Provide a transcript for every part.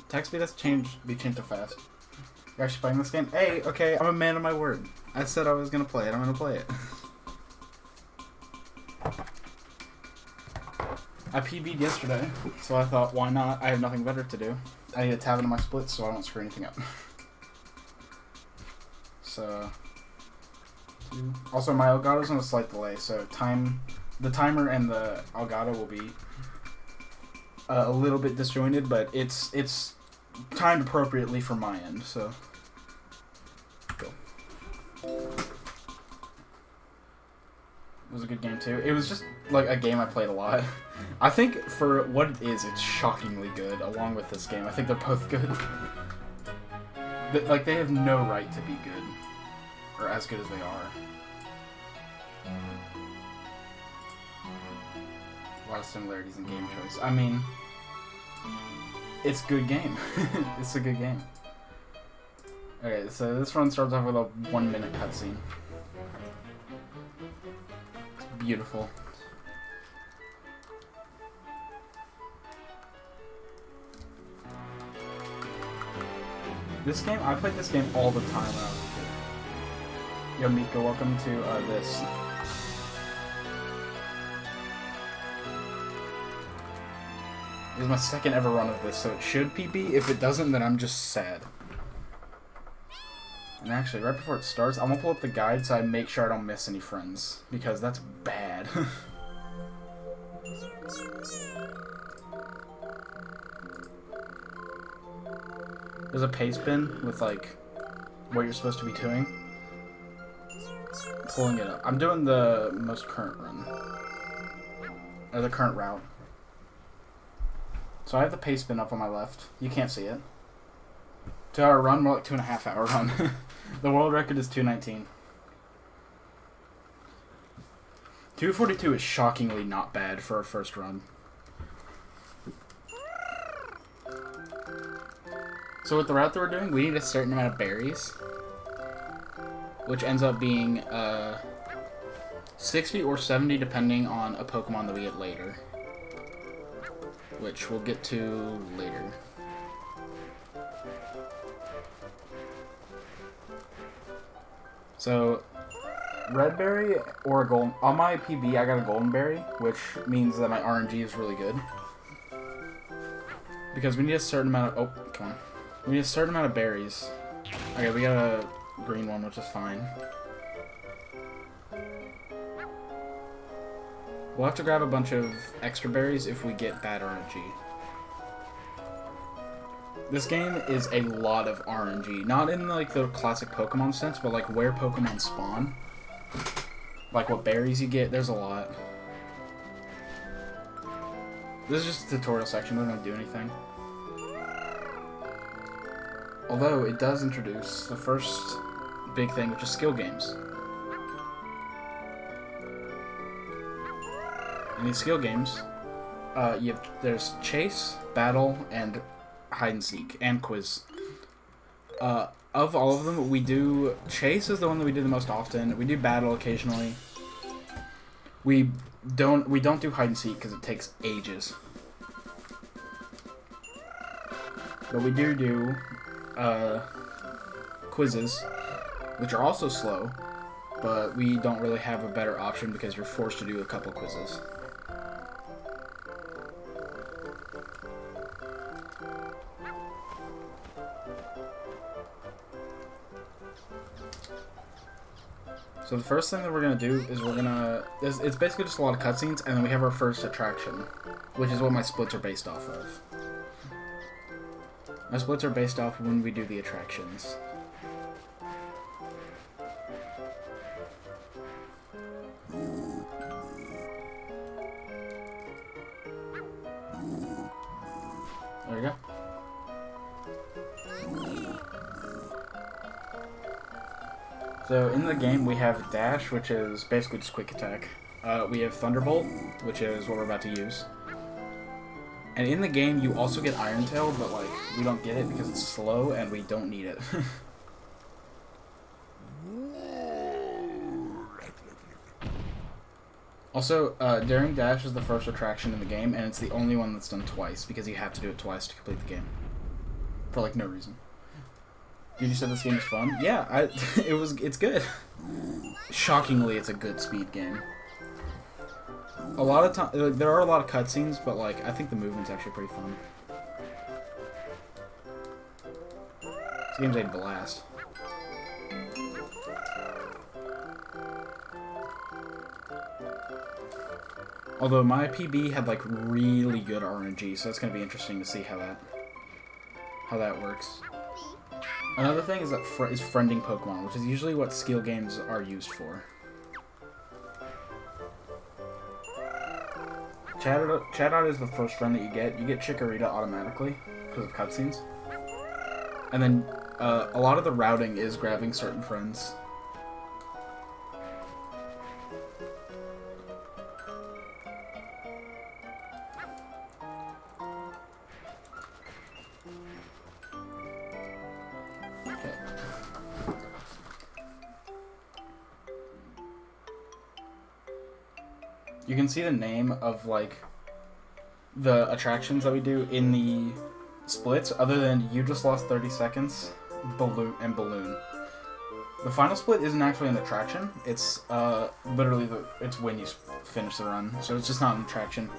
Attack speed has be changed so fast. You're actually playing this game? Hey, okay, I'm a man of my word. I said I was gonna play it. I'm gonna play it. I PB'd yesterday, so I thought, why not? I have nothing better to do. I need to tab into my splits so I don't screw anything up. So, also my Elgato's on a slight delay, so the timer and the Elgato will be a little bit disjointed, but it's timed appropriately for my end, so go. It was a good game too. It was just like a game I played a lot. I think for what it is, it's shockingly good, along with this game. I think they're both good. But, like, they have no right to be good, or as good as they are. A lot of similarities in game choice. I mean, it's a good game. It's a good game. Okay, so this run starts off with a 1-minute cutscene. It's beautiful. This game, I played this game all the time when I was a kid. Yo, Mika, welcome to this. This is my second ever run of this, so it should PB. If it doesn't, then I'm just sad. And actually, right before it starts, I'm gonna pull up the guide so I make sure I don't miss any friends, because that's bad. There's a pace bin with, like, what you're supposed to be doing. Pulling it up. I'm doing the most current run. Or the current route. So I have the pace bin up on my left. You can't see it. 2-hour run, more like 2.5-hour run. The world record is 2:19. 2:42 is shockingly not bad for a first run. So with the route that we're doing, we need a certain amount of berries, which ends up being 60 or 70 depending on a Pokemon that we get later, which we'll get to later. So, red berry or a golden... On my PB, I got a golden berry, which means that my RNG is really good. Because we need a certain amount of... Oh, come on. We need a certain amount of berries. Okay, we got a green one, which is fine. We'll have to grab a bunch of extra berries if we get bad RNG. This game is a lot of RNG. Not in, like, the classic Pokemon sense, but, like, where Pokemon spawn. Like, what berries you get, there's a lot. This is just a tutorial section, we don't want to do anything. Although, it does introduce the first big thing, which is skill games. In these skill games, there's chase, battle, and hide and seek, and quiz. Of all of them, we do... Chase is the one that we do the most often. We do battle occasionally. We don't do hide and seek because it takes ages. But we do quizzes, which are also slow, but we don't really have a better option because you're forced to do a couple quizzes. So the first thing that we're going to do is it's basically just a lot of cutscenes, and then we have our first attraction, which is what my splits are based off of. My splits are based off when we do the attractions. There we go. So in the game we have Dash, which is basically just quick attack. We have Thunderbolt, which is what we're about to use. And in the game you also get Iron Tail, but like we don't get it because it's slow and we don't need it. Also, Daring Dash is the first attraction in the game, and it's the only one that's done twice, because you have to do it twice to complete the game. for like no reason. Dude, you said this game is fun? Yeah, it's good. Shockingly, it's a good speed game. A lot of time, like, there are a lot of cutscenes, but like I think the movement's actually pretty fun. This game's a blast. Although my PB had like really good RNG, so it's gonna be interesting to see how that works. Another thing is is friending Pokemon, which is usually what skill games are used for. Chatot is the first friend that you get. You get Chikorita automatically because of cutscenes. And then a lot of the routing is grabbing certain friends. Okay. You can see the name of like the attractions that we do in the splits, other than You Just Lost 30 Seconds, Balloon. The final split isn't actually an attraction. It's literally it's when you finish the run, so it's just not an attraction.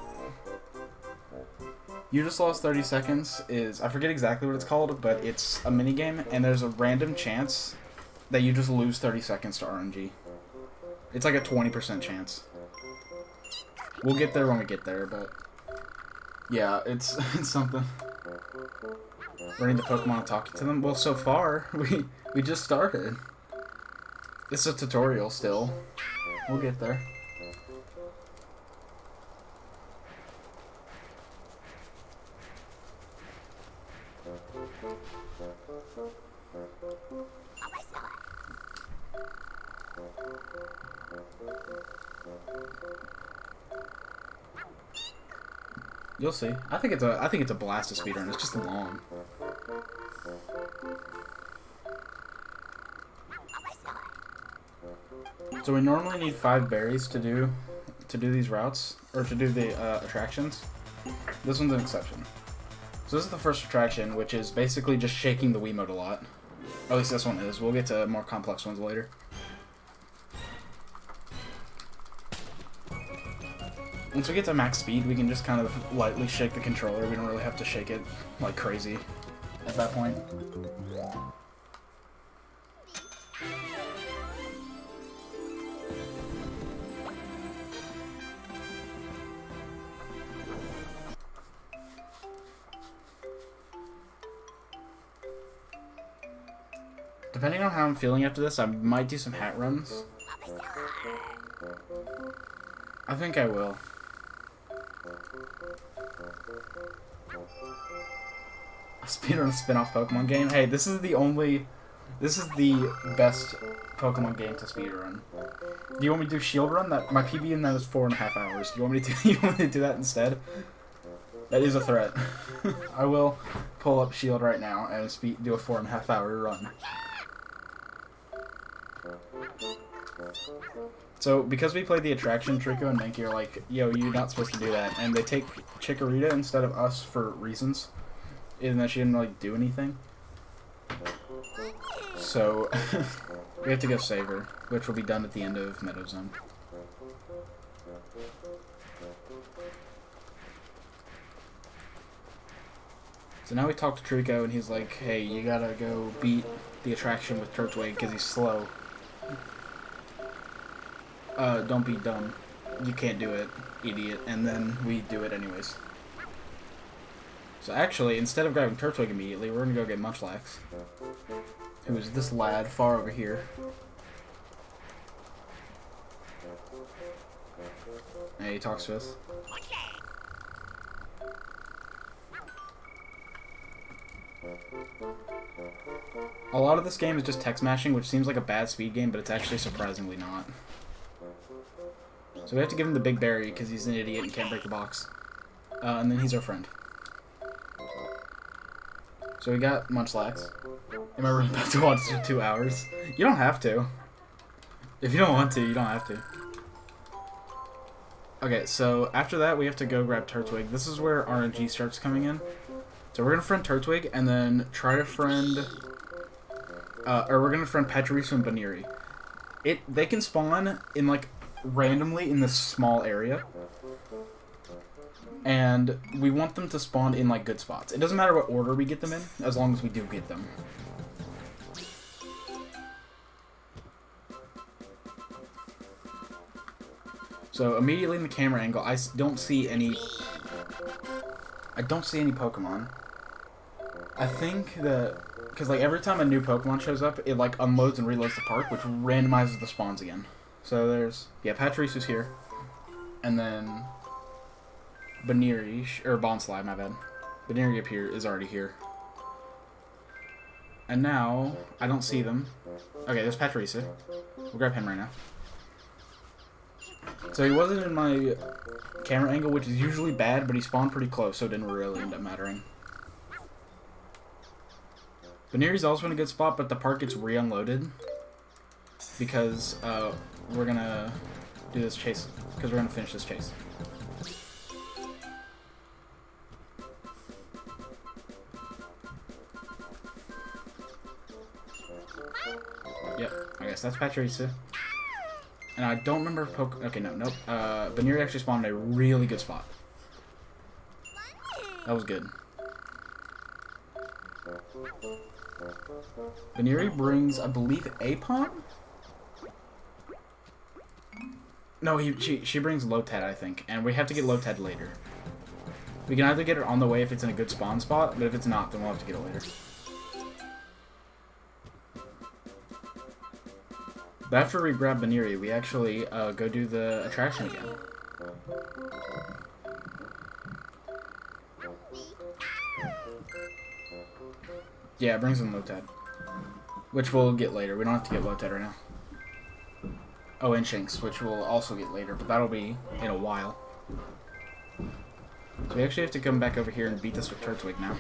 You Just Lost 30 Seconds is, I forget exactly what it's called, but it's a minigame, and there's a random chance that you just lose 30 seconds to RNG. It's like a 20% chance. We'll get there when we get there, but yeah, it's something. Running the Pokemon and talking to them. Well, so far we just started. It's a tutorial still. We'll get there. You'll see. I think it's a blast to speedrun. It's just long. So we normally need 5 berries to do these routes, or to do the attractions. This one's an exception. So this is the first attraction, which is basically just shaking the Wiimote a lot. At least this one is. We'll get to more complex ones later. Once we get to max speed, we can just kind of lightly shake the controller. We don't really have to shake it like crazy at that point. Depending on how I'm feeling after this, I might do some hat runs. I think I will. A speedrun a spin-off Pokemon game? Hey, this is the best Pokemon game to speedrun. Do you want me to do Shield Run? My PB in that is 4.5 hours. Do you want me to do that instead? That is a threat. I will pull up Shield right now and do a 4.5 hour run. So, because we played the attraction, Trico and Mankey are like, yo, you're not supposed to do that. And they take Chikorita instead of us for reasons. Even though she didn't really do anything. So, we have to go save her, which will be done at the end of Meadow Zone. So now we talk to Trico, and he's like, hey, you gotta go beat the attraction with Turtwig because he's slow. Don't be dumb. You can't do it, idiot. And then we do it anyways. So actually, instead of grabbing Turtwig immediately, we're gonna go get Munchlax, who is this lad far over here. And he talks to us. A lot of this game is just text mashing, which seems like a bad speed game, but it's actually surprisingly not. So we have to give him the big berry because he's an idiot and can't break the box. And then he's our friend. So we got Munchlax. Am I really about to watch for 2 hours? You don't have to. If you don't want to, you don't have to. Okay, so after that we have to go grab Turtwig. This is where RNG starts coming in. So we're gonna friend Turtwig and then try to friend, or we're gonna friend Pachirisu and Baniri. They can spawn in like randomly in this small area, and we want them to spawn in like good spots. It doesn't matter what order we get them in, as long as we do get them. So immediately in the camera angle, I don't see any Pokemon. I think that because like every time a new Pokemon shows up, it like unloads and reloads the park, which randomizes the spawns again. So there's Pachirisu's here, and then Baniri or Bonsly, my bad. Baniri up here is already here, and now I don't see them. Okay, there's Pachirisu. We'll grab him right now. So he wasn't in my camera angle, which is usually bad, but he spawned pretty close, so it didn't really end up mattering. Baniri's also in a good spot, but the park gets re-unloaded because we're gonna do this chase, because we're gonna finish this chase. Yep, I guess that's Pachirisu. And I don't remember if okay, nope. Baniri actually spawned in a really good spot. That was good. Baniri brings, I believe, Apon? No, she brings Lotad, I think. And we have to get Lotad later. We can either get it on the way if it's in a good spawn spot, but if it's not, then we'll have to get it later. But after we grab Baniri, we actually go do the attraction again. Yeah, it brings in Lotad, which we'll get later. We don't have to get Lotad right now. Oh, and Shinx, which we'll also get later, but that'll be in a while. So we actually have to come back over here and beat this with Turtwig now.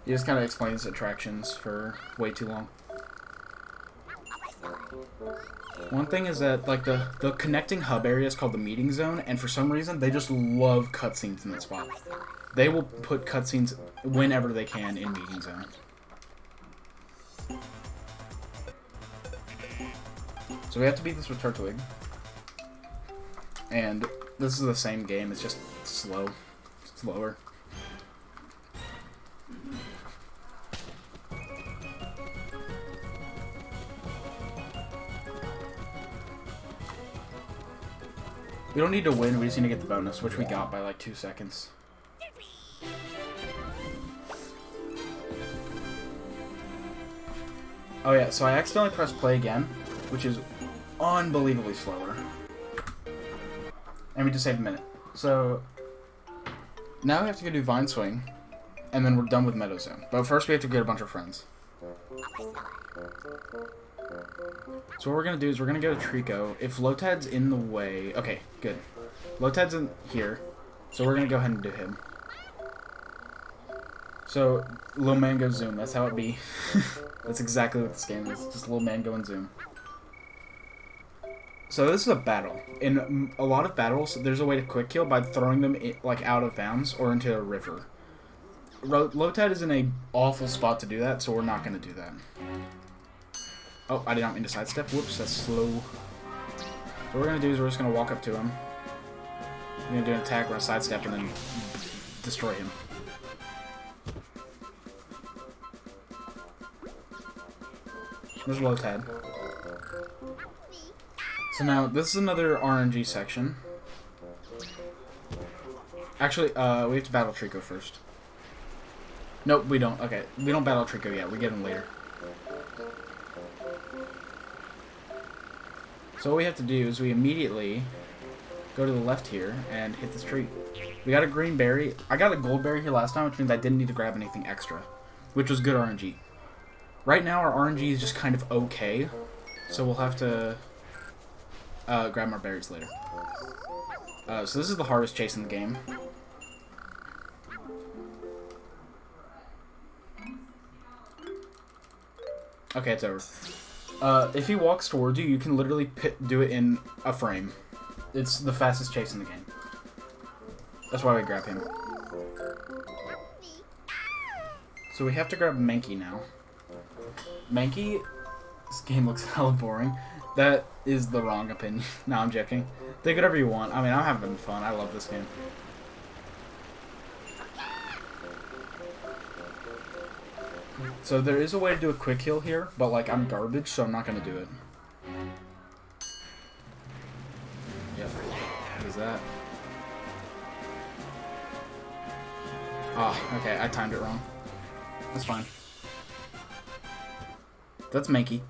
He just kind of explains attractions for way too long. One thing is that like the connecting hub area is called the meeting zone, and for some reason they just love cutscenes in that spot. They will put cutscenes whenever they can in meeting zone. So we have to beat this with Turtwig, and this is the same game. It's just slower. We don't need to win, we just need to get the bonus, which we got by like 2 seconds. Oh yeah, so I accidentally pressed play again, which is unbelievably slower. And we just saved a minute. So, now we have to go do Vine Swing, and then we're done with Meadow Zone. But first we have to get a bunch of friends. So what we're going to do is we're going to go to Trico. If Lotad's in the way... Okay, good. Lotad's in here, so we're going to go ahead and do him. So, Lil Mango Zoom, that's how it be. That's exactly what this game is, just Lil Mango and Zoom. So this is a battle. In a lot of battles, there's a way to quick kill by throwing them like out of bounds or into a river. Lotad is in an awful spot to do that, so we're not going to do that. Oh, I did not mean to sidestep. Whoops, that's slow. What we're going to do is we're just going to walk up to him. We're going to do an attack, we're going to sidestep, and then destroy him. There's Lotad. So now, this is another RNG section. Actually, we have to battle Trico first. Nope, we don't. Okay, we don't battle Trico yet. We get him later. So what we have to do is we immediately go to the left here and hit this tree. We got a green berry. I got a gold berry here last time, which means I didn't need to grab anything extra, which was good RNG. Right now, our RNG is just kind of okay, so we'll have to grab more berries later. So this is the hardest chase in the game. Okay, it's over. If he walks towards you, you can literally do it in a frame. It's the fastest chase in the game. That's why we grab him. So we have to grab Mankey now. Mankey, this game looks hella boring. That is the wrong opinion. No, I'm joking. Think whatever you want. I mean, I'm having fun. I love this game. So there is a way to do a quick heal here, but like I'm garbage, so I'm not gonna do it. Yep. What is that? Oh, okay. I timed it wrong. That's fine. That's Mankey.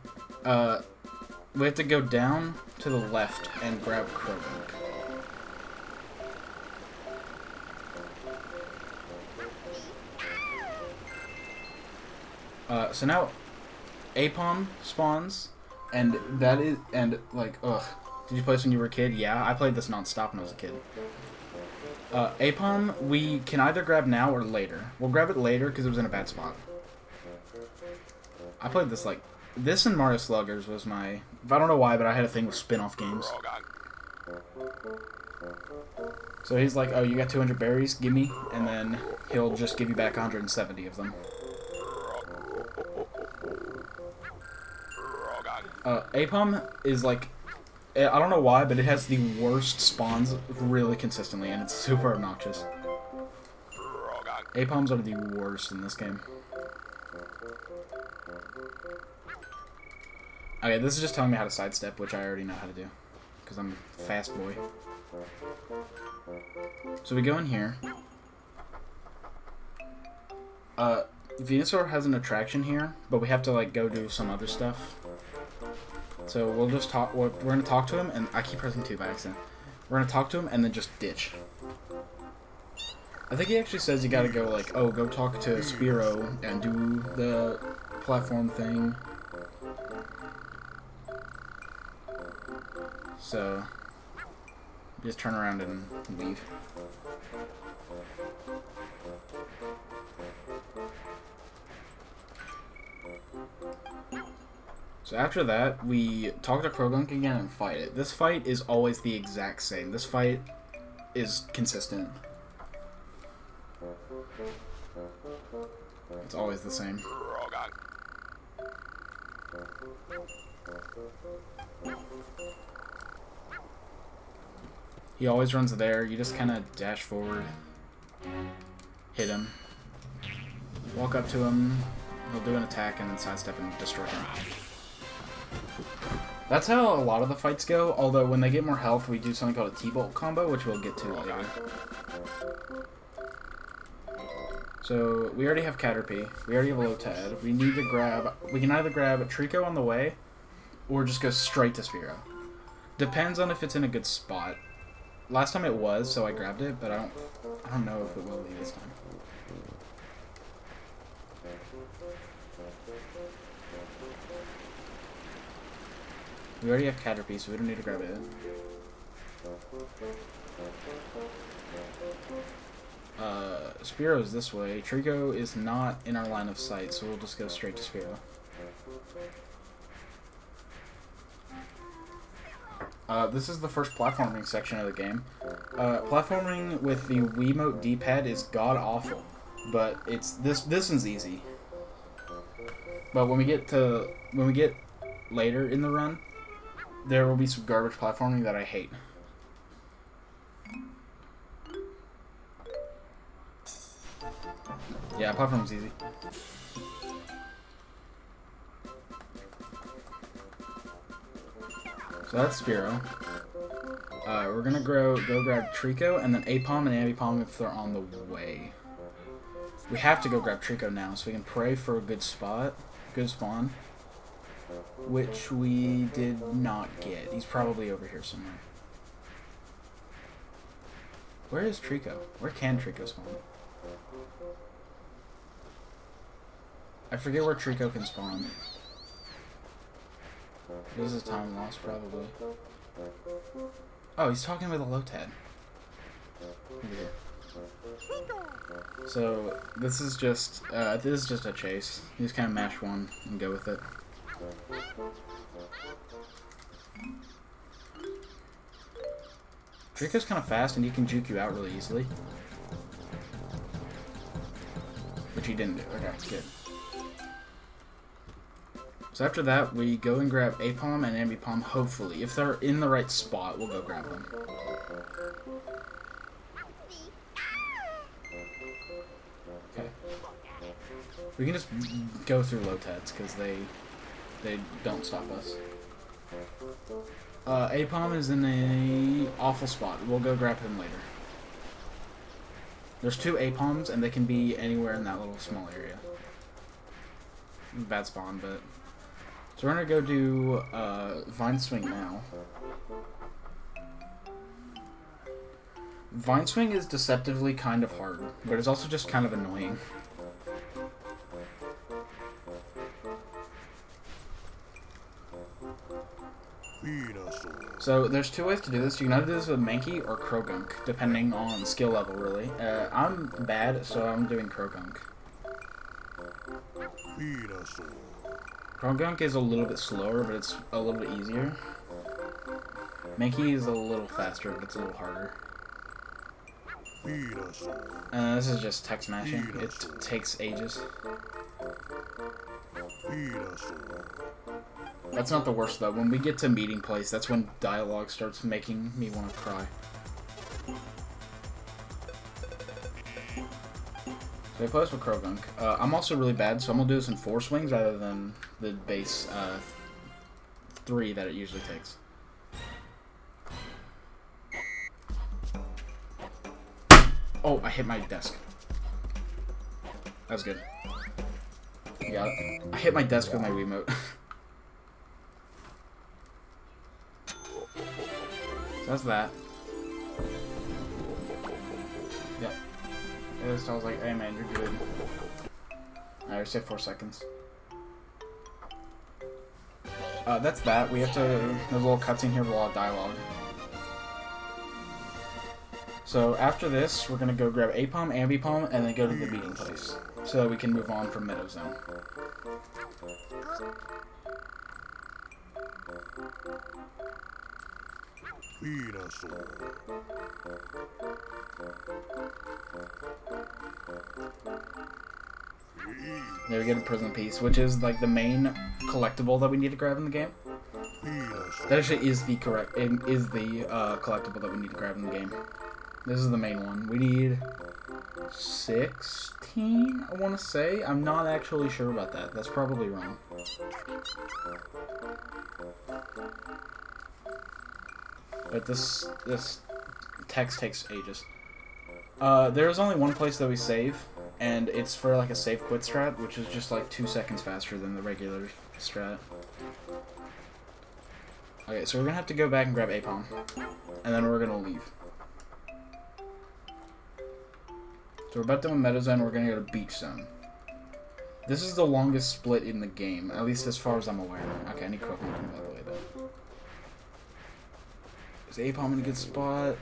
We have to go down to the left and grab Krogunk. So now Apom spawns, and that is, and like, ugh. Did you play this when you were a kid? Yeah, I played this non-stop when I was a kid. Apom, we can either grab now or later. We'll grab it later because it was in a bad spot. I played this, like, this and Mario Sluggers was my, I don't know why, but I had a thing with spin-off games. So he's like, oh, you got 200 berries? Gimme. And then he'll just give you back 170 of them. Apom is like, I don't know why, but it has the worst spawns really consistently, and it's super obnoxious. Apoms are the worst in this game. Okay, this is just telling me how to sidestep, which I already know how to do, because I'm a fast boy. So we go in here. Venusaur has an attraction here, but we have to like go do some other stuff. So we'll just talk. We're gonna talk to him, and I keep pressing 2 by accident. We're gonna talk to him and then just ditch. I think he actually says you gotta go like, oh, go talk to Spearow and do the platform thing. So just turn around and leave. So after that, we talk to Krogunk again and fight it. This fight is always the exact same. This fight is consistent. It's always the same. He always runs there. You just kind of dash forward, hit him, walk up to him, he'll do an attack, and then sidestep and destroy him. That's how a lot of the fights go, although when they get more health, we do something called a T-Bolt combo, which we'll get to later. So, we already have Caterpie, we already have Lotad, we need to grab, we can either grab Trico on the way, or just go straight to Spearow. Depends on if it's in a good spot. Last time it was, so I grabbed it, but I don't know if it will be this time. We already have Caterpie, so we don't need to grab it. Spearow's this way. Trico is not in our line of sight, so we'll just go straight to Spearow. This is the first platforming section of the game. Platforming with the Wiimote D-pad is god-awful, but it's this one's easy. But when we get later in the run, there will be some garbage platforming that I hate. Yeah, platforming's easy. So that's Spearow. We're gonna go grab Trico and then Apom and Ambipom if they're on the way. We have to go grab Trico now so we can pray for a good spot, good spawn, which we did not get. He's probably over here somewhere. Where is Trico? Where can Trico spawn? I forget where Trico can spawn. This is time loss, probably. Oh, he's talking with a Lotad. So this is just a chase. You just kind of mash one and go with it. Draco's kind of fast, and he can juke you out really easily. Which he didn't do. Okay, good. So after that, we go and grab Apom and Ambipom, hopefully. If they're in the right spot, we'll go grab them. Okay. We can just go through Loteds, because they don't stop us. Apom is in a awful spot. We'll go grab him later. There's 2 Apoms, and they can be anywhere in that little small area. Bad spawn, but... So we're gonna go do Vine Swing now. Vine Swing is deceptively kind of hard, but it's also just kind of annoying. So there's 2 ways to do this. You can either do this with Mankey or Krogunk, depending on skill level, really. I'm bad, so I'm doing Krogunk. Krogunk is a little bit slower, but it's a little bit easier. Mankey is a little faster, but it's a little harder. This is just text mashing. It takes ages. That's not the worst, though. When we get to meeting place, that's when dialogue starts making me want to cry. So I play this with Krogunk. I'm also really bad, so I'm going to do this in 4 swings rather than the base 3 that it usually takes. Oh, I hit my desk. That was good. Yeah, I hit my desk with my Wiimote. So that's that. Yep. I was like, hey man, you're good. Alright, say 4 seconds. That's that. We have to... There's a little cutscene here with a lot of dialogue. So after this, we're gonna go grab Apom, Ambipom, and then go to the meeting place, so that we can move on from Meadow Zone. There we get a prison piece, which is like the main collectible that we need to grab in the game. That actually is the collectible that we need to grab in the game. This is the main one. We need 16, I want to say. I'm not actually sure about that. That's probably wrong. But this text takes ages. There is only one place that we save, and it's for like a save quit strat, which is just like 2 seconds faster than the regular strat. Okay, so we're gonna have to go back and grab Apom, and then we're gonna leave. So we're about done with Meadow Zone, we're gonna go to Beach Zone. This is the longest split in the game, at least as far as I'm aware. Okay, I need Coconut by the way though. Is Apom in a good spot?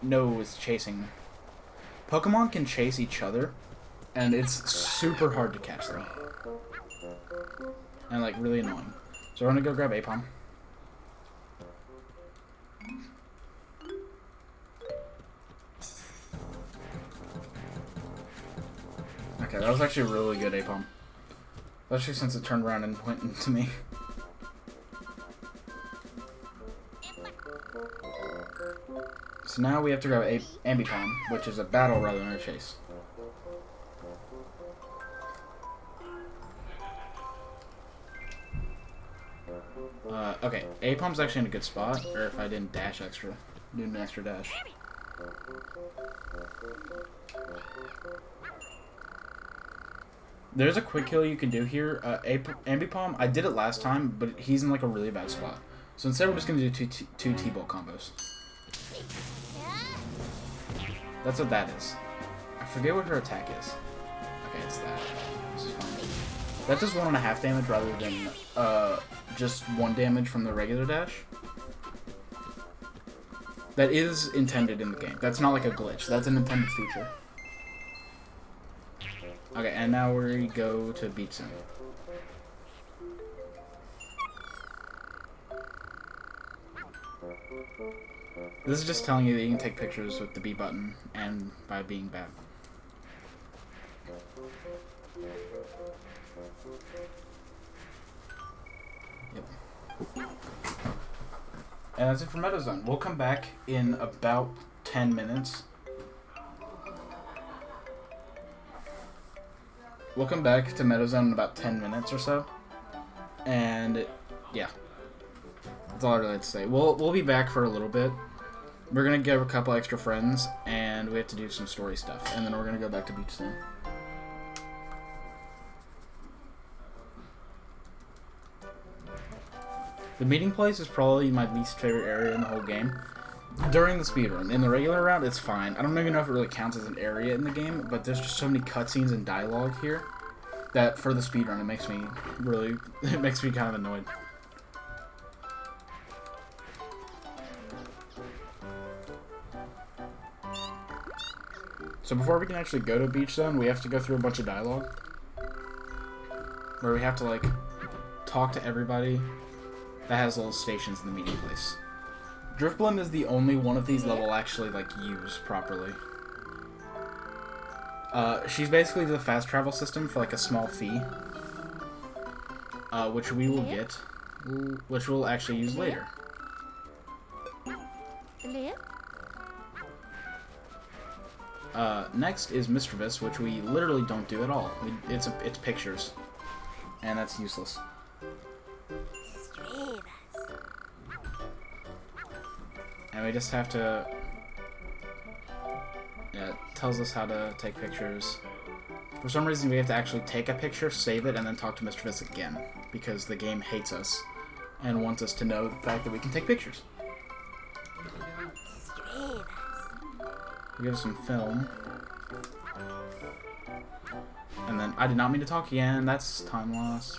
No, it's chasing. Pokemon can chase each other, and it's super hard to catch them. And like really annoying. So we're gonna go grab Apom. Okay, that was actually a really good Apom. Especially since it turned around and went into me. So now we have to grab Ambipom, which is a battle rather than a chase. Okay, Apom's actually in a good spot, or if I didn't dash extra, do an extra dash. There's a quick kill you can do here. Ambipom, I did it last time, but he's in like a really bad spot. So instead we're just going to do two T-Bolt combos. That's what that is. I forget what her attack is. Okay, it's that. This is fine. That does 1.5 damage rather than just 1 damage from the regular dash. That is intended in the game. That's not like a glitch. That's an intended feature. Okay, and now we go to Beach Zone. This is just telling you that you can take pictures with the B button and by being bad. Yep. And that's it for Meadowzone. We'll come back in about 10 minutes. We'll come back to Meadowzone in about 10 minutes or so. And, yeah. That's all I really have to say. We'll be back for a little bit. We're going to get a couple extra friends, and we have to do some story stuff. And then we're going to go back to Beach Zone. The meeting place is probably my least favorite area in the whole game. During the speedrun. In the regular round, it's fine. I don't even know if it really counts as an area in the game, but there's just so many cutscenes and dialogue here that for the speedrun, it makes me kind of annoyed. So before we can actually go to Beach Zone, we have to go through a bunch of dialogue. Where we have to, like, talk to everybody that has little stations in the meeting place. Driftblim is the only one of these that will actually, like, use properly. She's basically the fast travel system for, like, a small fee. Which we will get. Which we'll actually use later. Next is Mischievous, which we literally don't do at all. It's pictures. And that's useless. And we just have to... Yeah, it tells us how to take pictures. For some reason, we have to actually take a picture, save it, and then talk to Mischievous again. Because the game hates us and wants us to know the fact that we can take pictures. We give us some film. And then, I did not mean to talk again. That's time loss.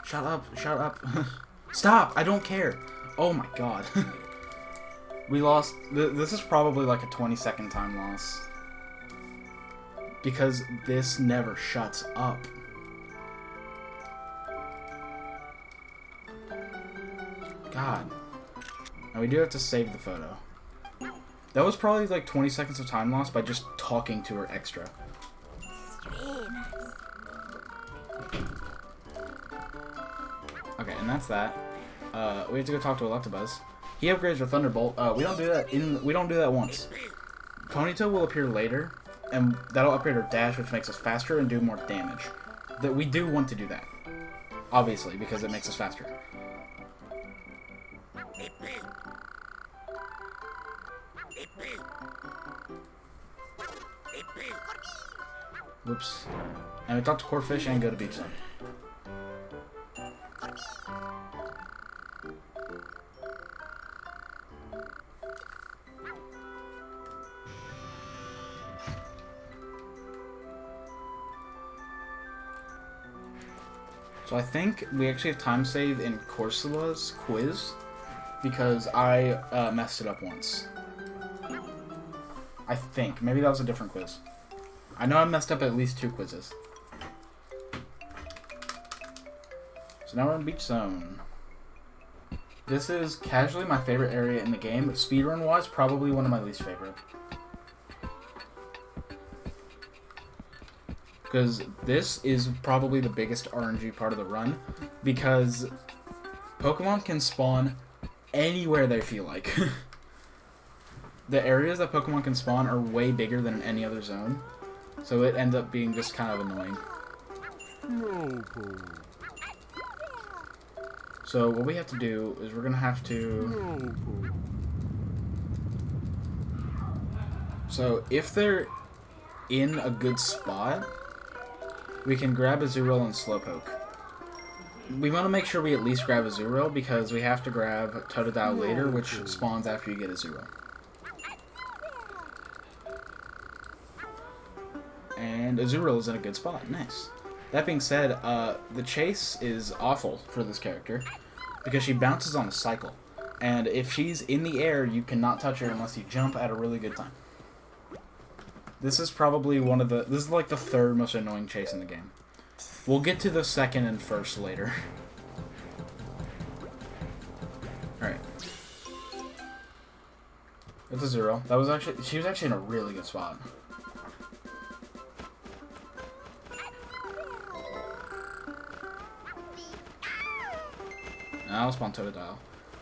Shut up, shut up. Stop, I don't care. Oh my god. We lost, this is probably like a 20-second time loss. Because this never shuts up. God. And we do have to save the photo. That was probably like 20 seconds of time lost by just talking to her extra. Okay, and that's that. We have to go talk to Electabuzz. He upgrades our Thunderbolt. We don't do that once. Ponyta will appear later, and that'll upgrade our dash, which makes us faster and do more damage. That we do want to do that, obviously, because it makes us faster. Whoops. And we talk to Corphish and go to Beach Zone. So I think we actually have time save in Corsula's quiz, because I messed it up once. I think. Maybe that was a different quiz. I know I messed up at least 2 quizzes. So now we're in Beach Zone. This is casually my favorite area in the game, but speedrun-wise, probably one of my least favorite. Because this is probably the biggest RNG part of the run, because Pokemon can spawn anywhere they feel like. The areas that Pokemon can spawn are way bigger than in any other zone, so it ends up being just kind of annoying. So what we have to do is we're going to have to... So if they're in a good spot, we can grab a Azurill and Slowpoke. We want to make sure we at least grab a Azurill, because we have to grab Totodile later, which spawns after you get a Azurill. And Azurill is in a good spot. Nice. That being said, the chase is awful for this character, because she bounces on a cycle. And if she's in the air, you cannot touch her unless you jump at a really good time. This is probably this is like the 3rd most annoying chase in the game. We'll get to the 2nd and 1st later. Alright. It's a 0. That was actually... She was actually in a really good spot. Now I'll spawn Totodile.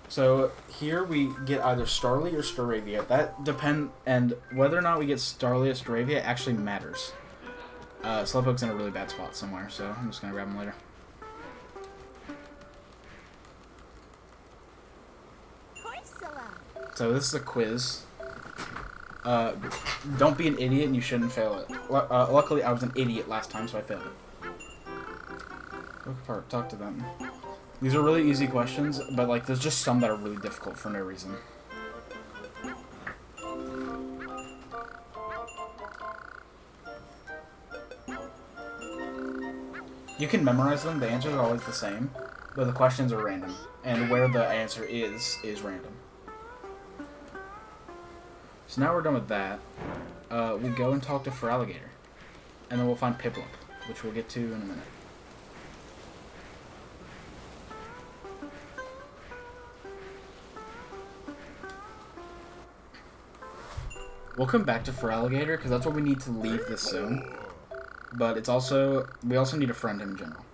So here we get either Starly or Staravia. That depend, and whether or not we get Starly or Staravia actually matters. Slowpoke's in a really bad spot somewhere, so I'm just gonna grab him later. So this is a quiz. Don't be an idiot, and you shouldn't fail it. Luckily, I was an idiot last time, so I failed it. Pokepark, talk to them. These are really easy questions, but like there's just some that are really difficult for no reason. You can memorize them, the answers are always the same, but the questions are random, and where the answer is random. So now we're done with that. We go and talk to Feraligatr, and then we'll find Piplup, which we'll get to in a minute. We'll come back to Feraligatr, because that's what we need to leave this zone. But it's also... we also need to friend him in general.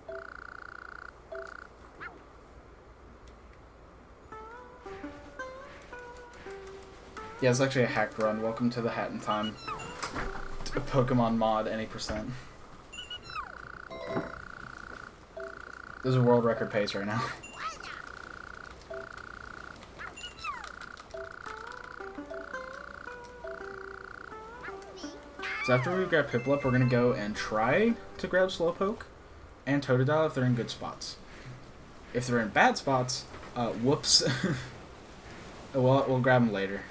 Yeah, it's actually a hacked run. Welcome to the Hat in Time. A Pokemon mod, any %. This is a world record pace right now. So after we grab Piplup, we're going to go and try to grab Slowpoke and Totodile if they're in good spots. If they're in bad spots, whoops. We'll grab them later.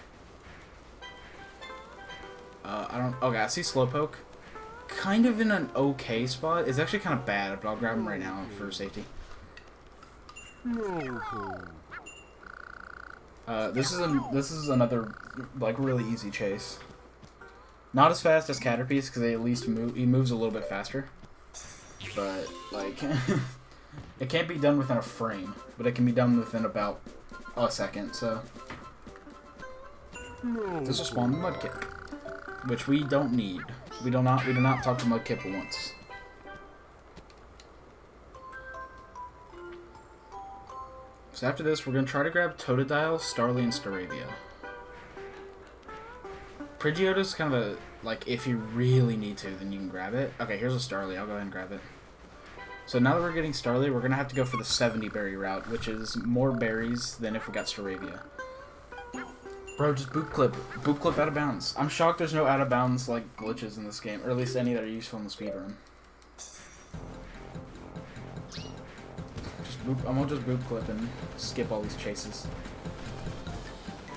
Okay, I see Slowpoke. Kind of in an okay spot. It's actually kind of bad, but I'll grab him right now for safety. This is another, like, really easy chase. Not as fast as Caterpiece, because at least he moves a little bit faster. But, like, it can't be done within a frame, but it can be done within about a second, so. This will spawn Mudkip, which we don't need. We do not talk to Mudkip once. So after this, we're going to try to grab Totodile, Starly, and Staravia. Pidgeotto's kind of a, like, if you really need to, then you can grab it. Okay, here's a Starly. I'll go ahead and grab it. So now that we're getting Starly, we're going to have to go for the 70 berry route, which is more berries than if we got Staravia. Bro, just boop clip. Boop clip out of bounds. I'm shocked there's no out of bounds, like, glitches in this game, or at least any that are useful in the speedrun. I'm gonna just boop clip and skip all these chases.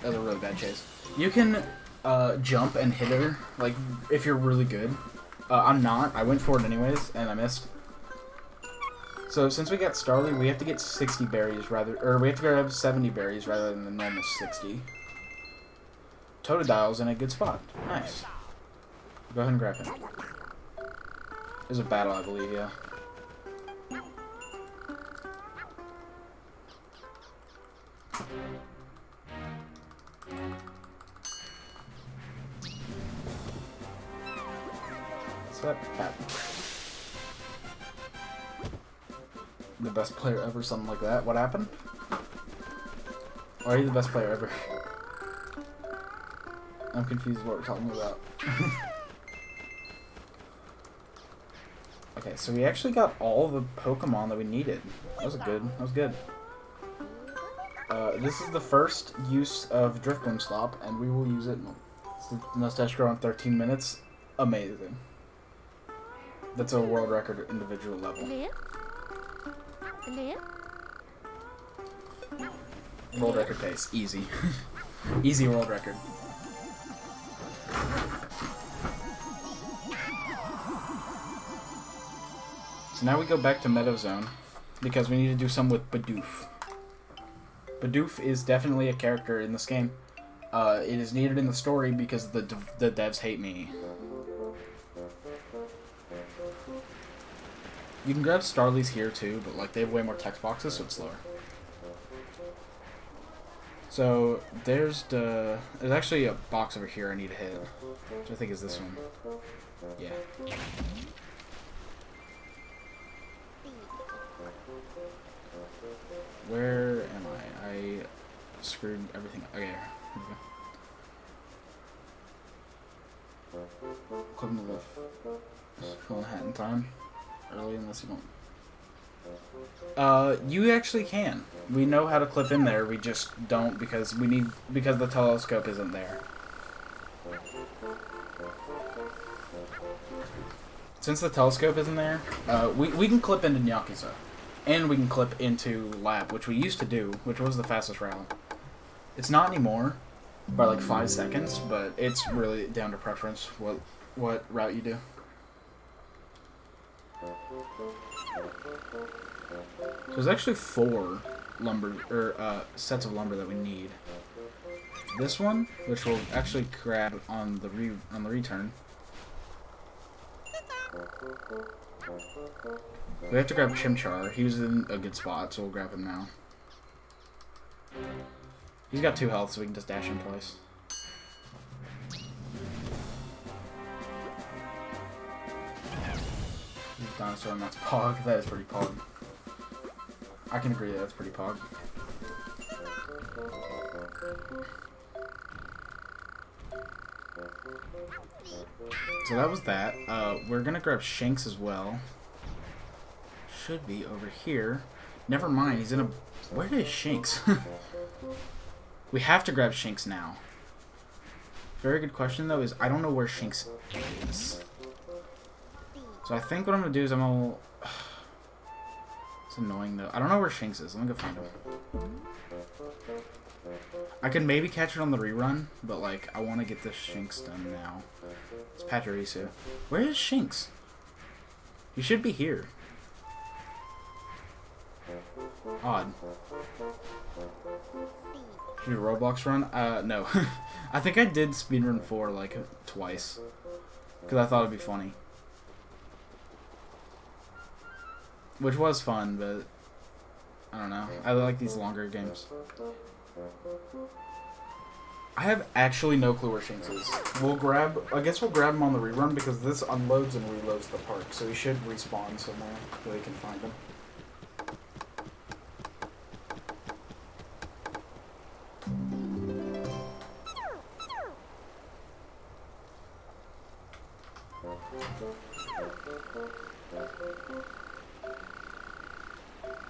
That was a really bad chase. You can jump and hit her, like, if you're really good. I'm not. I went for it anyways, and I missed. So since we got Starly, we have to get 60 berries or we have to grab 70 berries rather than the normal 60. Totodile's in a good spot. Nice. Go ahead and grab him. There's a battle, I believe, yeah. What's that cat? The best player ever, something like that. What happened? Or are you the best player ever? I'm confused what we're talking about. Okay, so we actually got all the Pokemon that we needed. That was good. That was good. This is the first use of Driftgloom Slop, and we will use it. It's the Mustache Grow in 13 minutes. Amazing. That's a world record individual level. World record pace. Easy. Easy world record. So now we go back to Meadow Zone, because we need to do some with Bidoof. Bidoof is definitely a character in this game. It is needed in the story because the devs hate me. You can grab Starly's here too, but like they have way more text boxes, so it's slower. So there's actually a box over here I need to hit, which I think is this one. Yeah. Where am I? I screwed everything up. Okay, here we go. Click the left. Pull a hat in time. Early unless you won't. You actually can. We know how to clip in there. We just don't because the telescope isn't there. Since the telescope isn't there, we can clip into Nyakuza. And we can clip into Lab, which we used to do, which was the fastest route. It's not anymore, by like 5 seconds, but it's really down to preference what route you do. So there's actually 4 lumber sets of lumber that we need. This one, which we'll actually grab on the return. We have to grab Chimchar. He was in a good spot, so we'll grab him now. He's got 2 health, so we can just dash him twice. Dinosaur, and that's Pog. That is pretty Pog. I can agree that that's pretty Pog. So that was that. We're gonna grab Shanks as well. Should be over here. Never mind, he's in a... Where is Shanks? We have to grab Shanks now. Very good question, though, is I don't know where Shanks is. So I think what I'm going to do is I'm going to... It's annoying, though. I don't know where Shanks is. Let me go find him. I could maybe catch it on the rerun, but, like, I want to get this Shanks done now. It's Pachirisu. Where is Shanks? He should be here. Odd. Should we Roblox run? No. I think I did speedrun 4, like, twice. Because I thought it'd be funny. Which was fun, but... I don't know. I like these longer games. I have actually no clue where Shanks is. I guess we'll grab him on the rerun, because this unloads and reloads the park. So he should respawn somewhere where we can find him.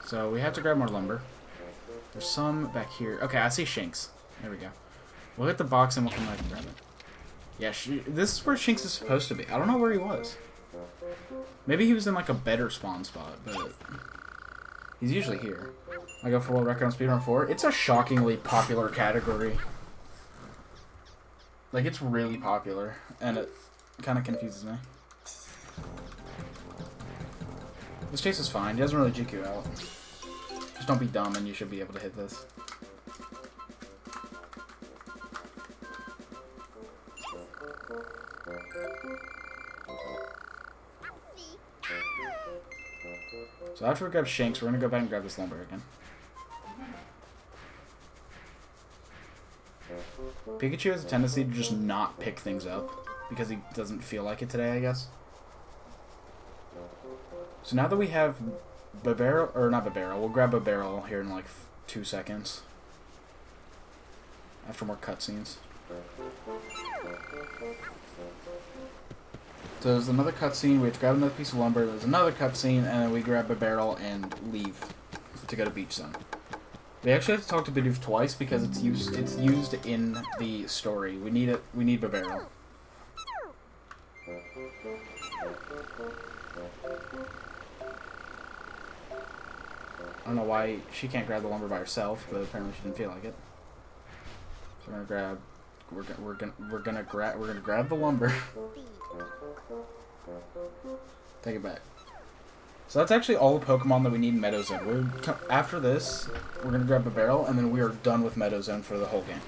So we have to grab more lumber. There's some back here. Okay, I see Shanks. There we go. We'll hit the box and we'll come back and grab it. Yeah, this is where Shanks is supposed to be. I don't know where he was. Maybe he was in like a better spawn spot, but he's usually here. I go for world record on speedrun 4. It's a shockingly popular category. Like, it's really popular, and it kind of confuses me. This chase is fine. He doesn't really GQ out. Just don't be dumb and you should be able to hit this. So after we grab Shanks, we're going to go back and grab this lumber again. Pikachu has a tendency to just not pick things up because he doesn't feel like it today, I guess. So now that we have Babero, or not Babero, we'll grab Babero here in like 2 seconds. After more cutscenes. So there's another cutscene, we have to grab another piece of lumber, there's another cutscene, and then we grab Babero and leave to go to Beach Zone. We actually have to talk to Bidoof twice because it's used in the story. We need Babero. I don't know why she can't grab the lumber by herself, but apparently she didn't feel like it. So we're gonna grab the lumber. Take it back. So that's actually all the Pokemon that we need in Meadow Zone. After this, we're gonna grab a barrel, and then we are done with Meadow Zone for the whole game.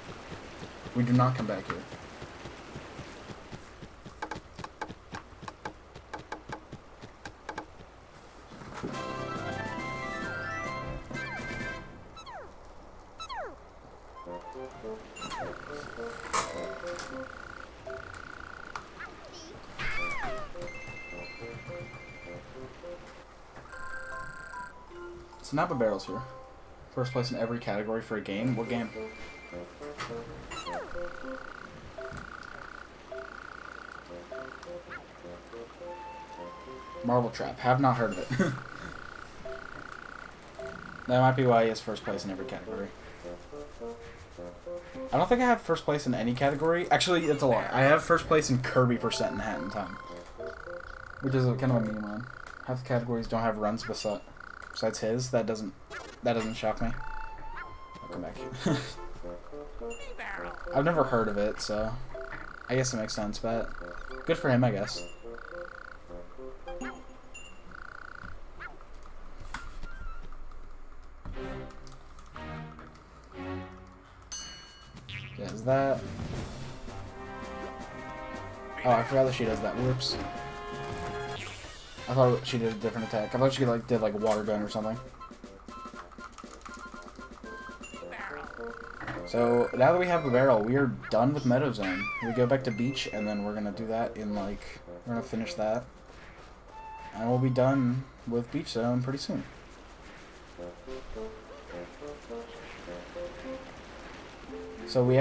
We do not come back here. Snappa Barrel's here. First place in every category for a game. What game? Marble Trap. Have not heard of it. That might be why he has first place in every category. I don't think I have first place in any category. Actually, that's a lie. I have first place in Kirby percent in Hat in Time. Which is kind of a meme one. Half the categories don't have runs besides his. That doesn't shock me. I'll come back. I've never heard of it, so I guess it makes sense, but good for him, I guess. Yeah, is that... Oh, I forgot that she does that. Whoops. I thought she did a different attack. I thought she did like a water gun or something. So now that we have the barrel, we are done with Meadow Zone. We go back to beach, and then we're gonna do that in we're gonna finish that, and we'll be done with beach zone pretty soon. So we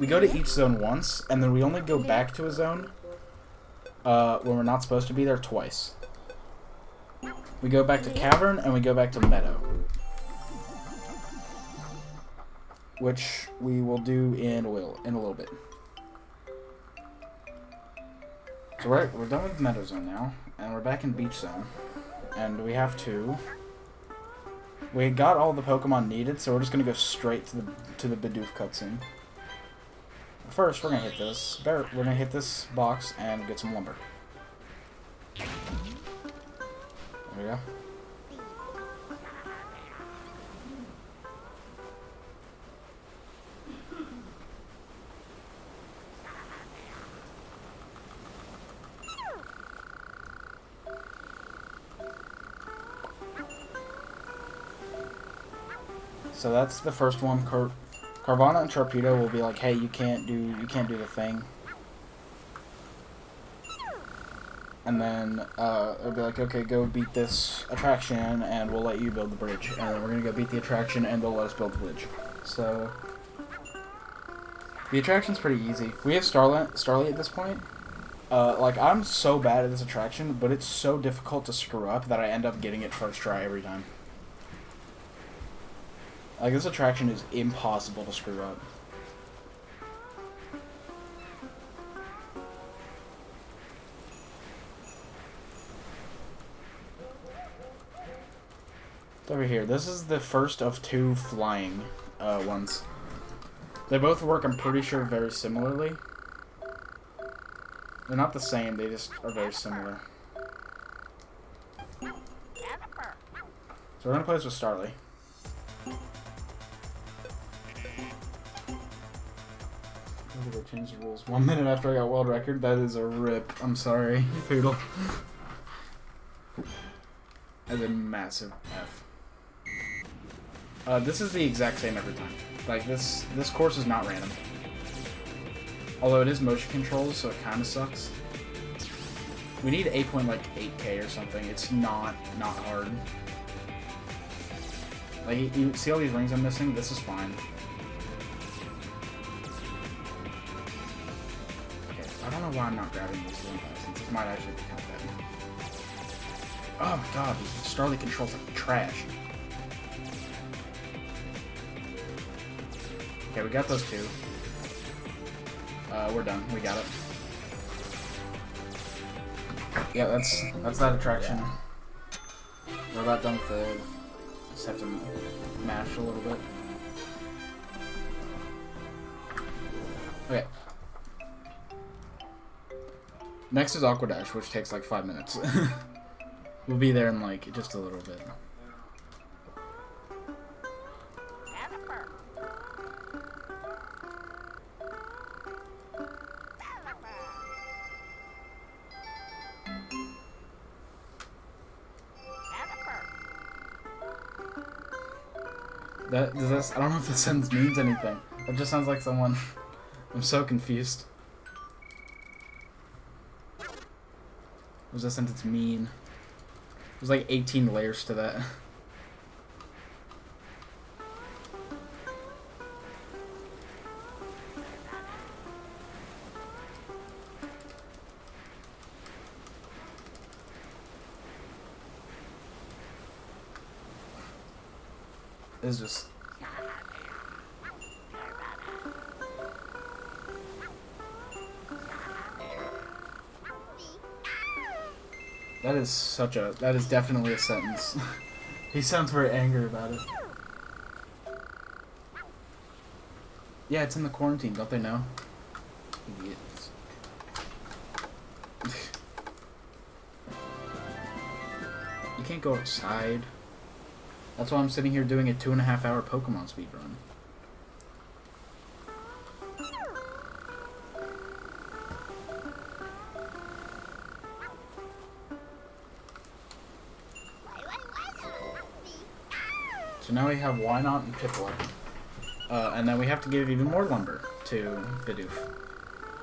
go to each zone once, and then we only go back to a zone when we're not supposed to be there twice. We go back to Cavern, and we go back to Meadow. Which we will do in a little bit. So we're done with Meadow Zone now, and we're back in Beach Zone. And we got all the Pokemon needed, so we're just gonna go straight to the Bidoof cutscene. First, we're gonna hit this box and get some lumber. There we go. So that's the first one. Carvana and Sharpedo will be like, "Hey, you can't do the thing." And then it'll be like, "Okay, go beat this attraction, and we'll let you build the bridge." And then we're gonna go beat the attraction, and they'll let us build the bridge. So the attraction's pretty easy. We have Starly at this point. I'm so bad at this attraction, but it's so difficult to screw up that I end up getting it first try every time. Like, this attraction is impossible to screw up. It's over here. This is the first of two flying ones. They both work, I'm pretty sure, very similarly. They're not the same, they just are very similar. So we're gonna play this with Starly. They changed the rules 1 minute after I got world record. That is a rip. I'm sorry, Poodle. That's a massive F. This is the exact same every time. Like, this course is not random. Although it is motion controls, so it kind of sucks. We need 8.8K or something. It's not hard. Like, you see all these rings I'm missing? This is fine. I don't know why I'm not grabbing these 1000s. This might actually be kind of bad. Oh my god, Starly controls like trash. Okay, we got those two. We're done. We got it. Yeah, that's that attraction. We're about done with it. Just have to mash a little bit. Okay. Next is Aqua Dash, which takes like 5 minutes. We'll be there in just a little bit. I don't know if that sentence means anything. It just sounds like someone... I'm so confused. What does that sentence mean? There's like 18 layers to that. It's just... That is definitely a sentence. He sounds very angry about it. Yeah, it's in the quarantine, don't they know? Idiots. You can't go outside. That's why I'm sitting here doing a 2.5-hour Pokemon speedrun. So now we have Why Not and Piplup. And then we have to give even more lumber to Bidoof.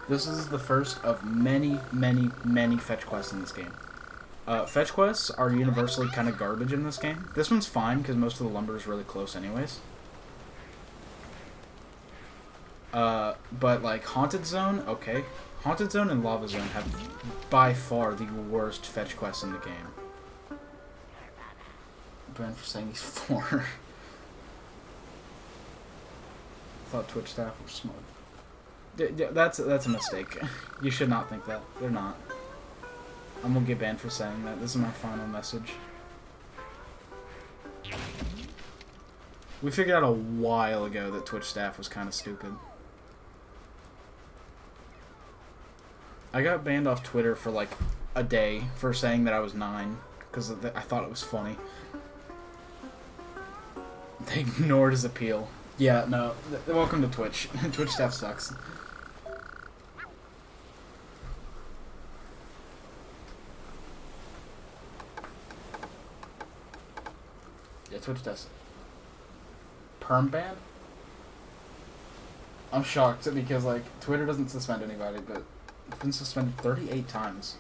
This is the first of many, many, many fetch quests in this game. Fetch quests are universally kind of garbage in this game. This one's fine because most of the lumber is really close anyways. But like Haunted Zone, okay. Haunted Zone and Lava Zone have by far the worst fetch quests in the game. Banned for saying he's 4. I thought Twitch staff were smart. That's a mistake. You should not think that. They're not. I'm gonna get banned for saying that. This is my final message. We figured out a while ago that Twitch staff was kind of stupid. I got banned off Twitter for like a day for saying that I was 9 because I thought it was funny. They ignored his appeal. Yeah, no. Welcome to Twitch. Twitch staff sucks. Yeah, Twitch does. Perm ban? I'm shocked because, like, Twitter doesn't suspend anybody, but it's been suspended 38 times.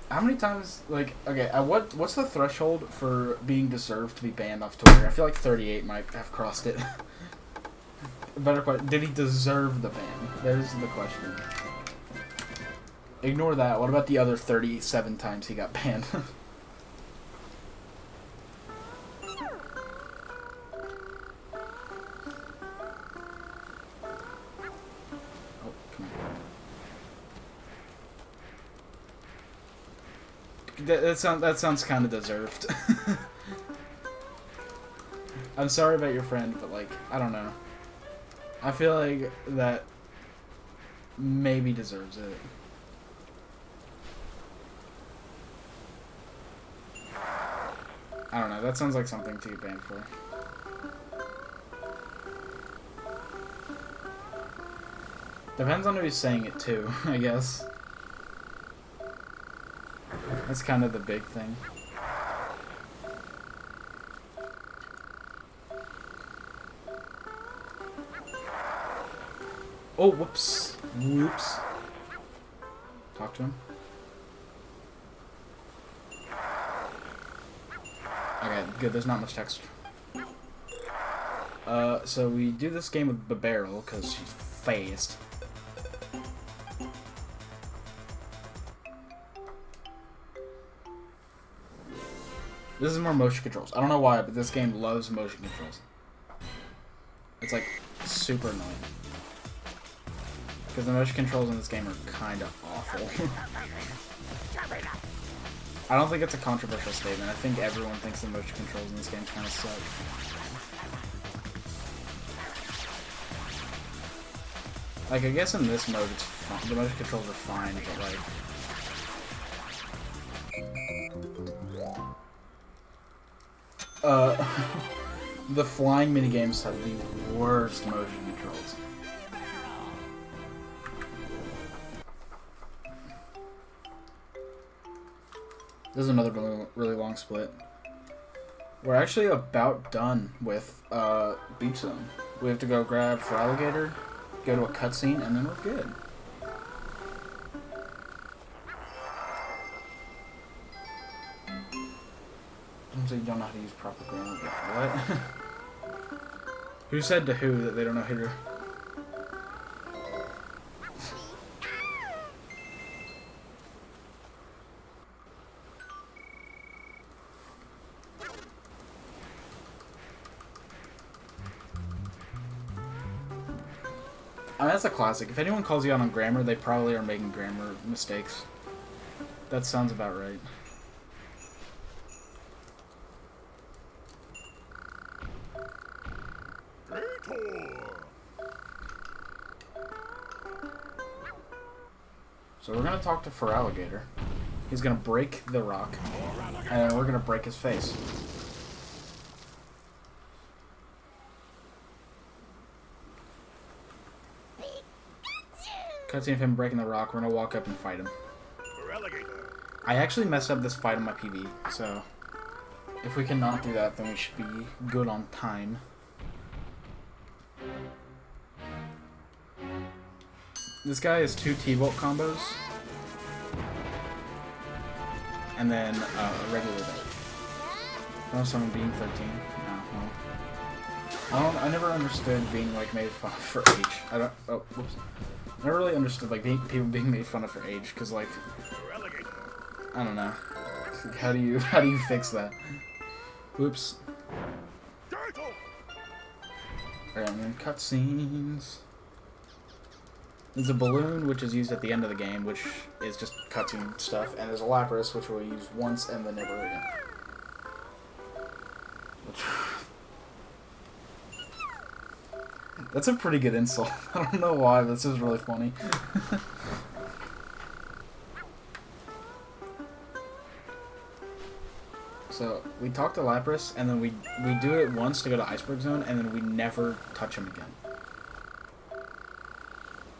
How many times, like, okay, what's the threshold for being deserved to be banned off Twitter? I feel like 38 might have crossed it. Better question, did he deserve the ban? There's the question. Ignore that. What about the other 37 times he got banned? That sounds kind of deserved. I'm sorry about your friend, but like, I don't know. I feel like that maybe deserves it. I don't know. That sounds like something to get banned for. Depends on who he's saying it to, I guess. That's kind of the big thing. Oh, whoops. Whoops. Talk to him. Okay, good. There's not much text. So we do this game with Babarrel, because she's fast. This is more motion controls. I don't know why, but this game loves motion controls. It's like super annoying. Because the motion controls in this game are kind of awful. I don't think it's a controversial statement. I think everyone thinks the motion controls in this game kind of suck. Like, I guess in this mode it's fine. The motion controls are fine, but like... the flying minigames have the worst motion controls. This is another really long split. We're actually about done with Beach Zone. We have to go grab for alligator, go to a cutscene, and then we're good. So you don't know how to use proper grammar. What? Who said to who that they don't know how to? I mean, that's a classic. If anyone calls you out on grammar, they probably are making grammar mistakes. That sounds about right. So we're gonna talk to Feraligatr. He's gonna break the rock, and we're gonna break his face. Cutscene of him breaking the rock. We're gonna walk up and fight him. I actually messed up this fight on my PB, so if we cannot do that, then we should be good on time. This guy has 2 T-Volt combos, and then a regular dart. Oh, someone being 13. No, well. I never understood being like made fun of for age. I don't. Oh, whoops. I never really understood like people being made fun of for age, because like I don't know. How do you fix that? Whoops. Alright, and then cutscenes. There's a balloon, which is used at the end of the game, which is just cutscene stuff, and there's a Lapras, which we'll use once and then never again. That's a pretty good insult. I don't know why, but this is really funny. So, we talk to Lapras, and then we do it once to go to Iceberg Zone, and then we never touch him again.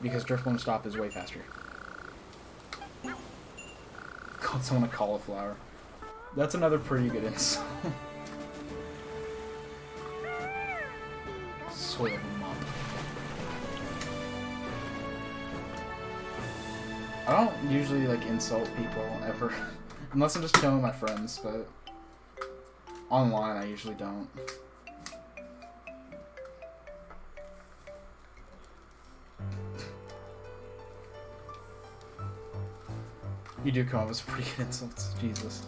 Because Drift Bloom Stop is way faster. Called someone a cauliflower. That's another pretty good insult. Soil mop. I don't usually like insult people ever. Unless I'm just chilling with my friends, but online I usually don't. You do come up with some pretty good insults. Jesus.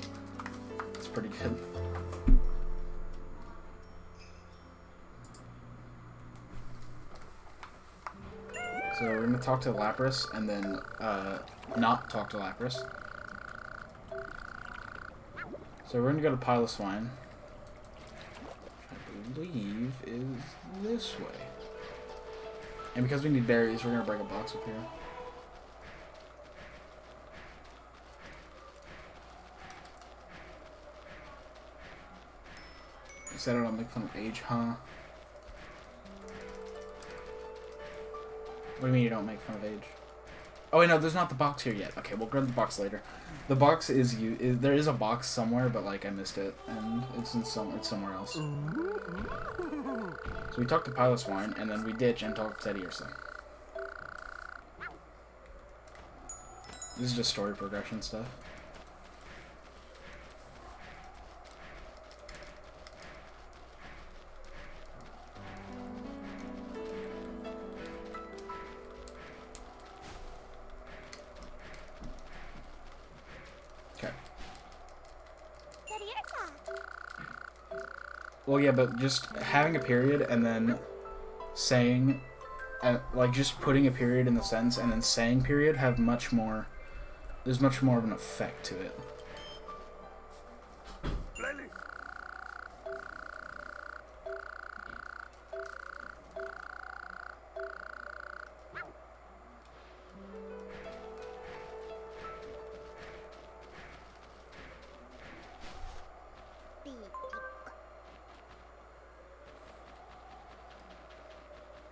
It's pretty good. So we're going to talk to Lapras, and then not talk to Lapras. So we're going to go to Piloswine. I believe is this way. And because we need berries, we're going to break a box up here. You said I don't make fun of age, huh? What do you mean you don't make fun of age? Oh wait, no, there's not the box here yet. Okay, we'll grab the box later. The box is there is a box somewhere, but like I missed it, and it's somewhere else. So we talk to Piloswine, and then we ditch and talk to Teddy Ursa. This is just story progression stuff. Well, yeah, but just having a period and then saying, like, just putting a period in the sentence and then saying period have much more, there's much more of an effect to it.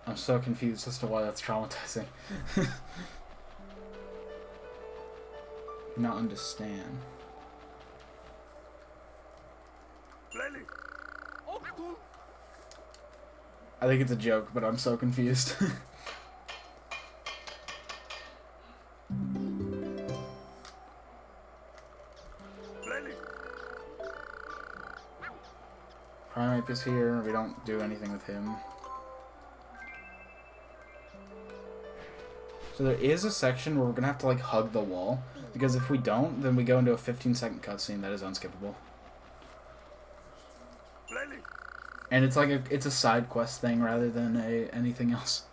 I'm so confused as to why that's traumatizing. Not understand. I think it's a joke, but I'm so confused. Primeape is here. We don't do anything with him. So there is a section where we're gonna have to like hug the wall, because if we don't, then we go into a 15-second cutscene that is unskippable. And it's like it's a side quest thing rather than anything else.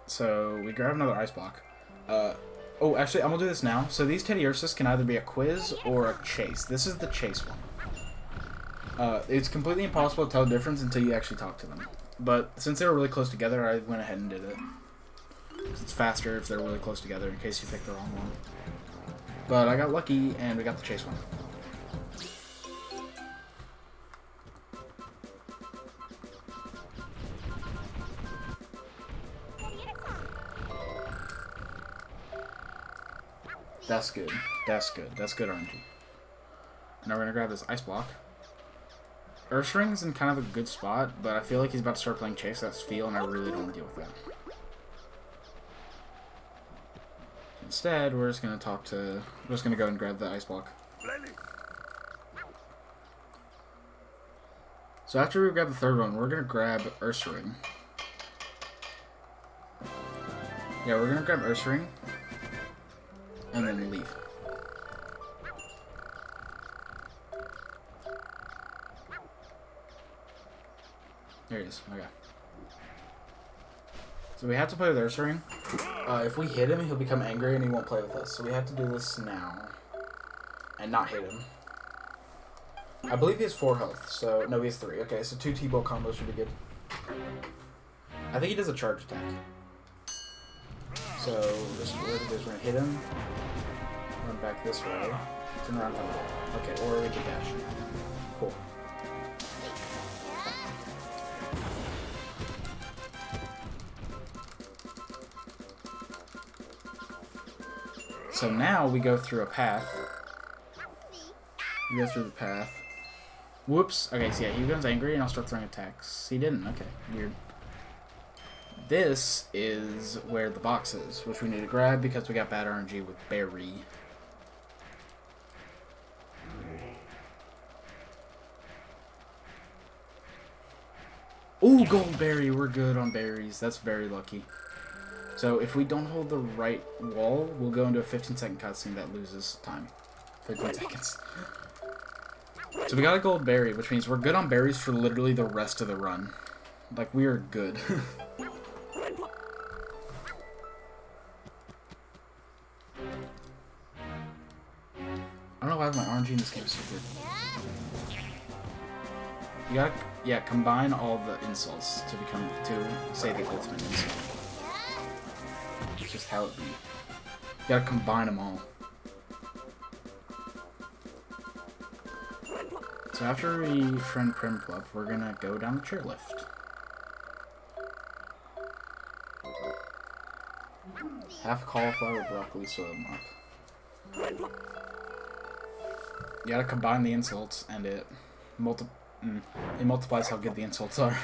So we grab another ice block. Oh, actually, I'm gonna do this now. So these Teddy Ursus can either be a quiz or a chase. This is the chase one. It's completely impossible to tell the difference until you actually talk to them. But since they were really close together, I went ahead and did it. It's faster if they're really close together in case you pick the wrong one. But I got lucky and we got the chase one. That's good. That's good. That's good RNG. Now we're gonna grab this ice block. Ursaring's in kind of a good spot, but I feel like he's about to start playing chase. That's feel, and I really don't want to deal with that. Instead, we're just gonna we're just gonna go and grab the ice block. So after we grab the third one, we're gonna grab Ursaring. Yeah, we're gonna grab Ursaring. And then leave. There he is. Okay. So we have to play with Ursaring. If we hit him, he'll become angry and he won't play with us. So we have to do this now. And not hit him. I believe he has 4 health. So, no, he has 3. Okay, so 2 T-Bolt combos should be good. I think he does a charge attack. So, this is what we're going to hit him. Run back this way. Turn around. Okay, or we can dash. Cool. So now we go through a path. We go through the path. Whoops. Okay, so yeah, he becomes angry and I'll start throwing attacks. He didn't. Okay, weird. This is where the box is, which we need to grab because we got bad RNG with Berry. Ooh, gold berry. We're good on berries. That's very lucky. So if we don't hold the right wall, we'll go into a 15-second cutscene that loses time. 15 seconds. So we got a gold berry, which means we're good on berries for literally the rest of the run. Like, we are good. I don't know why my RNG in this game is so good. You gotta, yeah, combine all the insults to say the ultimate insult. It's just how it be. You gotta combine them all. So after we friend Primplop, we're gonna go down the chairlift. Half cauliflower, broccoli, soil mop. You gotta combine the insults, and it multiplies how good the insults are.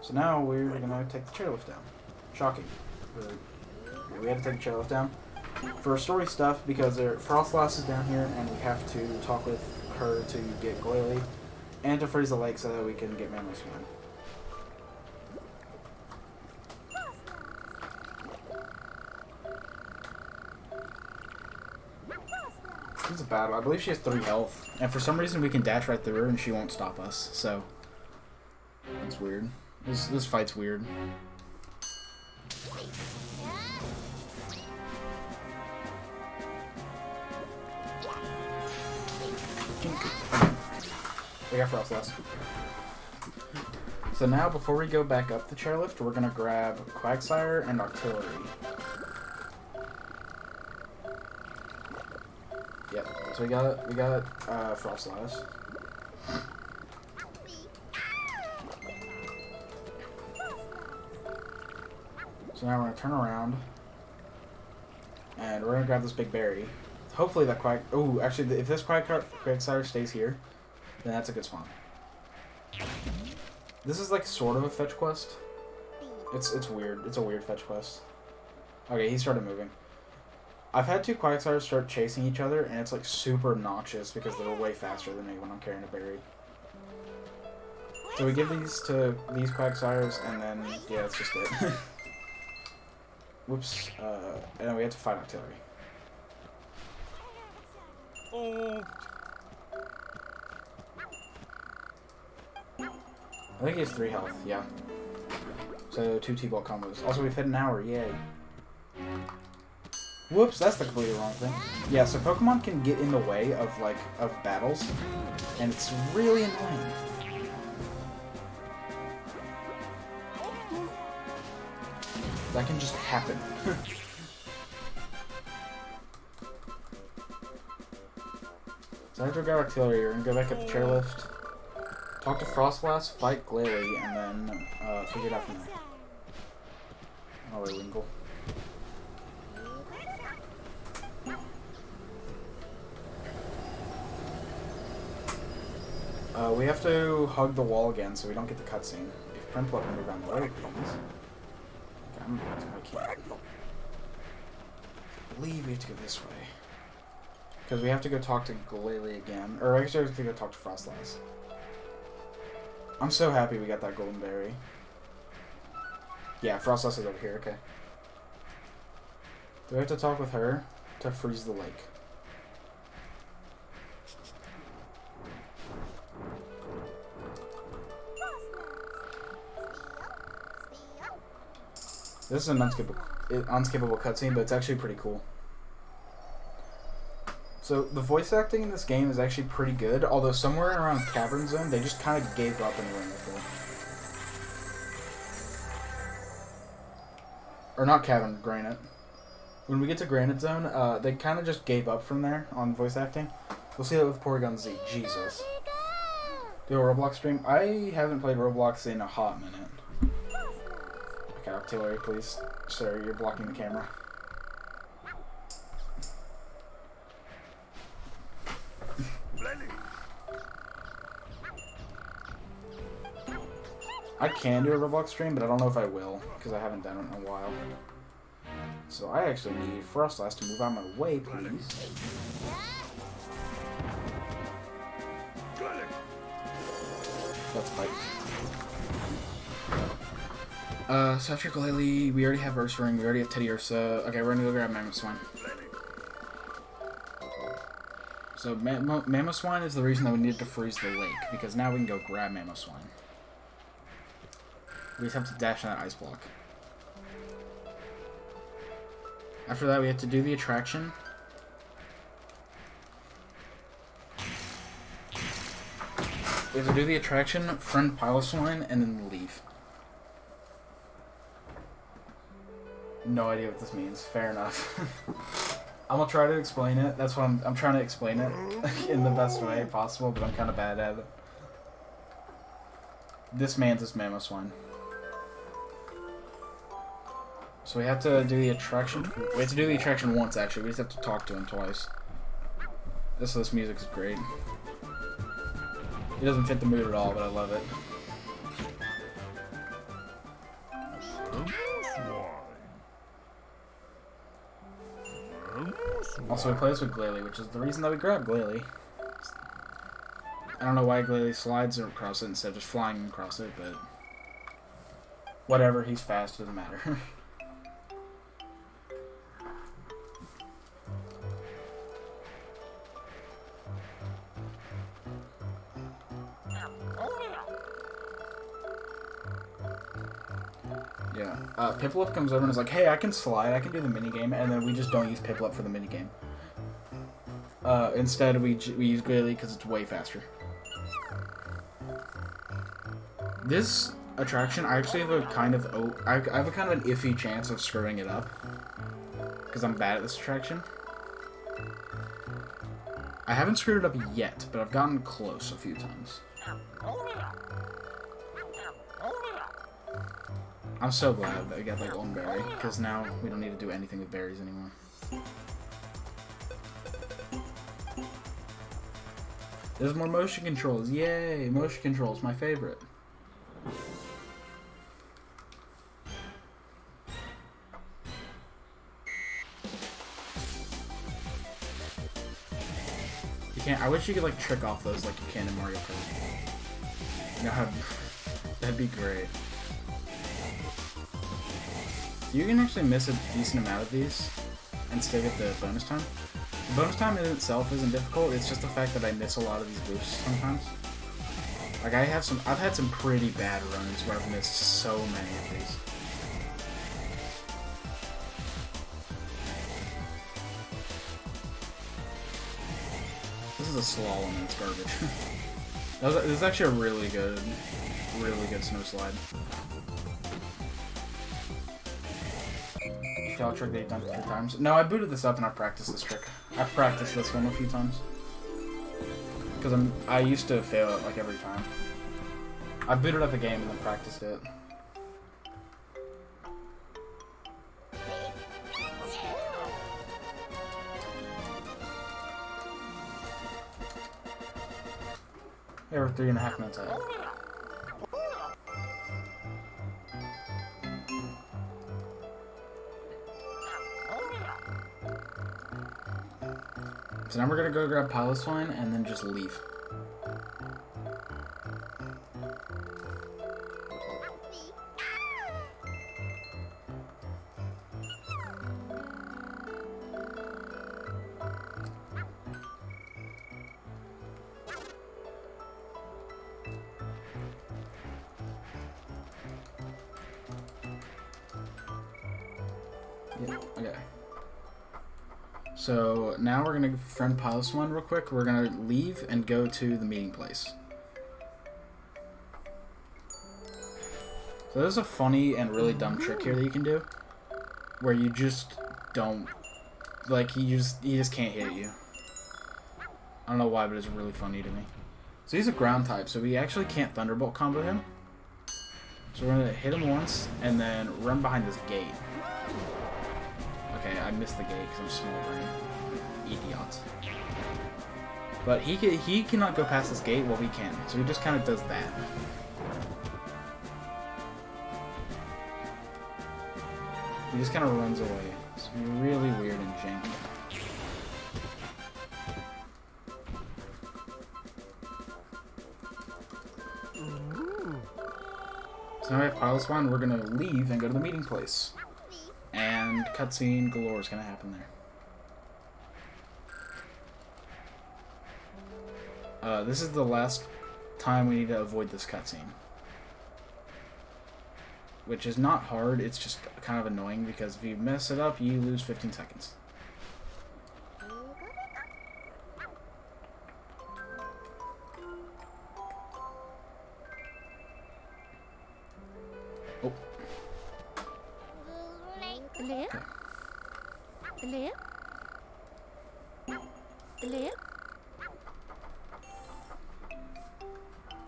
So now we're gonna take the chairlift down. Shocking. We had to take the chairlift down for story stuff because Frostlass is down here, and we have to talk with her to get Goily, and to freeze the lake so that we can get Mammoth Swine. This is a battle. I believe she has 3 health, and for some reason we can dash right through her and she won't stop us. So that's weird. This fight's weird. We got Frostlass. So now, before we go back up the chairlift, we're gonna grab Quagsire and Artillery. Yep. So we got Frostlass. So now we're gonna turn around, and we're gonna grab this big berry. Hopefully that Quack. Oh, actually, if this Quagsire stays here, then that's a good spawn. This is like sort of a fetch quest. It's weird. It's a weird fetch quest. Okay, he started moving. I've had two Quagsires start chasing each other, and it's like super obnoxious because they're way faster than me when I'm carrying a berry. So we give these to these Quagsires, and then yeah, that's just it. Whoops. And then we have to fight Octillery. I think he has 3 health, yeah. So 2 T-ball combos. Also, we've hit an hour, yay. Whoops, that's the completely wrong thing. Yeah, so Pokemon can get in the way of battles, and it's really annoying. That can just happen. So after we got Octillery, we're gonna go back up the chairlift, talk to Frostlass, fight Glalie, and then figure it out from there. Oh, wait, Winkle. We have to hug the wall again so we don't get the cutscene. If Primplo can move out the way, please. Okay, I can't. I believe we have to go this way. Because we have to go talk to Glalie again. Or actually, we have to go talk to Frostlass. I'm so happy we got that golden berry. Yeah, Frostlass is over here, okay. Do we have to talk with her to freeze the lake? This is an unskippable cutscene, but it's actually pretty cool. So, the voice acting in this game is actually pretty good, although somewhere around Cavern Zone, they just kind of gave up in the ring with it. Or not Cavern, Granite. When we get to Granite Zone, they kind of just gave up from there on voice acting. We'll see that with Porygon Z. Jesus. Do a Roblox stream? I haven't played Roblox in a hot minute. Okay, Octillery, please. Sir, you're blocking the camera. I can do a Roblox stream, but I don't know if I will, because I haven't done it in a while. So I actually need Frostlass to move out of my way, please. Let's fight. So after Glalie, we already have Ursaring, we already have Teddiursa. Okay, we're gonna go grab Mamoswine. So Mamoswine is the reason that we needed to freeze the lake, because now we can go grab Mamoswine. We just have to dash on that ice block. After that, we have to do the attraction. We have to do the attraction, friend Piloswine, and then leave. No idea what this means. Fair enough. I'm gonna try to explain it. That's what I'm trying to explain it in the best way possible, but I'm kind of bad at it. This man's is Mamoswine. So we have to do the attraction. We have to do the attraction once, actually. We just have to talk to him twice. This music is great. It doesn't fit the mood at all, but I love it. Also, we play this with Glalie, which is the reason that we grabbed Glalie. I don't know why Glalie slides across it instead of just flying across it, but whatever, he's fast, doesn't matter. Yeah. Piplup comes over and is like, hey, I can slide, I can do the minigame, and then we just don't use Piplup for the minigame. Instead, we use Glalie because it's way faster. This attraction, I actually have a kind of I have a kind of an iffy chance of screwing it up because I'm bad at this attraction. I haven't screwed it up yet, but I've gotten close a few times. I'm so glad that I got like one berry, because now we don't need to do anything with berries anymore. There's more motion controls. Yay! Motion controls, my favorite. You can't. I wish you could like trick off those like you can in Mario Kart. You know how that'd be great. You can actually miss a decent amount of these and still get the bonus time. The bonus time in itself isn't difficult, it's just the fact that I miss a lot of these boosts sometimes. Like I've had some pretty bad runs where I've missed so many of these. This is a slalom and it's garbage. This is actually a really good snow slide. Fail trick that you've done 3 times. No, I booted this up and I practiced this trick. I've practiced this one a few times. Because I used to fail it like every time. I booted up the game and then practiced it. Yeah, we're 3.5 minutes ahead. So now we're gonna go grab Pilot's Wine and then just leave. Yeah, okay. So now we're gonna friend Pilot's Wine real quick. We're gonna leave and go to the meeting place. So there's a funny and really dumb trick here that you can do, where you just don't, like he just can't hit you. I don't know why, but it's really funny to me. So he's a ground type, so we actually can't Thunderbolt combo him. So we're gonna hit him once and then run behind this gate. Okay, I missed the gate because I'm small brain. Idiot. But he cannot go past this gate, well we can. So he just kind of does that. He just kind of runs away. It's really weird and janky. So now we have Pilot's Wine, we're gonna leave and go to the meeting place. And cutscene galore is gonna happen there. This is the last time we need to avoid this cutscene. Which is not hard, it's just kind of annoying because if you mess it up, you lose 15 seconds. Oh.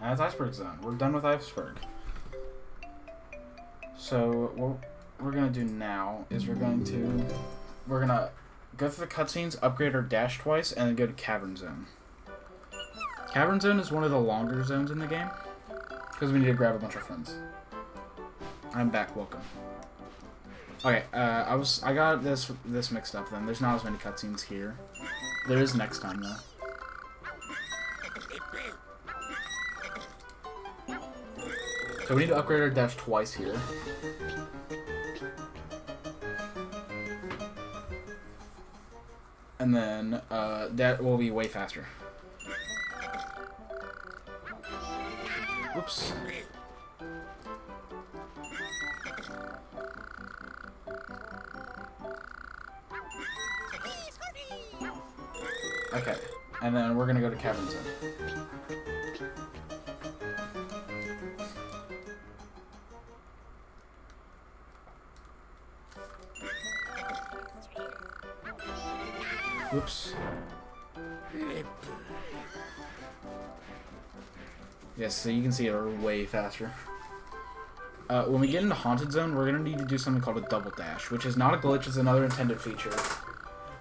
That's Iceberg Zone. We're done with Iceberg. So what we're gonna do now is we're gonna go through the cutscenes, upgrade our dash twice, and then go to Cavern Zone. Cavern Zone is one of the longer zones in the game because we need to grab a bunch of friends. I'm back. Welcome. Okay, I got this mixed up. Then there's not as many cutscenes here. There is next time though. So we need to upgrade our dash twice here. And then that will be way faster. Whoops. Okay, and then we're gonna go to Cavern Zone. Whoops. Yes, so you can see it way faster. When we get into Haunted Zone, we're going to need to do something called a double dash, which is not a glitch, it's another intended feature.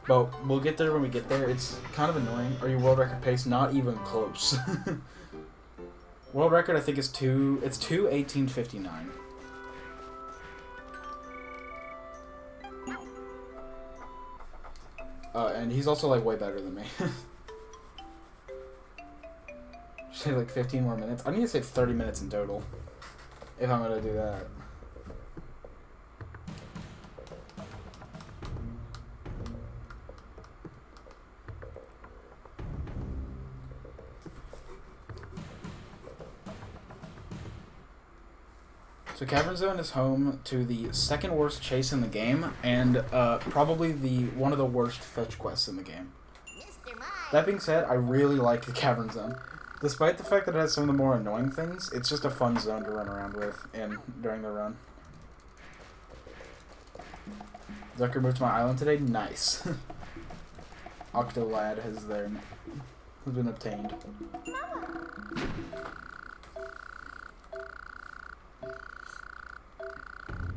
But we'll get there when we get there. It's kind of annoying. Are you world record pace? Not even close. World record, I think, is 2:18:59. And he's also, like, way better than me. Say, like, 15 more minutes. I need to save 30 minutes in total. If I'm gonna do that. So Cavern Zone is home to the second worst chase in the game, and probably one of the worst fetch quests in the game. That being said, I really like the Cavern Zone. Despite the fact that it has some of the more annoying things, it's just a fun zone to run around with during the run. Zucker moved to my island today? Nice. Octolad has been obtained.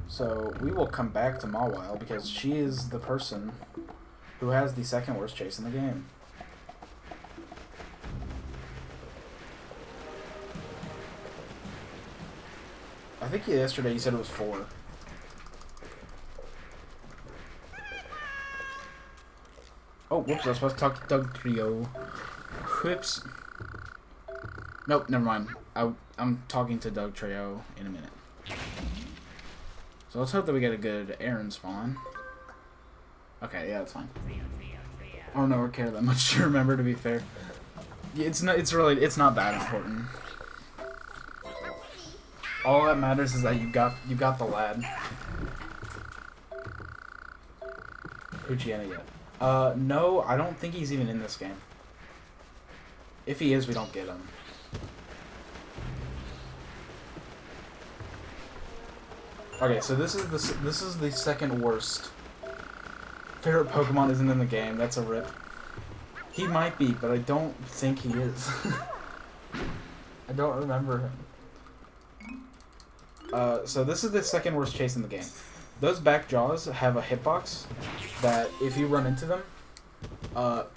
So we will come back to Mawile because she is the person who has the second worst chase in the game. I think yesterday you said it was 4. Oh, whoops, I was supposed to talk to Doug Trio. Whoops. Nope, never mind. I'm talking to Doug Trio in a minute. So let's hope that we get a good Aaron spawn. Okay, yeah, that's fine. I don't ever care that much to remember, to be fair. It's not that important. All that matters is that you got the lad. Pucciana yet? No, I don't think he's even in this game. If he is, we don't get him. Okay, so this is the second worst. Favorite Pokemon isn't in the game. That's a rip. He might be, but I don't think he is. I don't remember him. So this is the second worst chase in the game. Those back jaws have a hitbox that if you run into them,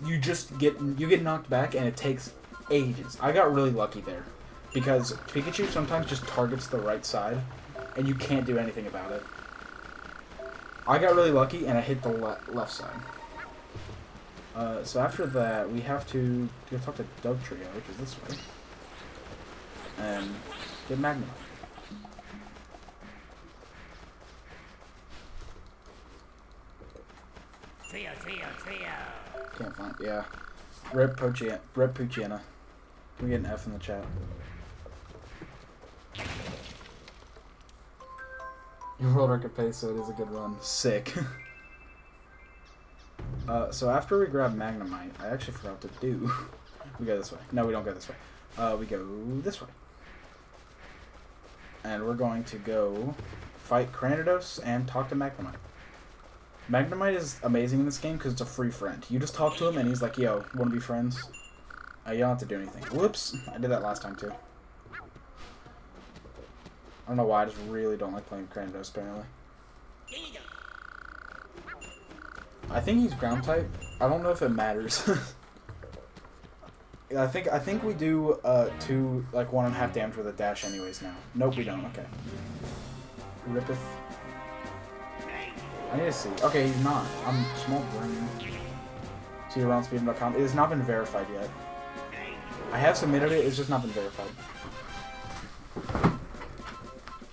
you get knocked back and it takes ages. I got really lucky there because Pikachu sometimes just targets the right side and you can't do anything about it. I got really lucky and I hit the left side. So after that, we have to go talk to Doug Trio, which is this way, and get Magnemite. Trio. Can't find. Yeah. Rep Pucciana. Can we get an F in the chat? Your world record pace, so it is a good run. Sick. So after we grab Magnemite, I actually forgot what to do. We go this way. No, we don't go this way. We go this way. And we're going to go fight Cranidos and talk to Magnemite. Magnemite is amazing in this game because it's a free friend. You just talk to him and he's like, yo, wanna be friends? You don't have to do anything. Whoops! I did that last time too. I don't know why, I just really don't like playing Cranidos apparently. I think he's ground type. I don't know if it matters. I think we do 1.5 damage with a dash anyways now. Nope, we don't. Okay. Rippeth. I need to see. Okay, he's not. I'm small brain. See around speed.com. It has not been verified yet. I have submitted it. It's just not been verified.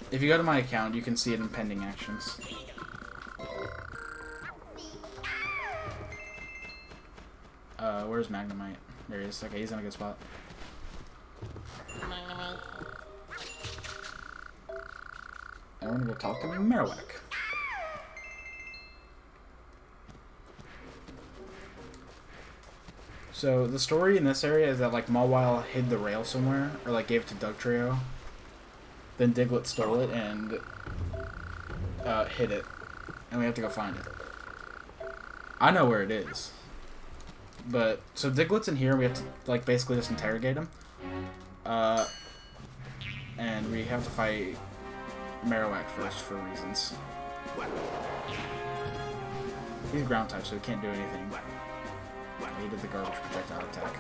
If you go to my account, you can see it in pending actions. Where's Magnemite? There he is. Okay, he's in a good spot. And we're gonna go talk to Marowak. So the story in this area is that like Mawile hid the rail somewhere, or like gave it to Doug Trio. Then Diglett stole it and hid it, and we have to go find it. I know where it is. But so Diglett's in here. We have to like basically just interrogate him. And we have to fight Marowak first for reasons. He's ground type, so he can't do anything. He did the garbage projectile attack.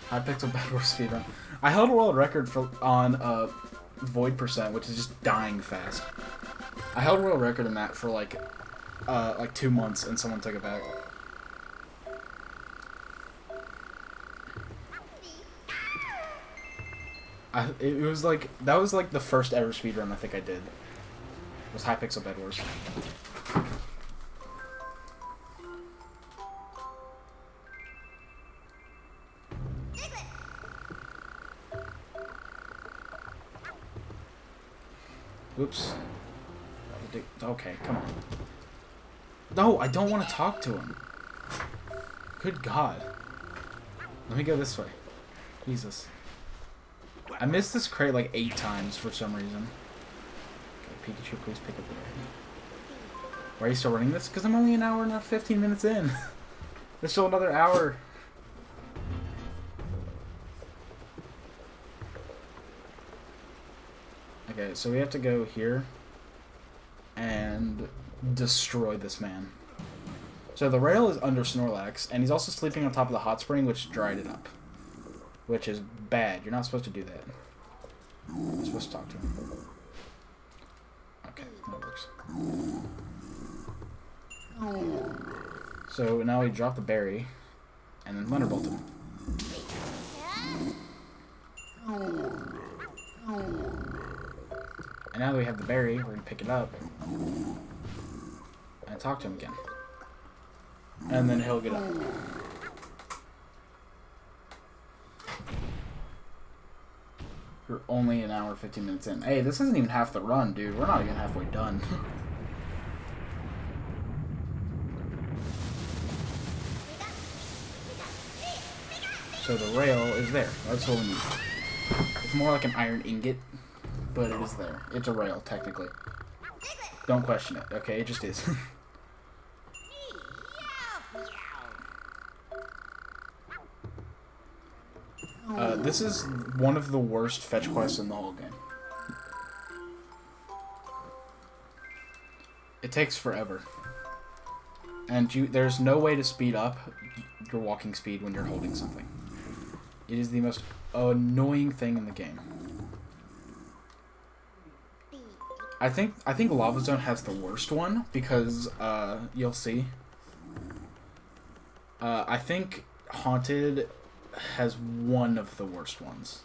High pixel battle speedrun. I held a world record on Void percent, which is just dying fast. I held a world record in that for like 2 months, and someone took it back. It was like that was like the first ever speedrun I think I did. It was High Pixel Bed Wars. Oops. Okay, come on. No, I don't want to talk to him. Good God. Let me go this way. Jesus. I missed this crate like 8 times for some reason. Okay, Pikachu, please pick up the berry. Why are you still running this? Because I'm only an hour and 15 minutes in. There's still another hour. Okay, so we have to go here and destroy this man. So the rail is under Snorlax, and he's also sleeping on top of the hot spring, which dried it up. Which is bad. You're not supposed to do that. You're supposed to talk to him. Okay, that works. So now we drop the berry, and then Thunderbolt him. And now that we have the berry, we're going to pick it up and talk to him again. And then he'll get up. We're only an hour 15 minutes in. Hey, this isn't even half the run, dude. We're not even halfway done. So the rail is there. That's what we need. It's more like an iron ingot, but it is there. It's a rail, technically. Don't question it, okay? It just is. This is one of the worst fetch quests in the whole game. It takes forever. And there's no way to speed up your walking speed when you're holding something. It is the most annoying thing in the game. I think Lava Zone has the worst one because you'll see. I think Haunted has one of the worst ones.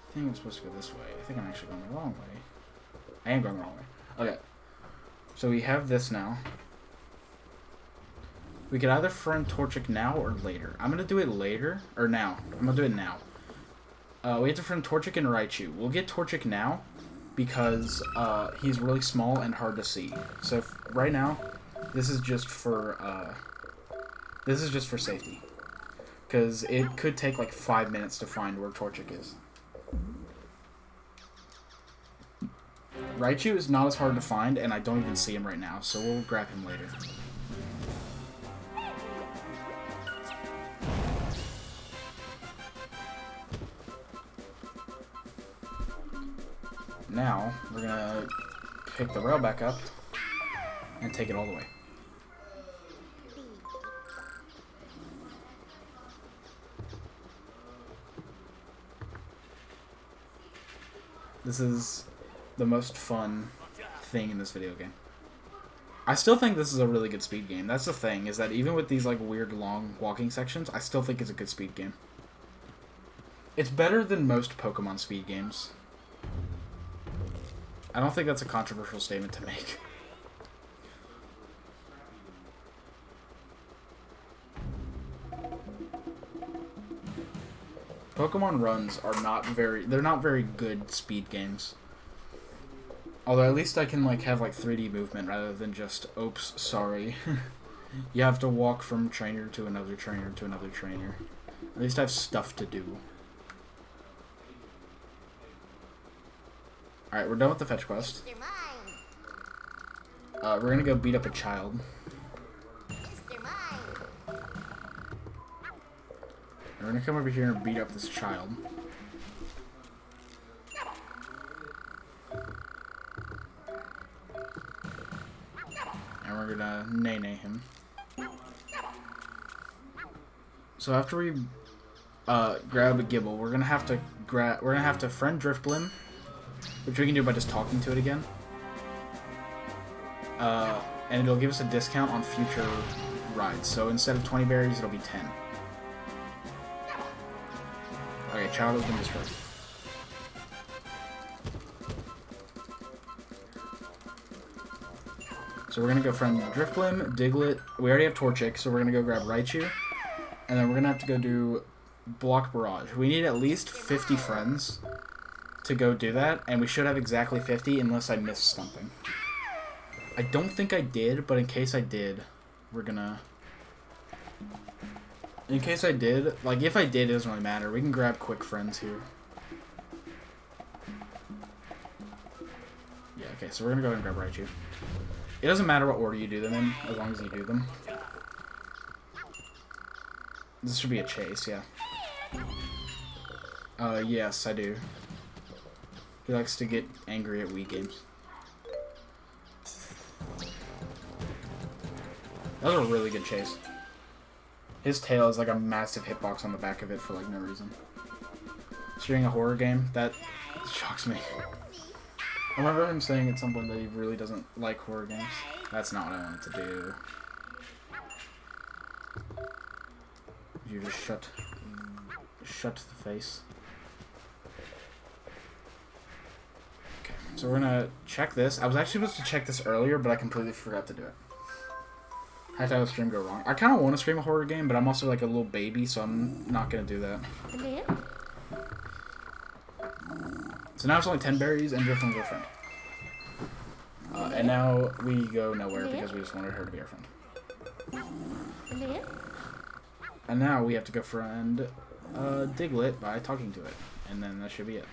I think I'm supposed to go this way. I think I'm actually going the wrong way. I am going the wrong way. Okay. So we have this now. We could either friend Torchic now or later. I'm going to do it later. Or now. I'm going to do it now. We have to friend Torchic and Raichu. We'll get Torchic now because he's really small and hard to see. So right now, this is just for safety. Because it could take like 5 minutes to find where Torchic is. Raichu is not as hard to find, and I don't even see him right now, so we'll grab him later. Now, we're gonna pick the rail back up and take it all the way. This is the most fun thing in this video game. I still think this is a really good speed game. That's the thing, is that even with these like weird long walking sections, I still think it's a good speed game. It's better than most Pokemon speed games. I don't think that's a controversial statement to make. Pokemon runs are they're not very good speed games. Although at least I can like have like 3D movement rather than just, oops, sorry. You have to walk from trainer to another trainer to another trainer. At least I have stuff to do. Alright, we're done with the fetch quest. We're gonna go beat up a child. We're gonna come over here and beat up this child. And we're gonna nay-nay him. So after we grab a Gibble, we're gonna have to friend Driftblim, which we can do by just talking to it again. And it'll give us a discount on future rides. So instead of 20 berries, it'll be 10. Okay, child has been destroyed. So we're gonna go friend Driftblim, Diglett. We already have Torchic, so we're gonna go grab Raichu. And then we're gonna have to go do Block Barrage. We need at least 50 friends to go do that, and we should have exactly 50 unless I missed something. I don't think I did, but in case I did, we're gonna... In case I did, like if I did, it doesn't really matter. We can grab quick friends here. Yeah, okay, so we're gonna go ahead and grab Raichu. It doesn't matter what order you do them in, as long as you do them. This should be a chase, yeah. Yes, I do. He likes to get angry at Wii games. That was a really good chase. His tail is like a massive hitbox on the back of it for like no reason. Steering a horror game? That shocks me. I remember him saying at some point that he really doesn't like horror games. That's not what I wanted to do. You just shut the face. Okay, so we're gonna check this. I was actually supposed to check this earlier, but I completely forgot to do it. I had to have a stream go wrong. I kind of want to stream a horror game, but I'm also like a little baby, so I'm not gonna do that. So now it's only 10 berries and Driftblim's our friend. And now we go nowhere because we just wanted her to be our friend. And now we have to go friend Diglett by talking to it. And then that should be it.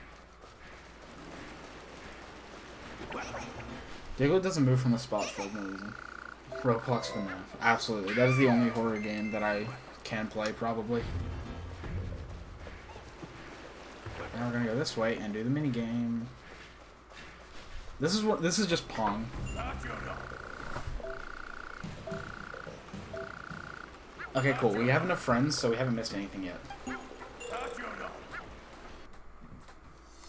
Diglett doesn't move from the spot for no reason. Roblox FNAF. Absolutely. That is the only horror game that I can play, probably. Now we're gonna go this way and do the mini game. This is just Pong. Okay, cool. We have enough friends, so we haven't missed anything yet.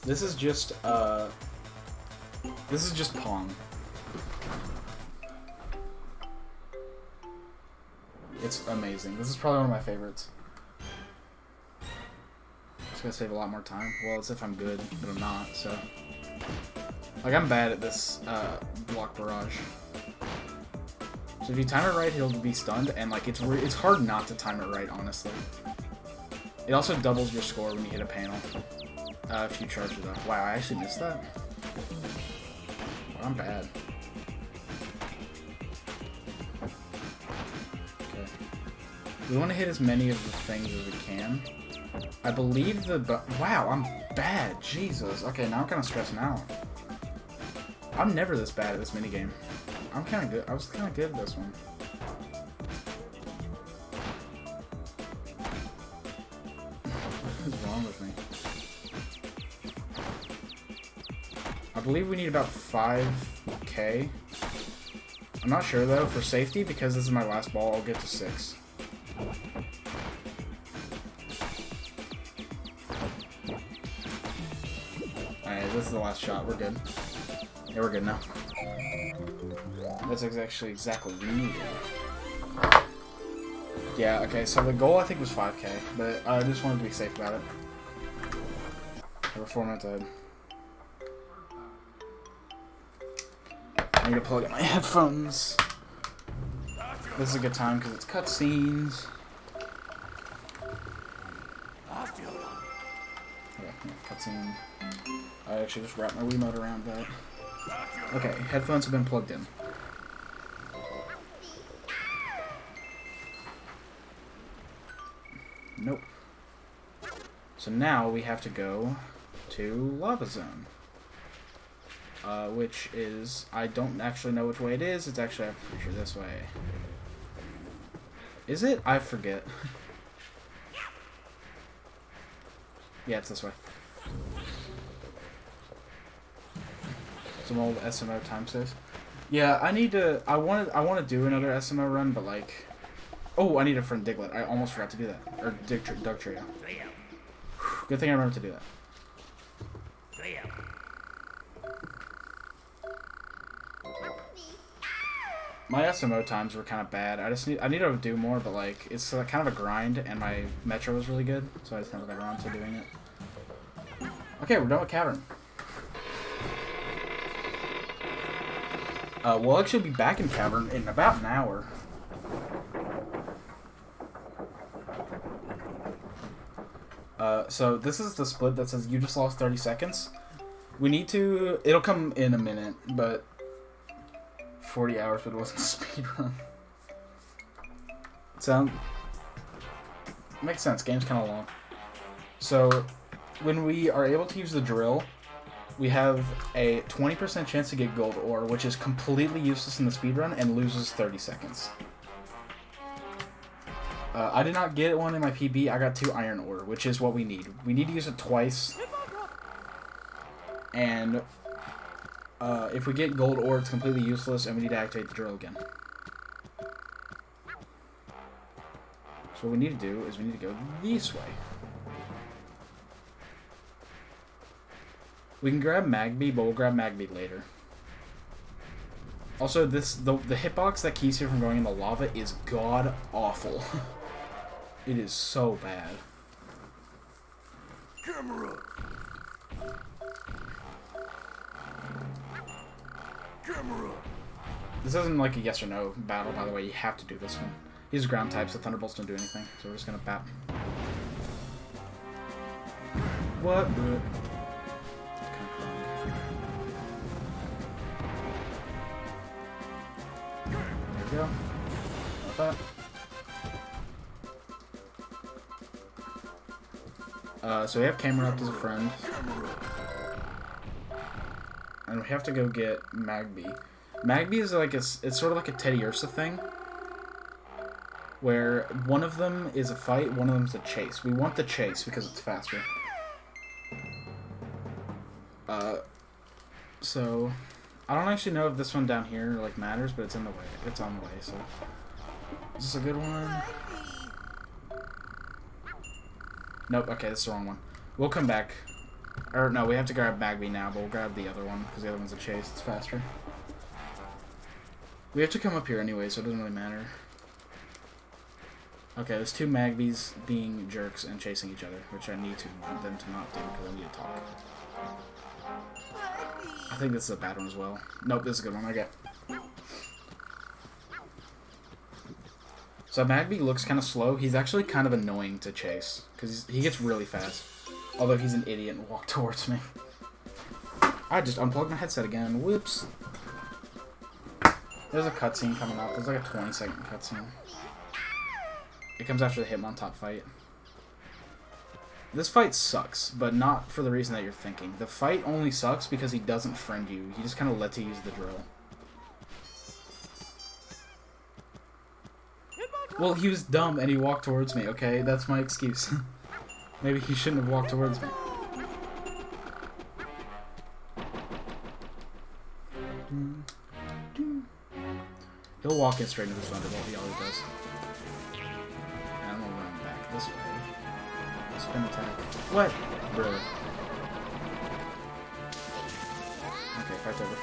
This is just Pong. It's amazing. This is probably one of my favorites. It's gonna save a lot more time. Well, it's if I'm good, but I'm not, so. Like, I'm bad at this block barrage. So if you time it right, he'll be stunned, and like it's hard not to time it right, honestly. It also doubles your score when you hit a panel. If you charge it up. Wow, I actually missed that? Wow, I'm bad. Okay. We want to hit as many of the things as we can. I believe wow, I'm bad. Jesus. Okay, now I'm kind of stressing out. I'm never this bad at this minigame. I'm kind of good. I was kind of good at this one. What is wrong with me? I believe we need about 5k. I'm not sure though, for safety, because this is my last ball, I'll get to 6. Alright, this is the last shot. We're good. Yeah, we're good now. That's actually exactly what we needed. Yeah, okay, so the goal I think was 5k, but I just wanted to be safe about it. We're 4 minutes ahead. I need to plug in my headphones. This is a good time because it's cutscenes. Yeah, cutscene. I actually just wrapped my Wiimote around that. Okay, headphones have been plugged in. Nope. So now we have to go to Lava Zone. Which is... I don't actually know which way it is. It's actually, I'm pretty sure, this way. Is it? I forget. Yeah, it's this way. Some old SMO time saves. Yeah, I need to. I want to do another SMO run, but like, oh, I need a friend Diglett. I almost forgot to do that. Or Doug Trio. Good thing I remembered to do that. My SMO times were kind of bad. I need to do more, but like it's kind of a grind, and my Metro was really good, so I just never got around to doing it. Okay, we're done with Cavern. We'll actually be back in Cavern in about an hour. So this is the split that says you just lost 30 seconds. We need to... It'll come in a minute, but... 40 hours, but it wasn't a speedrun. Makes sense. Game's kind of long. So, when we are able to use the drill, we have a 20% chance to get gold ore, which is completely useless in the speedrun and loses 30 seconds. I did not get one in my PB. I got 2 iron ore, which is what we need. We need to use it twice. And if we get gold ore, it's completely useless, and we need to activate the drill again. So what we need to do is we need to go this way. We can grab Magby, but we'll grab Magby later. Also, the hitbox that keeps you from going in the lava is god-awful. It is so bad. Camera. Camera. This isn't like a yes or no battle, by the way. You have to do this one. He's ground type, so Thunderbolts don't do anything. So we're just gonna bat. What? There we go. Like that. So we have Camera up as a friend. And we have to go get Magby. Magby is like it's sort of like a Teddy Ursa thing. Where one of them is a fight, one of them is a chase. We want the chase because it's faster. So I don't actually know if this one down here like matters, but it's in the way. It's on the way, so is this a good one? Nope, okay, this is the wrong one. We'll come back. Or no, we have to grab Magby now, but we'll grab the other one because the other one's a chase, it's faster. We have to come up here anyway, so it doesn't really matter. Okay, there's 2 Magbys being jerks and chasing each other, which I need them to not do because I need to talk. I think this is a bad one as well. Nope, this is a good one. Okay. So Magby looks kind of slow. He's actually kind of annoying to chase because he gets really fast. Although he's an idiot and walked towards me. I just unplugged my headset again. Whoops. There's a cutscene coming up. There's like a 20-second cutscene. It comes after the Hitmontop fight. This fight sucks, but not for the reason that you're thinking. The fight only sucks because he doesn't friend you. He just kind of lets you use the drill. Well, he was dumb and he walked towards me, okay? That's my excuse. Maybe he shouldn't have walked towards me. He'll walk in straight into the Thunderbolt, he always does. And I'm gonna run back this way. Spin attack. What? Bro. Okay, fight's over.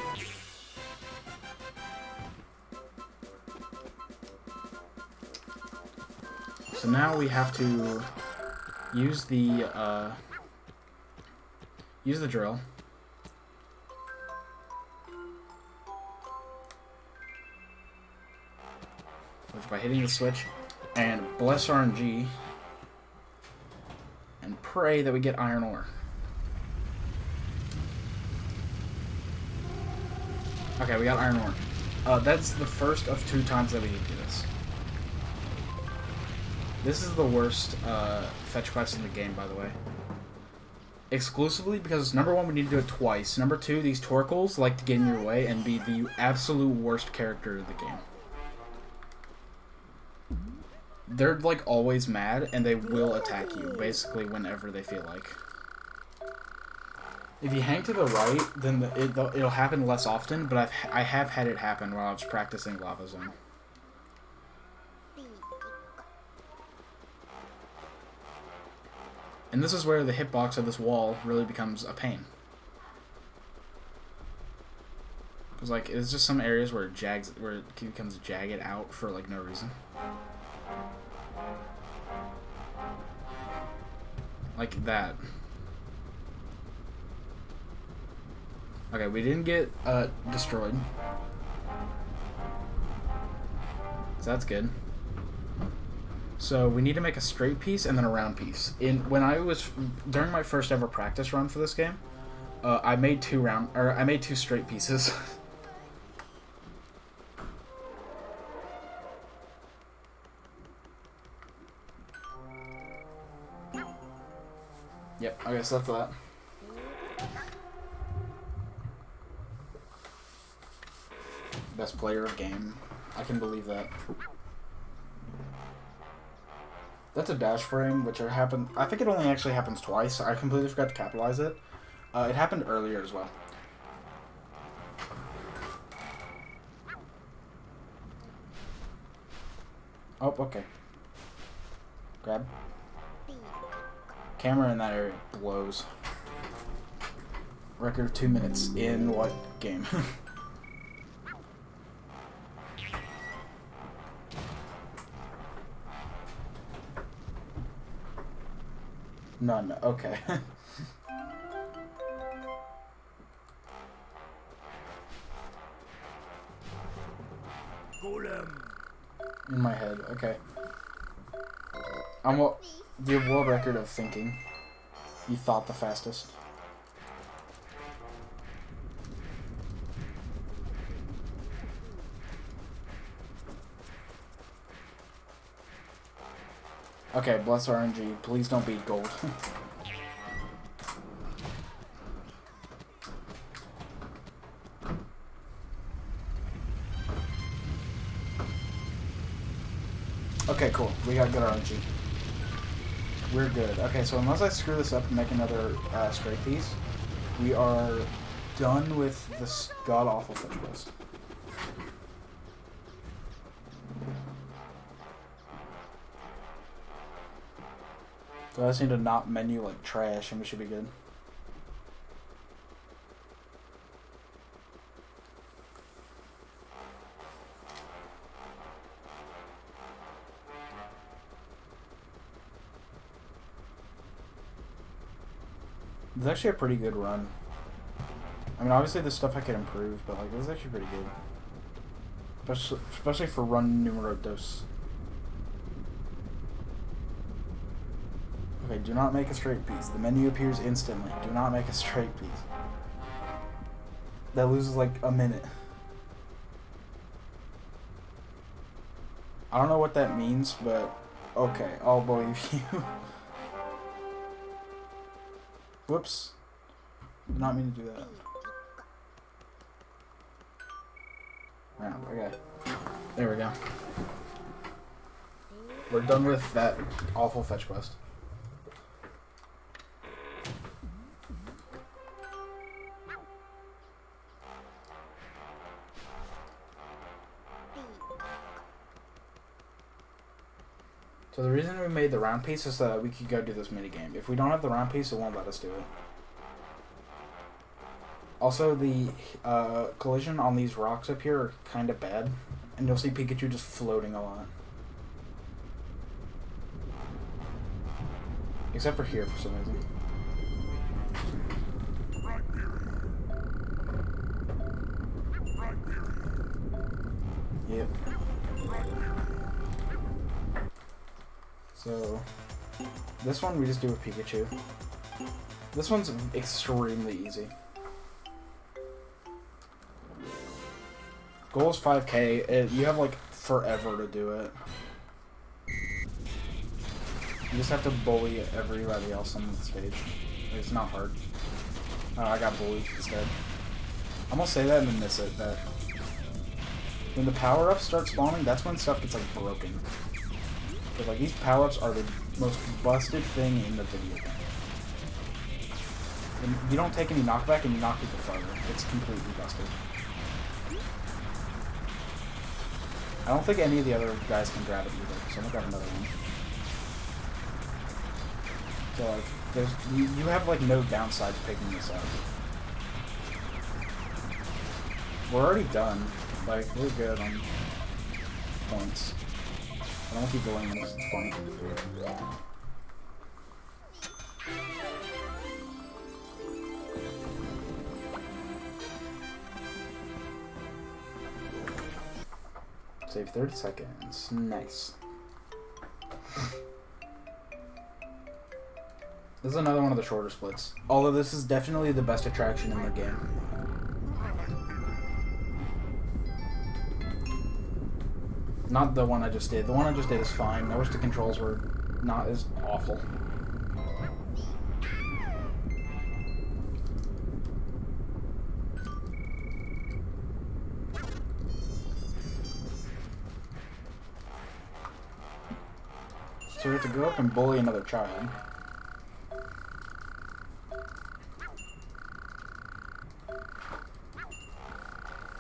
So now we have to use the drill. Which by hitting the switch and bless RNG and pray that we get iron ore. Okay, we got iron ore. That's the first of 2 times that we need to do this. This is the worst fetch quest in the game, by the way. Exclusively because, number 1, we need to do it twice. Number 2, these Torkoals like to get in your way and be the absolute worst character of the game. They're, like, always mad, and they will attack you, basically, whenever they feel like. If you hang to the right, then it'll happen less often, but I have had it happen while I was practicing Lava Zone. And this is where the hitbox of this wall really becomes a pain. Because, like, it's just some areas where it becomes jagged out for, like, no reason. Like that. Okay, we didn't get destroyed. So that's good. So we need to make a straight piece and then a round piece. During my first ever practice run for this game, I made two straight pieces. Yep. Okay, so that's that. Best player of game. I can believe that. That's a dash frame, which happened. I think it only actually happens twice. I completely forgot to capitalize it. It happened earlier as well. Oh, okay. Grab. Camera in that area blows. Record of 2 minutes in what game? None. Okay. In my head. Okay. The world record of thinking. You thought the fastest. Okay, bless RNG. Please don't beat gold. Okay, cool. We got good RNG. We're good. Okay, so unless I screw this up and make another straight piece, we are done with this god-awful fetch quest. So I just need to not menu like trash and we should be good. It's actually a pretty good run. I mean, obviously there's stuff I could improve, but like this is actually pretty good. Especially for run numero dos. Okay, do not make a straight piece. The menu appears instantly. Do not make a straight piece. That loses like a minute. I don't know what that means, but okay, I'll believe you. Whoops. Did not mean to do that. Round, okay. There we go. We're done with that awful fetch quest. So the reason we made the round piece is so that we could go do this minigame. If we don't have the round piece, it won't let us do it. Also, the collision on these rocks up here are kind of bad. And you'll see Pikachu just floating a lot. Except for here for some reason. Yep. So, this one we just do with Pikachu. This one's extremely easy. Goal is 5K. You have like forever to do it. You just have to bully everybody else on the stage. It's not hard. Oh, I got bullied instead. I'm gonna say that and then miss it. That when the power-ups start spawning, that's when stuff gets like broken. Because like these power-ups are the most busted thing in the video game. And you don't take any knockback and you knock people farther. It's completely busted. I don't think any of the other guys can grab it either, so I'm gonna grab another one. So like, you have like no downside to picking this up. We're already done. Like, we're good on points. I don't keep going. This is funny. Save 30 seconds. Nice. This is another one of the shorter splits. Although this is definitely the best attraction in the game. Not the one I just did. The one I just did is fine. I wish the controls were not as awful. So we have to go up and bully another child.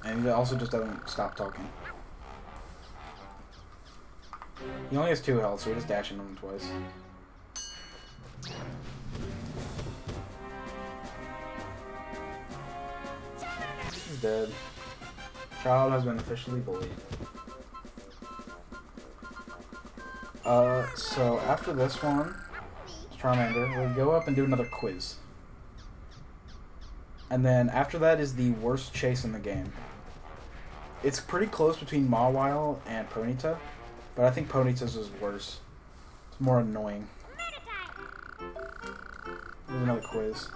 And he also just doesn't stop talking. He only has 2 health, so we just dash into him twice. He's dead. Child has been officially bullied. So after this one, Charmander, we'll go up and do another quiz. And then after that is the worst chase in the game. It's pretty close between Mawile and Ponyta, but I think Ponyta's is worse. It's more annoying. There's another quiz.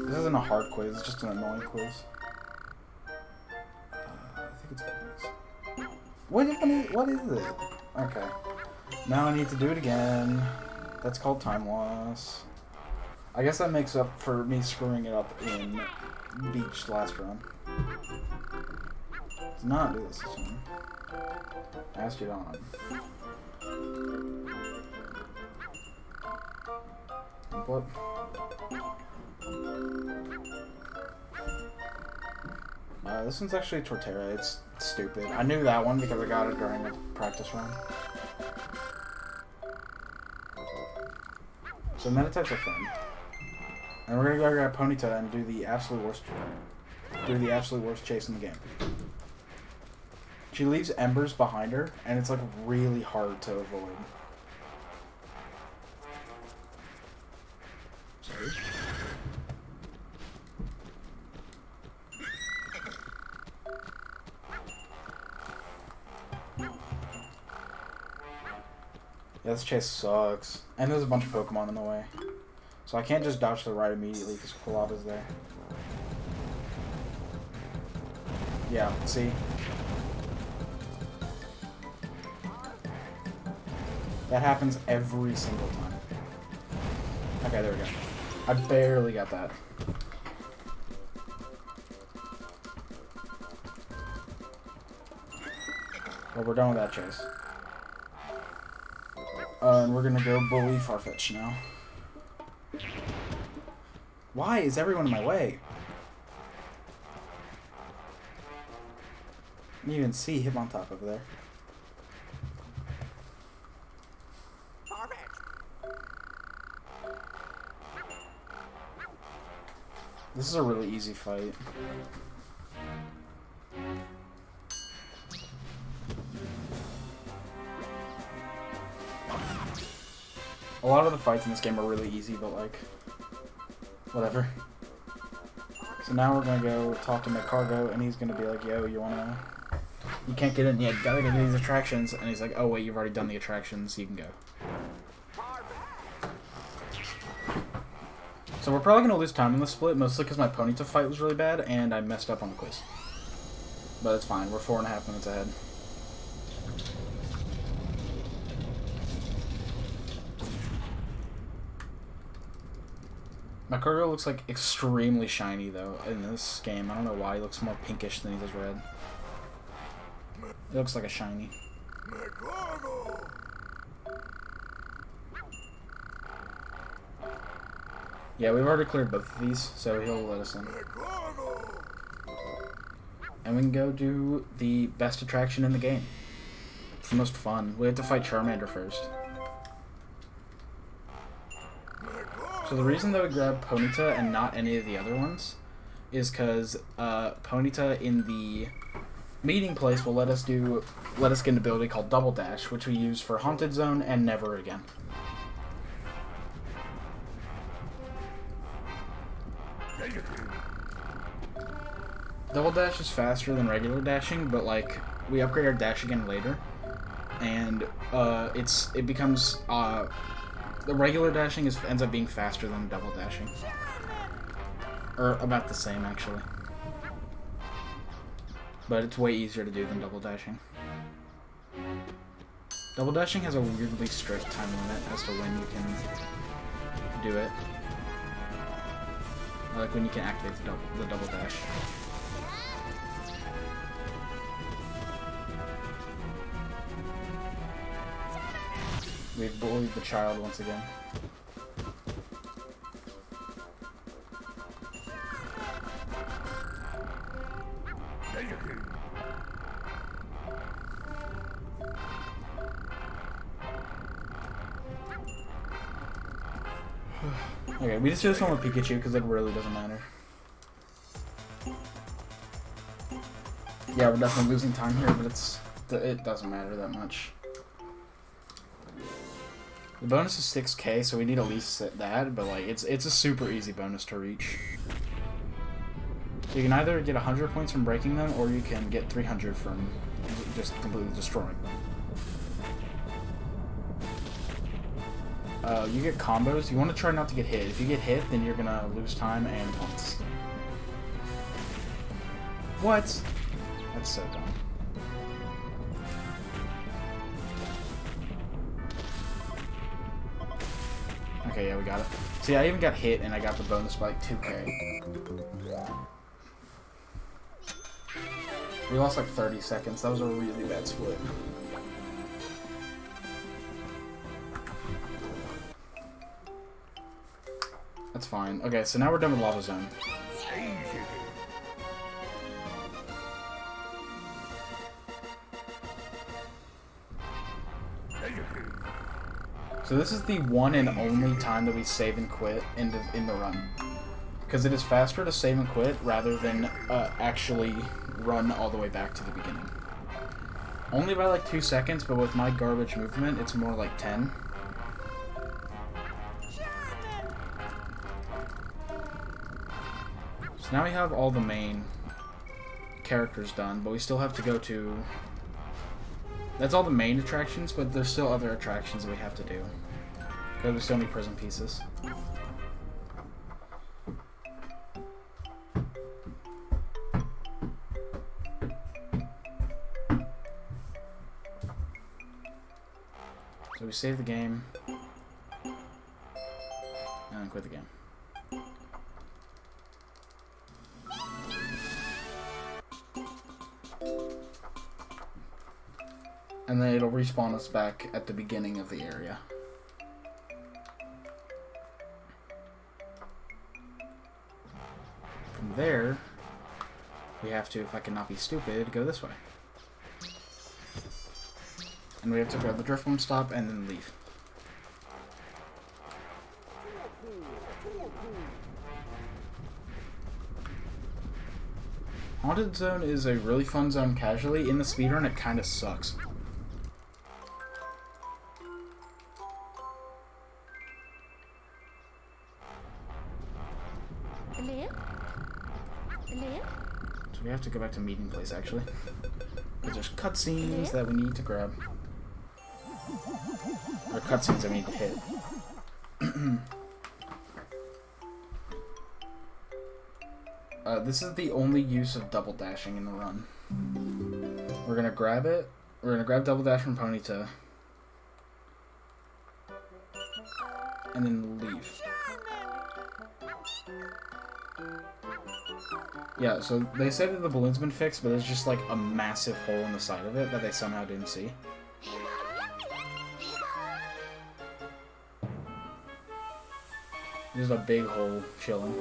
This isn't a hard quiz, it's just an annoying quiz. I think it's physics. What is it? Okay. Now I need to do it again. That's called time loss. I guess that makes up for me screwing it up in Beach last run. Let's not do this one. Asked it on. What? This one's actually Torterra. It's stupid. I knew that one because I got it during a practice run. So Meditite's our friend. And we're gonna go grab Ponyta and do the absolute worst chase in the game. She leaves embers behind her, and it's like really hard to avoid. Sorry. Yeah, this chase sucks. And there's a bunch of Pokemon in the way. So I can't just dodge to the right immediately because Quilava's there. Yeah, see? That happens every single time. Okay, there we go. I barely got that. Well, we're done with that chase. And we're gonna go bully Farfetch now. Why is everyone in my way? You can even see him on top over there. This is a really easy fight. A lot of the fights in this game are really easy, but like, whatever. So now we're gonna go talk to McCargo, and he's gonna be like, yo, you can't get in yet, you gotta go do these attractions. And he's like, oh wait, you've already done the attractions, you can go. So we're probably gonna lose time in the split, mostly because my Ponyta fight was really bad, and I messed up on the quiz. But it's fine, we're 4.5 minutes ahead. My cargo looks like extremely shiny though in this game. I don't know why. He looks more pinkish than he does red. It looks like a shiny. Yeah, we've already cleared both of these, so he'll let us in. And we can go do the best attraction in the game. It's the most fun. We have to fight Charmander first. So the reason that we grabbed Ponyta and not any of the other ones is because Ponyta in the meeting place will let us get an ability called Double Dash, which we use for Haunted Zone and never again. Double Dash is faster than regular dashing, but like we upgrade our dash again later, and it becomes the regular dashing ends up being faster than double dashing, or about the same actually. But it's way easier to do than double dashing. Double dashing has a weirdly strict time limit as to when you can do it. Like when you can activate the double dash. We've bullied the child once again. Okay, we just do this one with Pikachu because it really doesn't matter. Yeah, we're definitely losing time here, but it doesn't matter that much. The bonus is 6k, so we need at least that, but like it's a super easy bonus to reach. So you can either get 100 points from breaking them, or you can get 300 from just completely destroying them. You get combos. You want to try not to get hit. If you get hit, then you're gonna lose time and points. What? That's so dumb. Okay, yeah, we got it. See, I even got hit, and I got the bonus by like 2k. We lost like 30 seconds. That was a really bad split. That's fine. Okay, so now we're done with Lava Zone. So this is the one and only time that we save and quit in the run. Because it is faster to save and quit rather than actually run all the way back to the beginning. Only by like 2 seconds, but with my garbage movement, it's more like 10. So now we have all the main characters done, but we still have to go to... That's all the main attractions, but there's still other attractions that we have to do. Because we still need prison pieces. So we save the game. And then quit the game. And then it'll respawn us back at the beginning of the area. From there, we have to, if I cannot be stupid, go this way. And we have to grab the drift bomb stop and then leave. Haunted Zone is a really fun zone casually. In the speedrun, it kind of sucks. So we have to go back to meeting place, actually. Because there's cutscenes that we need to grab. Or cutscenes that we need to hit. This is the only use of double dashing in the run. We're gonna grab it. We're gonna grab double dash from Ponyta. And then leave. Yeah, so they say that the balloon's been fixed, but there's just like a massive hole in the side of it that they somehow didn't see. There's a big hole chilling.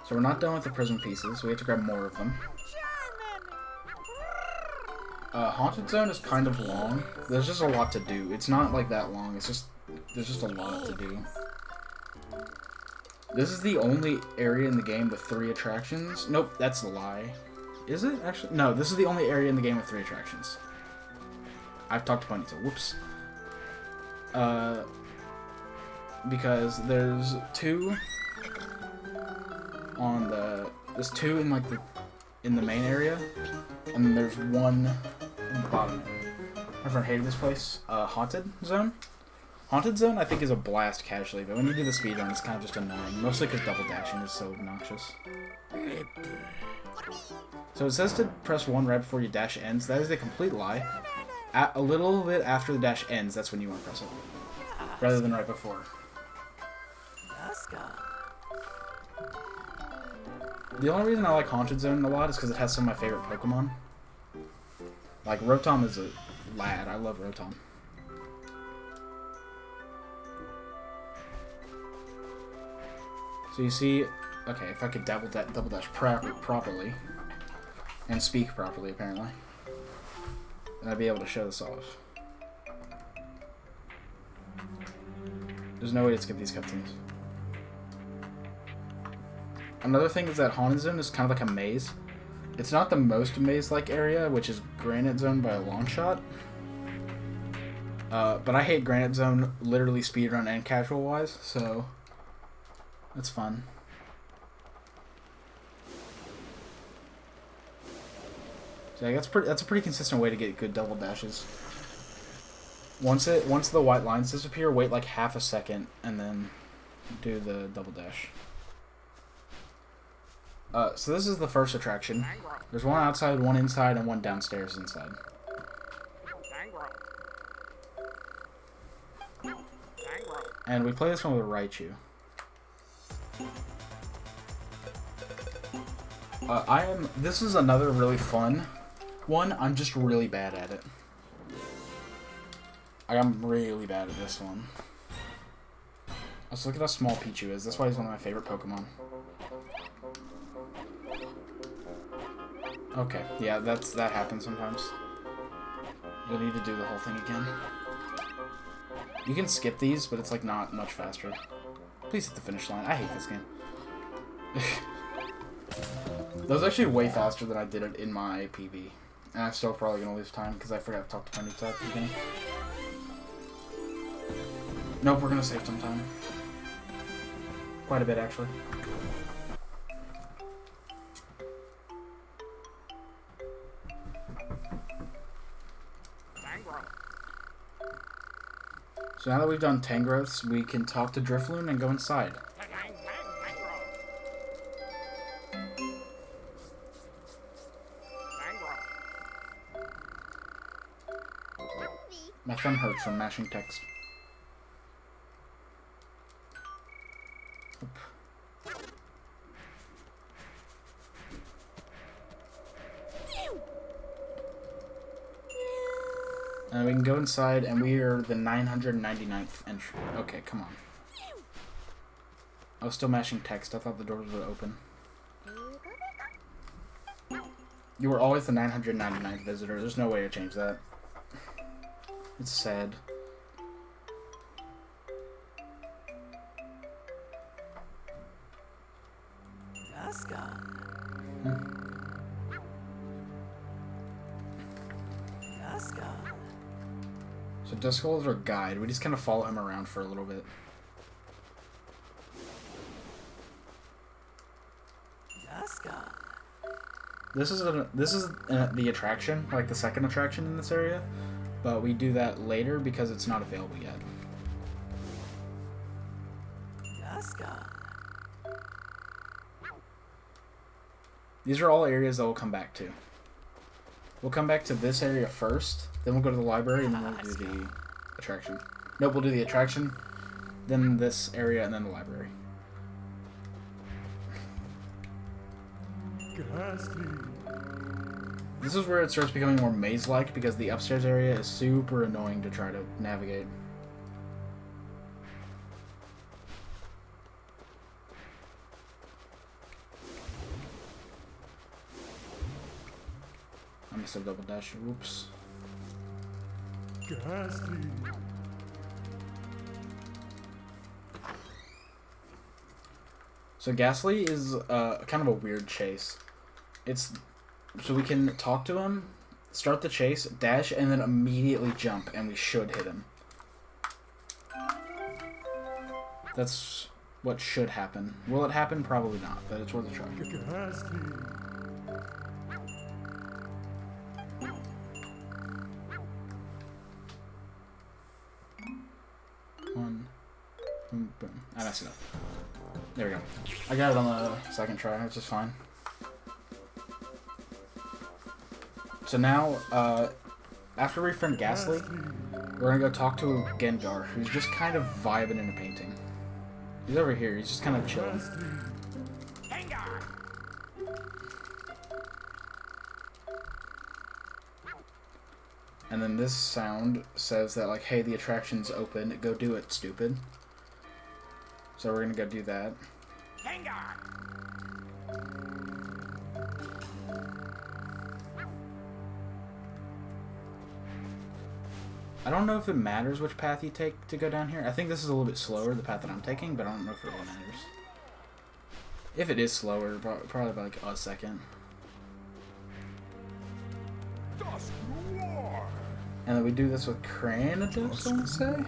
So we're not done with the prism pieces. We have to grab more of them. Haunted Zone is kind of long. There's just a lot to do. It's not like that long. It's just there's just a lot to do. This is the only area in the game with 3 attractions. Nope, that's a lie. Is it actually? No, this is the only area in the game with 3 attractions. I've talked to Ponytail. Whoops. Because there's 2 on the there's 2 in like the main area, and then there's 1 in the bottom area. My friend hated this place. Haunted Zone. Haunted Zone I think is a blast casually, but when you do the speedrun, it's kind of just annoying. Mostly because double dashing is so obnoxious. So it says to press 1 right before your dash ends. That is a complete lie. A little bit after the dash ends, that's when you want to press it, rather than right before. The only reason I like Haunted Zone a lot is because it has some of my favorite Pokemon. Like, Rotom is a lad. I love Rotom. So you see, okay, if I could double dash properly, and speak properly, apparently, then I'd be able to show this off. There's no way to skip these cutscenes. Another thing is that Haunted Zone is kind of like a maze. It's not the most maze-like area, which is Granite Zone by a long shot. But I hate Granite Zone, literally speedrun and casual-wise, so that's fun. So yeah, that's a pretty consistent way to get good double dashes. Once the white lines disappear, wait like half a second and then do the double dash. So this is the first attraction. There's 1 outside, 1 inside, and 1 downstairs inside. And we play this one with Raichu. This is another really fun one. I'm just really bad at it. I'm really bad at this one. Let's look at how small Pichu is. That's why he's one of my favorite Pokemon. Okay, yeah, that happens sometimes. You'll need to do the whole thing again. You can skip these, but it's like not much faster. Please hit the finish line. I hate this game. That was actually way faster than I did it in my PB. And I'm still probably going to lose time because I forgot to talk to Ponytail at the beginning. Nope, we're going to save some time. Quite a bit, actually. So now that we've done Tangrowths, we can talk to Drifloon and go inside. My thumb hurts from mashing text. Oop. And we can go inside, and we are the 999th entry. Okay, come on. I was still mashing text. I thought the doors would open. You were always the 999th visitor. There's no way to change that. It's sad. So Duskull is our guide. We just kind of follow him around for a little bit. This is the attraction, like the second attraction in this area, but we do that later because it's not available yet. These are all areas that we'll come back to. We'll come back to this area first, then we'll go to the library, and then we'll do the attraction. Nope, we'll do the attraction, then this area, and then the library. This is where it starts becoming more maze-like, because the upstairs area is super annoying to try to navigate. I missed a double dash. Whoops. So Ghastly is kind of a weird chase. It's so we can talk to him, start the chase, dash, and then immediately jump, and we should hit him. That's what should happen. Will it happen? Probably not, but it's worth a try. One. Boom, boom. I messed it up. There we go. I got it on the second try, which is fine. So now, after we friend Ghastly, we're gonna go talk to Gengar, who's just kind of vibing in a painting. He's over here, he's just kind of chilling. Gengar! And then this sound says that, like, hey, the attraction's open, go do it, stupid. So we're gonna go do that. Gengar! I don't know if it matters which path you take to go down here. I think this is a little bit slower, the path that I'm taking, but I don't know if it really matters. If it is slower, probably by like a second. And then we do this with Cranidos, I want to say.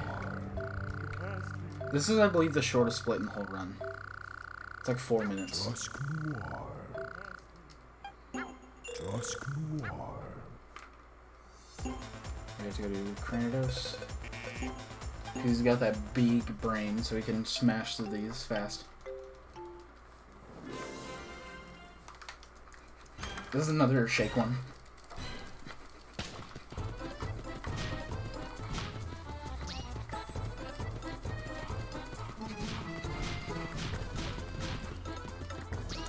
This is, I believe, the shortest split in the whole run. It's like 4 minutes. We have to go to Cranidos. He's got that big brain, so he can smash through these fast. This is another shake one.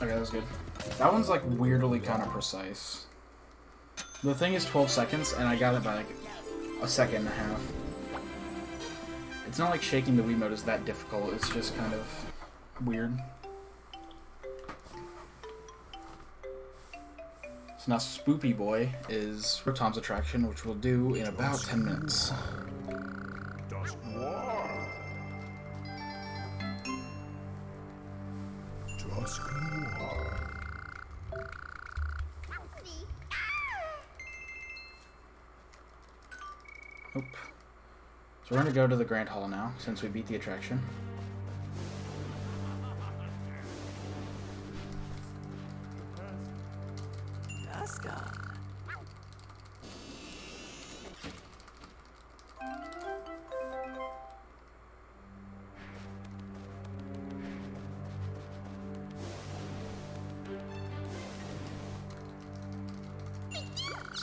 Okay, that was good. That one's like weirdly kind of precise. The thing is 12 seconds, and I got it by like a second and a half. It's not like shaking the Wiimote is that difficult, it's just kind of weird. So now Spoopy Boy is Tom's attraction, which we'll do in about 10 minutes. Nope. So we're gonna go to the Grand Hall now, since we beat the attraction.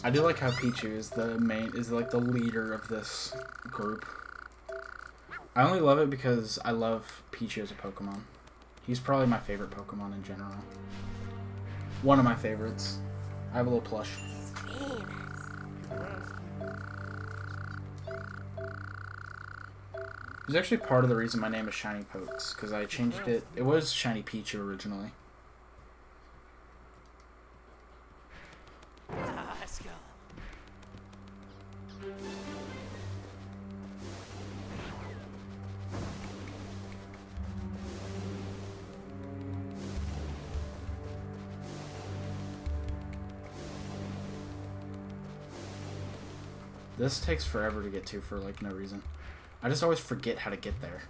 I do like how Pichu is like the leader of this group. I only love it because I love Pichu as a Pokemon. He's probably my favorite Pokemon in general. One of my favorites. I have a little plush. He's actually part of the reason my name is Shiny Pokes, because I changed it. It was Shiny Pichu originally. Let's go. This takes forever to get to for like no reason. I just always forget how to get there.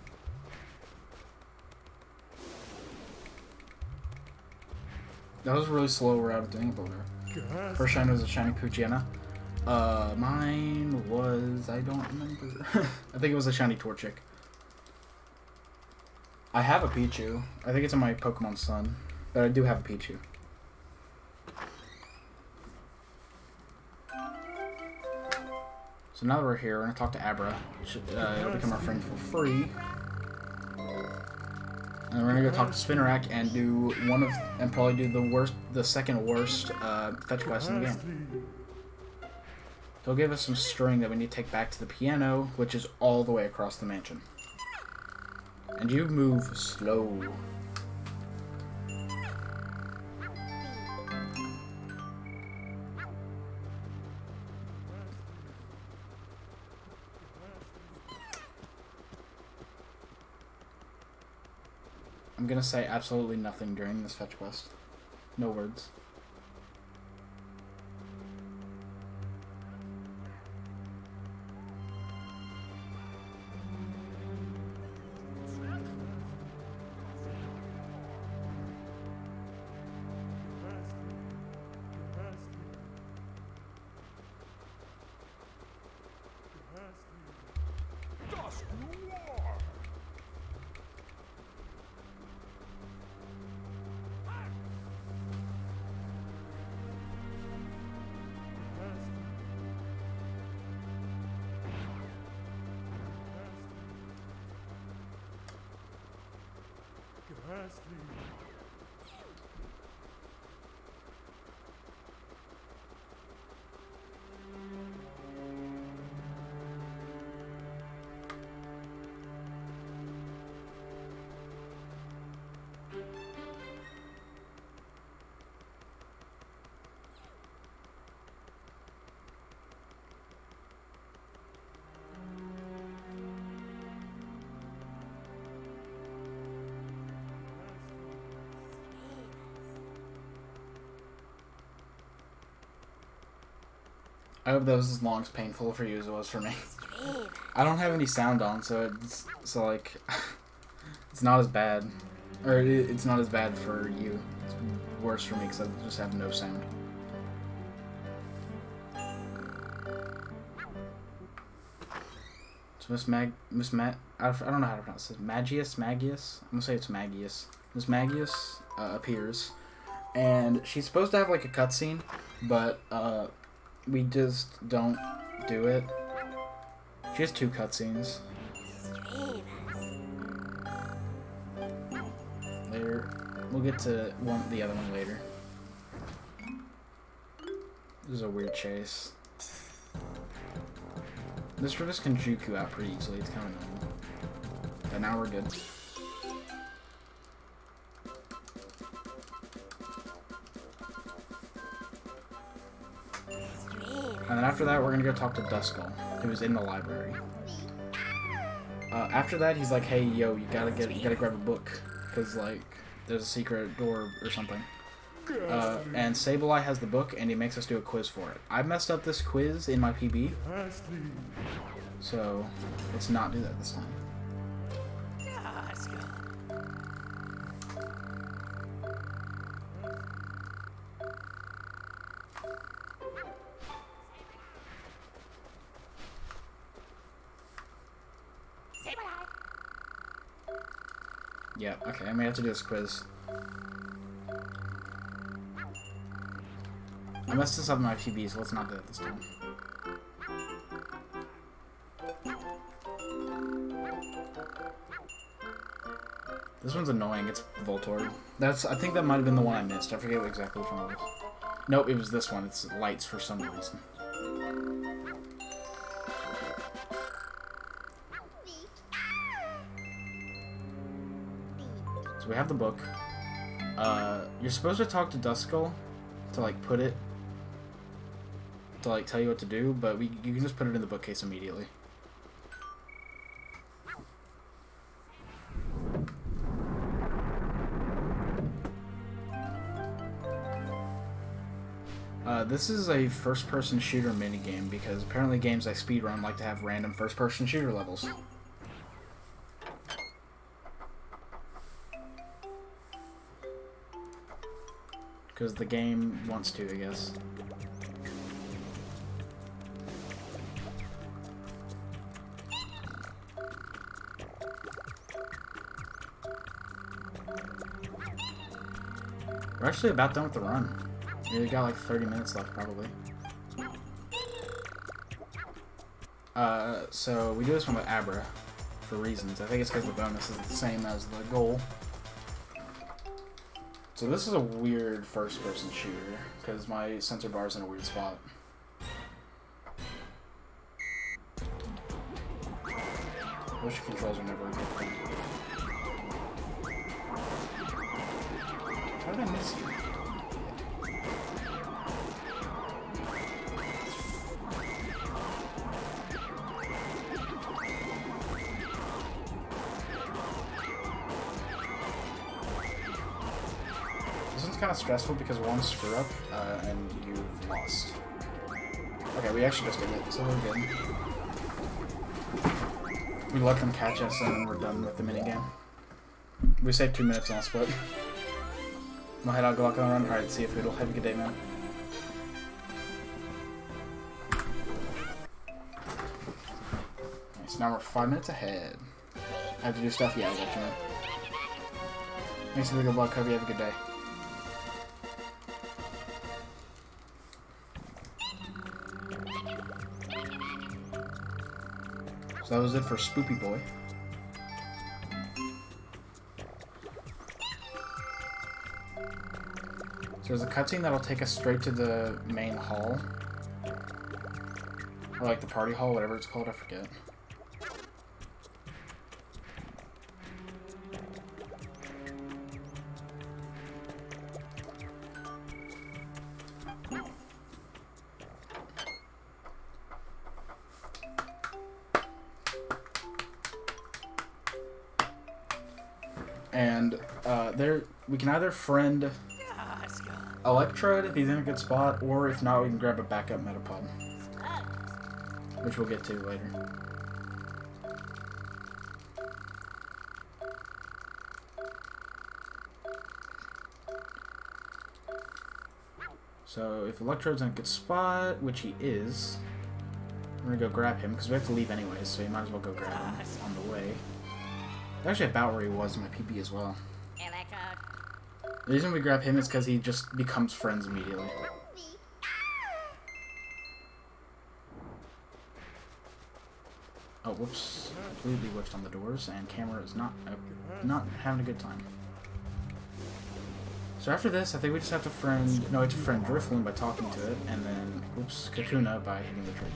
That was a really slow route of doing it there. First shine was a shiny Poochyena. Mine was, I don't remember. I think it was a shiny Torchic. I have a Pichu. I think it's in my Pokemon Sun. But I do have a Pichu. So now that we're here, we're going to talk to Abra. It'll become our friend for free. And we're going to go talk to Spinnerack and do probably do the second worst fetch quest in the game. He'll give us some string that we need to take back to the piano, which is all the way across the mansion. And you move slow. I'm gonna say absolutely nothing during this fetch quest. No words. I hope that was as long as painful for you as it was for me. I don't have any sound on, so it's not as bad, or it's not as bad for you. It's worse for me because I just have no sound. So I don't know how to pronounce this. Magius. I'm gonna say it's Magius. Miss Magius appears, and she's supposed to have like a cutscene, but we just don't do it. She has 2 cutscenes. Later, we'll get to the other one later. This is a weird chase. This Rivis can juke you out pretty easily. It's kind of annoying. But now we're good. And then after that, we're gonna go talk to Duskull, who is in the library. After that, he's like, "Hey, yo, you gotta grab a book, cause like there's a secret door or something." And Sableye has the book, and he makes us do a quiz for it. I messed up this quiz in my PB, so let's not do that this time. Yeah, okay, I may have to do this quiz. I messed this up in my PB, so let's not do it this time. This one's annoying, it's Voltorb. I think that might have been the one I missed. I forget exactly which one it was. Nope, it was this one. It's lights for some reason. So we have the book. You're supposed to talk to Duskull to like put it to like tell you what to do, but you can just put it in the bookcase immediately. This is a first-person shooter minigame because apparently games like speedrun like to have random first-person shooter levels. Because the game wants to, I guess. We're actually about done with the run. We got like 30 minutes left, probably. So we do this one with Abra for reasons. I think it's because the bonus is the same as the goal. So this is a weird first-person shooter because my sensor bar is in a weird spot. Motion controls are never a good thing. How did I miss you? This one's kind of stressful because one screw up and you've lost. Okay, we actually just did it, so we're good. We let them catch us and then we're done with the minigame. We saved 2 minutes on split. I'll head out, go out on a run. Alright, see you, Foodle. Have a good day, man. Nice, now we're 5 minutes ahead. I have to do stuff? Yeah, I got you, man. Thanks for the good luck. Hope you have a good day. So that was it for Spoopy Boy. So there's a cutscene that'll take us straight to the main hall. Or like the party hall, whatever it's called, I forget. And there we can either friend Electrode if he's in a good spot, or if not, we can grab a backup Metapod, which we'll get to later. So if Electrode's in a good spot, which he is, we're gonna go grab him because we have to leave anyways, so you might as well go grab him on the way. Actually about where he was in my PB as well. The reason we grab him is because he just becomes friends immediately. Oh, whoops. Completely whiffed on the doors, and camera is not having a good time. So after this, I think we just have to friend Drifloon by talking to it, and then, oops, Kakuna by hitting the tree.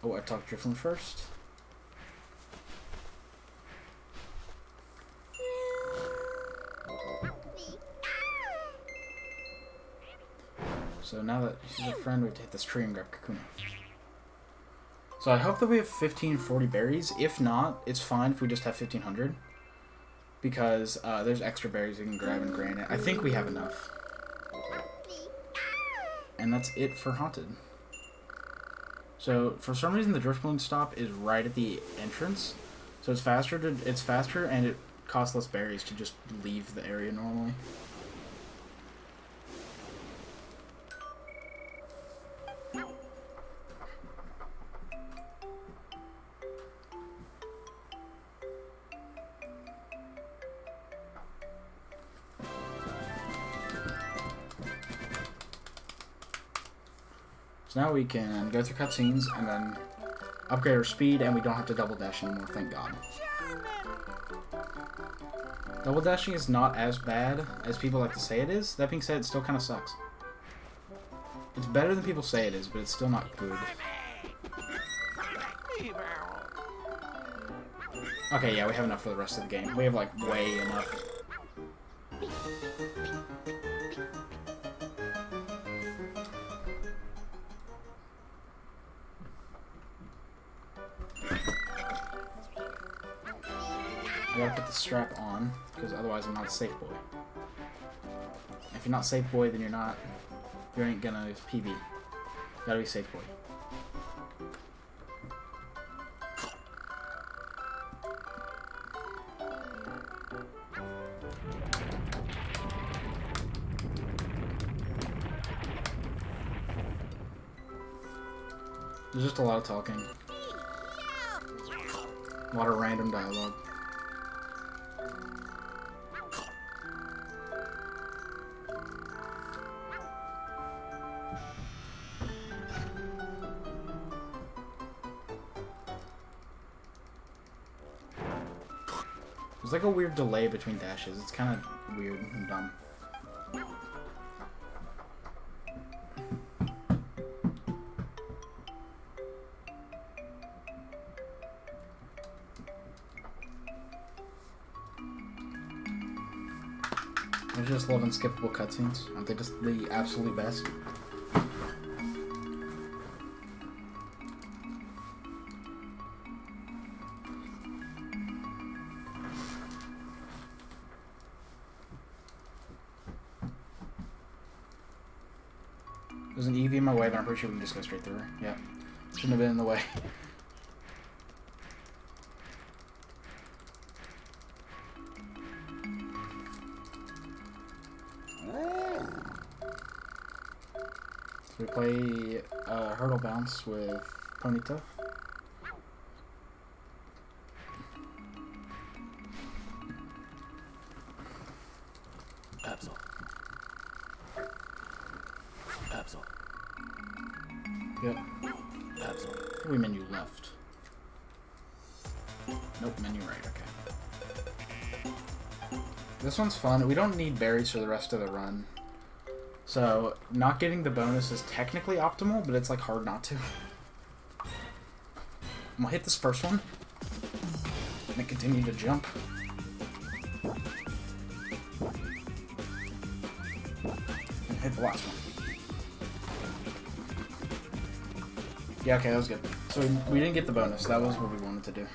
Oh, I talked Drifloon first. So now that she's a friend, we have to hit this tree and grab Kakuna. So I hope that we have 1540 berries. If not, it's fine if we just have 1500. Because there's extra berries we can grab in Granite. I think we have enough. And that's it for Haunted. So for some reason the Driftloon stop is right at the entrance. So it's faster and it costs less berries to just leave the area normally. So now we can go through cutscenes and then upgrade our speed, and we don't have to double dash anymore, thank God. Double dashing is not as bad as people like to say it is. That being said, it still kind of sucks. It's better than people say it is, but it's still not good. Okay, yeah, we have enough for the rest of the game. We have, like, way enough. I gotta put the strap on, because otherwise I'm not a safe boy. If you're not safe boy, then you ain't gonna PB. You gotta be safe boy. There's just a lot of talking. A lot of random dialogue. There's like a weird delay between dashes. It's kind of weird and dumb. I just love unskippable cutscenes. Aren't they just the absolute best? There's an EV in my way, but I'm pretty sure we can just go straight through her. Yep. Shouldn't have been in the way. So we play Hurdle Bounce with Ponyta. Absol. Absol. Yep. Absol. We menu left. Nope, menu right, okay. This one's fun. We don't need berries for the rest of the run. So, not getting the bonus is technically optimal, but it's like hard not to. I'm gonna hit this first one. And then continue to jump. And hit the last one. Yeah, okay, that was good. So we didn't get the bonus. That was what we wanted to do.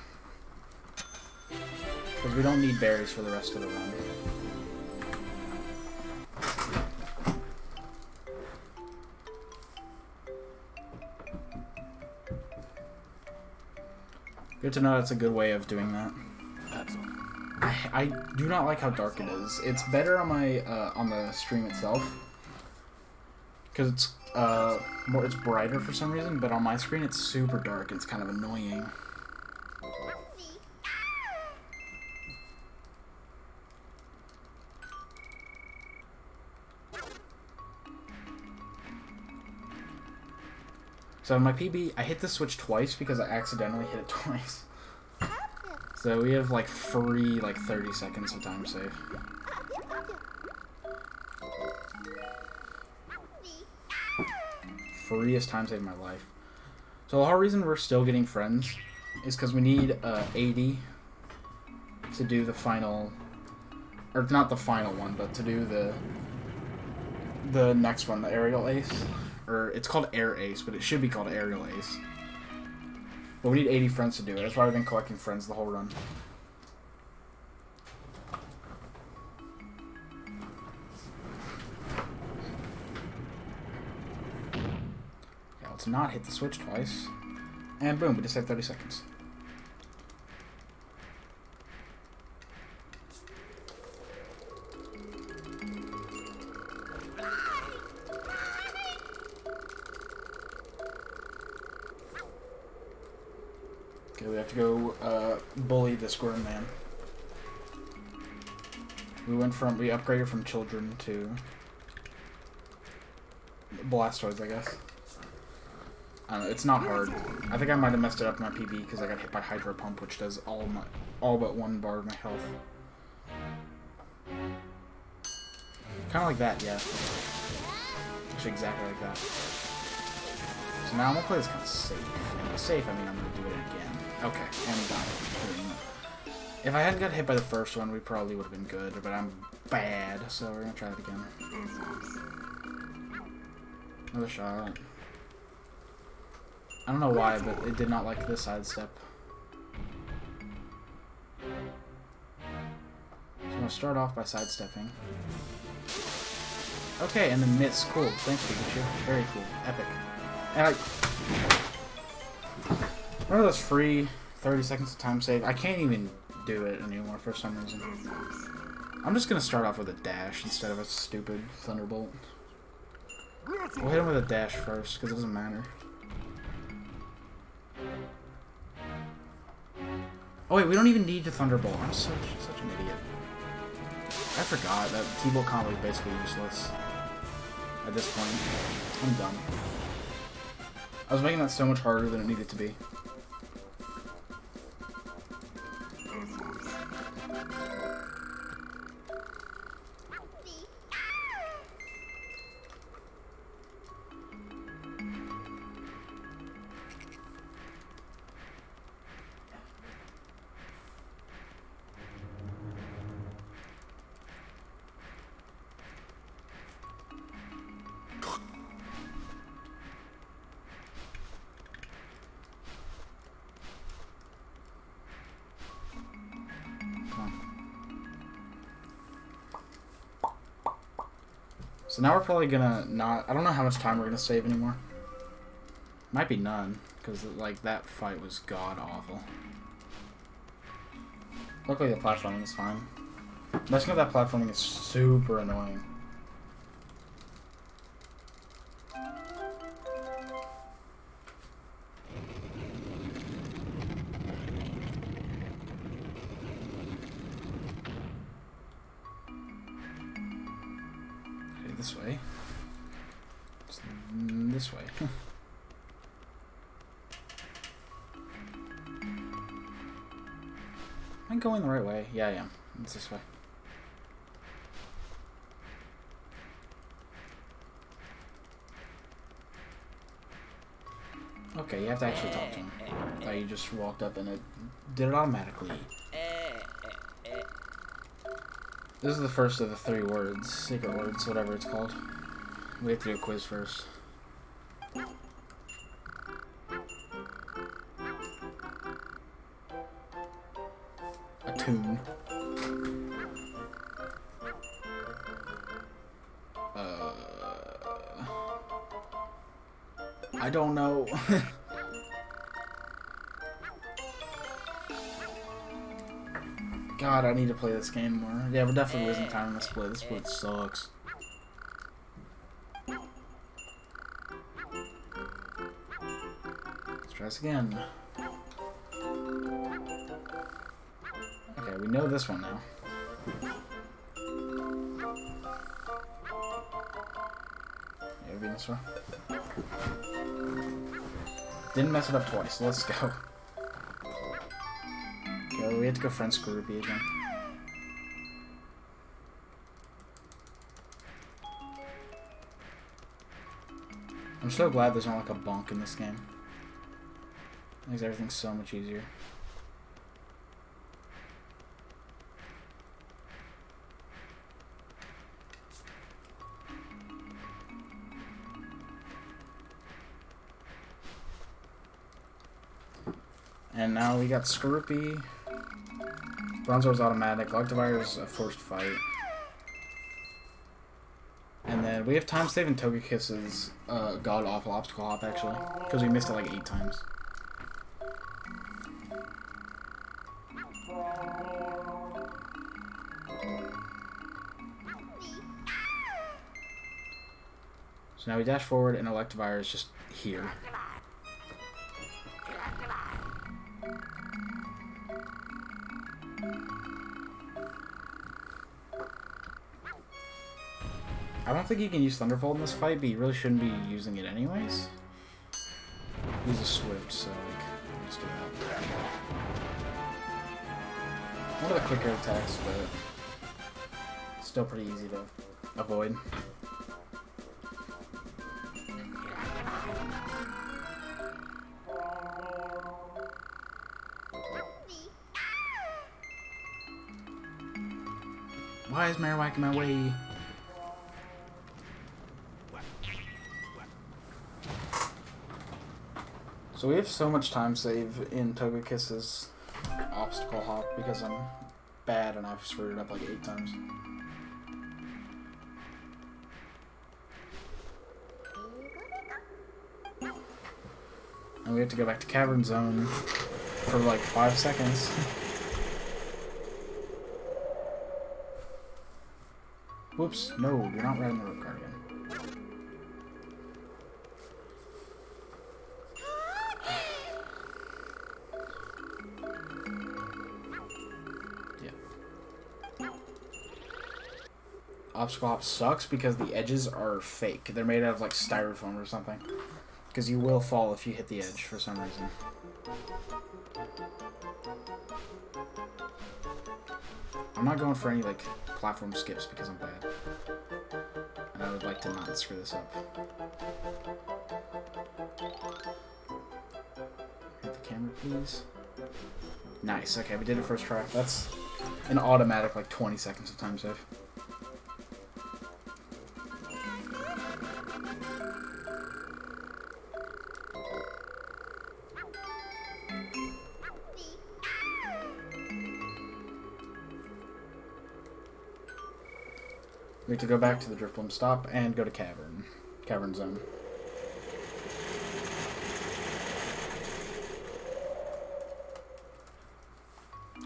Because we don't need berries for the rest of the run. Good to know that's a good way of doing that. I do not like how dark it is. It's better on my on the stream itself because it's it's brighter for some reason, but on my screen it's super dark. It's kind of annoying. So in my PB, I hit the switch twice because I accidentally hit it twice. So we have like free 30 seconds of time save. Freest time save in my life. So the whole reason we're still getting friends is because we need 80 to do the final, or not the final one, but to do the next one, the aerial ace. Or it's called Air Ace, but it should be called Aerial Ace. But we need 80 friends to do it. That's why I've been collecting friends the whole run. Yeah, let's not hit the switch twice. And boom, we just had 30 seconds. Okay, we have to go bully the Squirm Man. We upgraded from children to Blastoids, I guess. I don't know, it's not hard. I think I might have messed it up in my PB because I got hit by Hydro Pump, which does all but 1 bar of my health. Kind of like that, yeah. Actually, exactly like that. So now I'm gonna play this kind of safe. And by safe, I mean I'm gonna do it again. Okay, and we got it. If I hadn't got hit by the first one, we probably would have been good, but I'm bad, so we're gonna try it again. Another shot. I don't know why, but it did not like the sidestep. So I'm gonna start off by sidestepping. Okay, and then miss. Cool. Thanks, Pikachu. Very cool. Epic. And remember those free 30 seconds of time save? I can't even do it anymore for some reason. I'm just gonna start off with a dash instead of a stupid Thunderbolt. We'll hit him with a dash first, because it doesn't matter. Oh wait, we don't even need to Thunderbolt. I'm such an idiot. I forgot that T-Bolt combo is basically useless at this point. I'm dumb. I was making that so much harder than it needed to be. So now we're probably gonna not... I don't know how much time we're gonna save anymore. Might be none, because like that fight was god-awful. Luckily the platforming is fine. Messing with that platforming is super annoying. This way. Just this way. Am I going the right way? Yeah, I am. It's this way. Okay, you have to actually talk to him. I thought you just walked up and it did it automatically. This is the first of the 3 words, secret words, whatever it's called. We have to do a quiz first. A tune. I don't know. God, I need to play this game more. Yeah, we're definitely losing time in this split. This split sucks. Let's try this again. Okay, we know this one now. Yeah, we're this one. Didn't mess it up twice. Let's go. Okay, we have to go friend Scroopy again. I'm so glad there's not like a bonk in this game. It makes everything so much easier. And now we got Scroopy. Bronzor's automatic. Electivire's a forced fight. And then we have time saving Togekiss's god-awful obstacle hop, actually. Because we missed it like 8 times. So now we dash forward and Electivire is just here. I don't think you can use Thunderfold in this fight, but you really shouldn't be using it anyways. He's a Swift, so like, let's do that. One of the quicker attacks, but still pretty easy to avoid. Why is Marowak in my way? So we have so much time save in Togekiss's obstacle hop because I'm bad and I've screwed it up like 8 times. And we have to go back to Cavern Zone for like 5 seconds. Whoops, no, you're not riding the rope card again. obstacle hop sucks because the edges are fake. They're made out of like styrofoam or something. Because you will fall if you hit the edge for some reason. I'm not going for any like platform skips because I'm bad. And I would like to not screw this up. Hit the camera, please. Nice. Okay, we did it first try. That's an automatic like 20 seconds of time save. We have to go back to the Drifblim stop and go to Cavern Zone.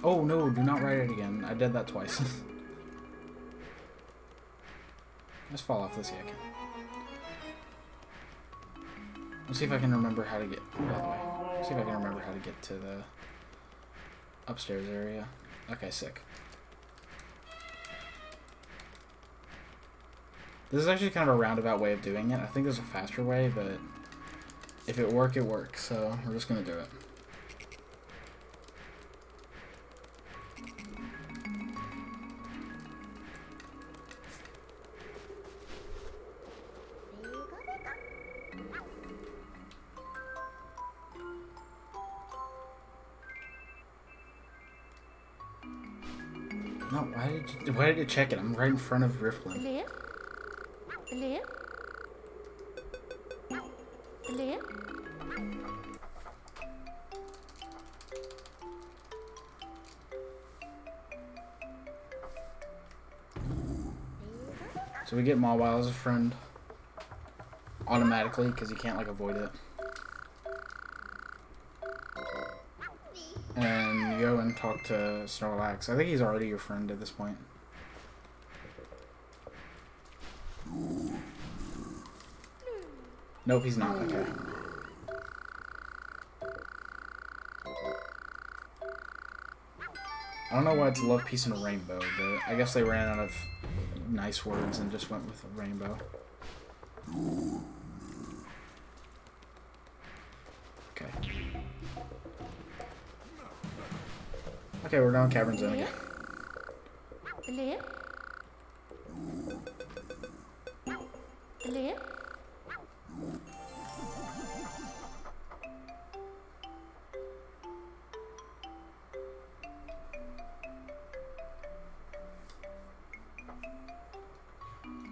Oh no, do not ride it again. I did that twice. Just fall off this yak. Let's see if I can remember how to get, by the way. Let's see if I can remember how to get to the upstairs area. Okay, sick. This is actually kind of a roundabout way of doing it. I think there's a faster way, but if it works, it works. So we're just gonna do it. No, why did it check it? I'm right in front of Riftland. So we get Mawile as a friend automatically because you can't like avoid it. And you go and talk to Snorlax. I think he's already your friend at this point. Nope, he's not. Okay. I don't know why it's love, peace, and a rainbow, but I guess they ran out of nice words and just went with a rainbow. Okay. Okay, we're down Cavern Zone again.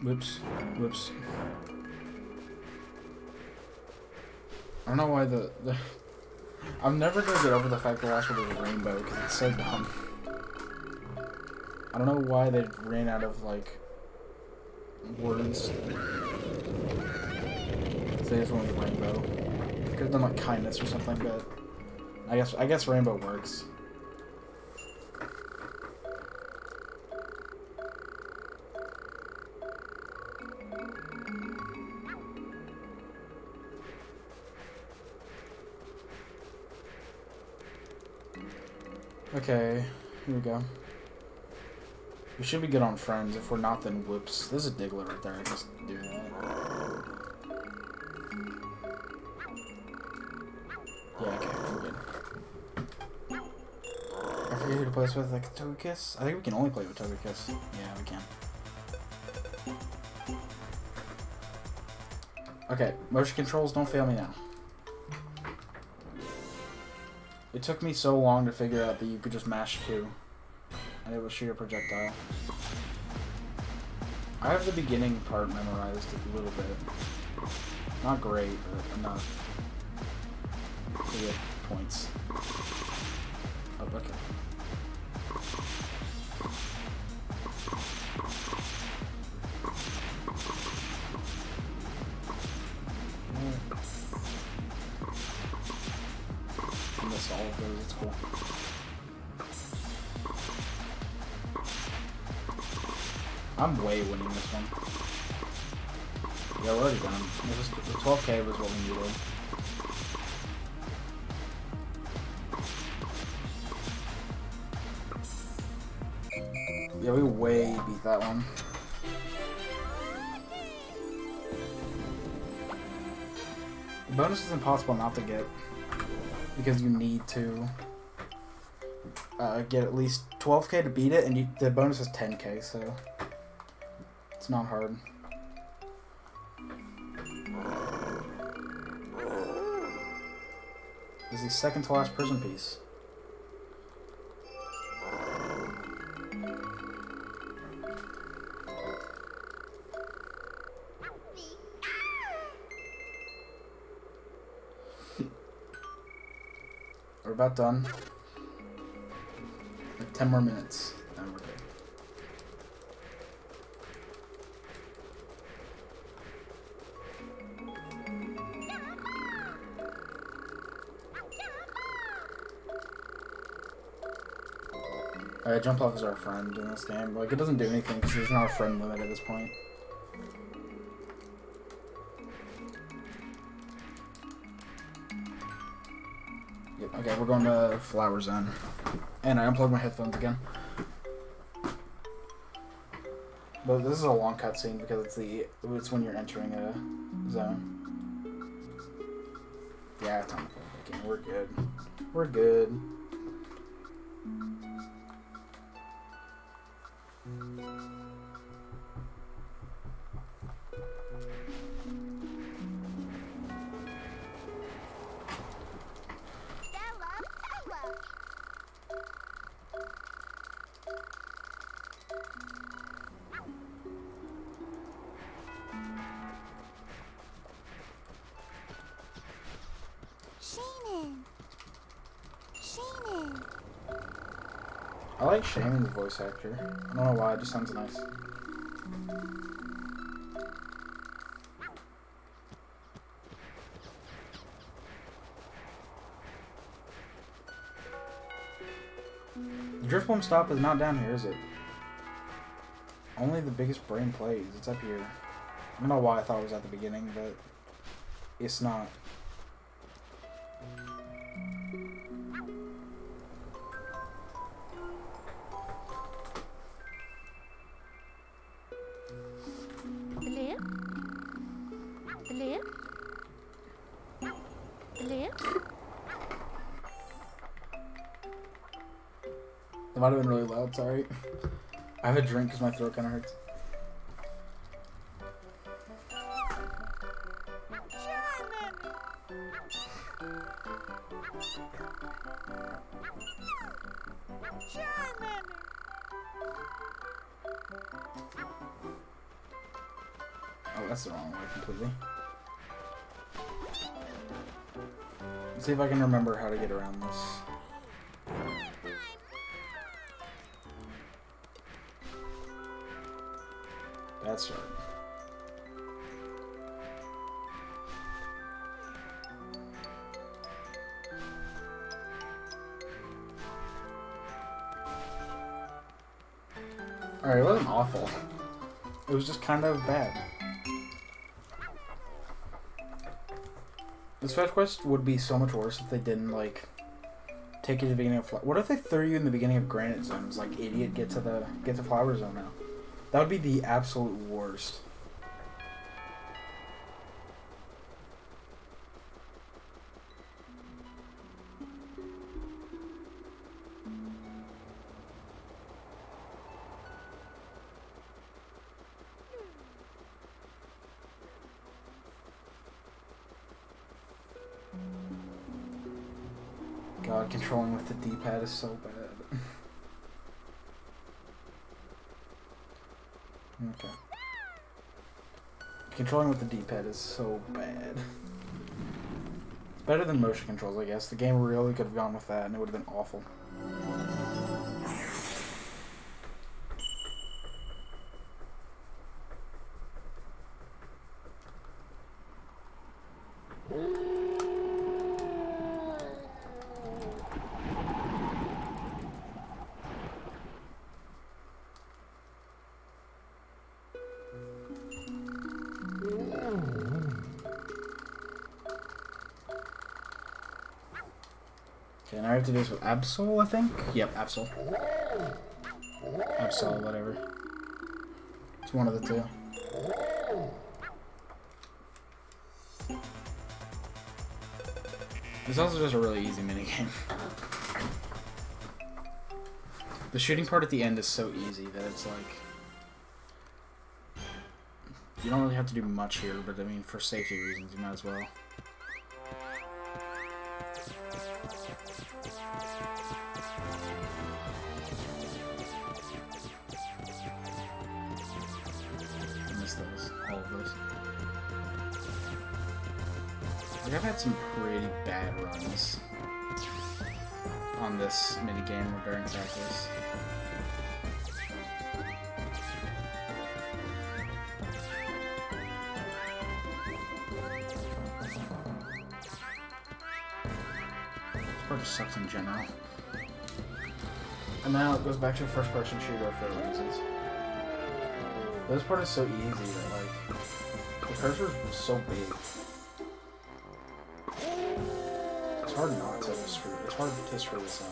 Whoops. Whoops. I don't know why the I'm never gonna get over the fact the last one was a rainbow because it's so dumb. I don't know why they ran out of like words. So they just went with rainbow. Could have done like kindness or something, but I guess rainbow works. Okay, here we go. We should be good on friends. If we're not, then whoops. There's a Diglett right there. I just do that. Yeah, okay, we're good. I forget who to play this with, like Togekiss? I think we can only play with Togekiss. Yeah, we can. Okay, motion controls, don't fail me now. It took me so long to figure out that you could just mash Q, and it would shoot a projectile. I have the beginning part memorized a little bit. Not great, but enough to get points. Oh, okay. All of those, it's cool. I'm way winning this one. Yeah, we're already done. The 12k was what we needed. Yeah, we way beat that one. The bonus is impossible not to get because you need to get at least 12k to beat it, and the bonus is 10k, so it's not hard. This is the second to last prison piece. We're about done. Like 10 more minutes, and we're good. Alright, jump off is our friend in this game. Like, it doesn't do anything because there's not a friend limit at this point. Yep, okay, we're going to Flower Zone. And I unplugged my headphones again. But this is a long cutscene because it's when you're entering a zone. Yeah, it's on the phone. We're good. We're good. I like Shaman's voice actor. I don't know why, it just sounds nice. The Driftbomb stop is not down here, is it? Only the biggest brain plays. It's up here. I don't know why I thought it was at the beginning, but it's not. It might have been really loud, sorry. I have a drink because my throat kind of hurts. Oh, that's the wrong way completely. Let's see if I can remember how to get around this. That's right. Alright, it wasn't awful. It was just kind of bad. This fetch quest would be so much worse if they didn't, like, take you to the beginning of... What if they threw you in the beginning of Granite Zones? Like, idiot, get to Flower Zone now. That would be the absolute worst. God, controlling with the D-pad is so bad. Okay. Controlling with the D-pad is so bad. Better than motion controls, I guess. The game really could have gone with that and it would have been awful. Okay, now I have to do this with Absol, I think? Yep, Absol. Absol, whatever. It's one of the two. It's also just a really easy minigame. The shooting part at the end is so easy that it's like... You don't really have to do much here, but I mean, for safety reasons, you might as well. I miss those. All of those. Like, I've had some pretty bad runs on this minigame during practice. This part just sucks in general. And now it goes back to a first-person shooter for reasons. This part is so easy that, like, the cursor is so big. It's hard not to screw. It's hard to screw this up.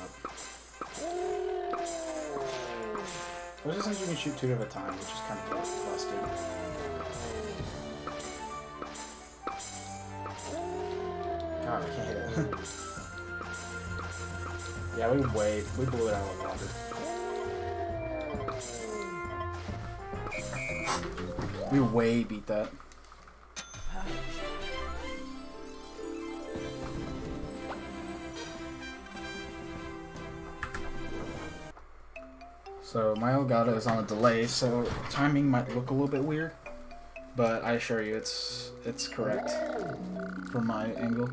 There's just things you can shoot two at a time, which is kind of busted. God, I can't hit it. Yeah, we blew it out of the water. We way beat that. So my Elgato is on a delay, so timing might look a little bit weird, but I assure you it's correct from my angle.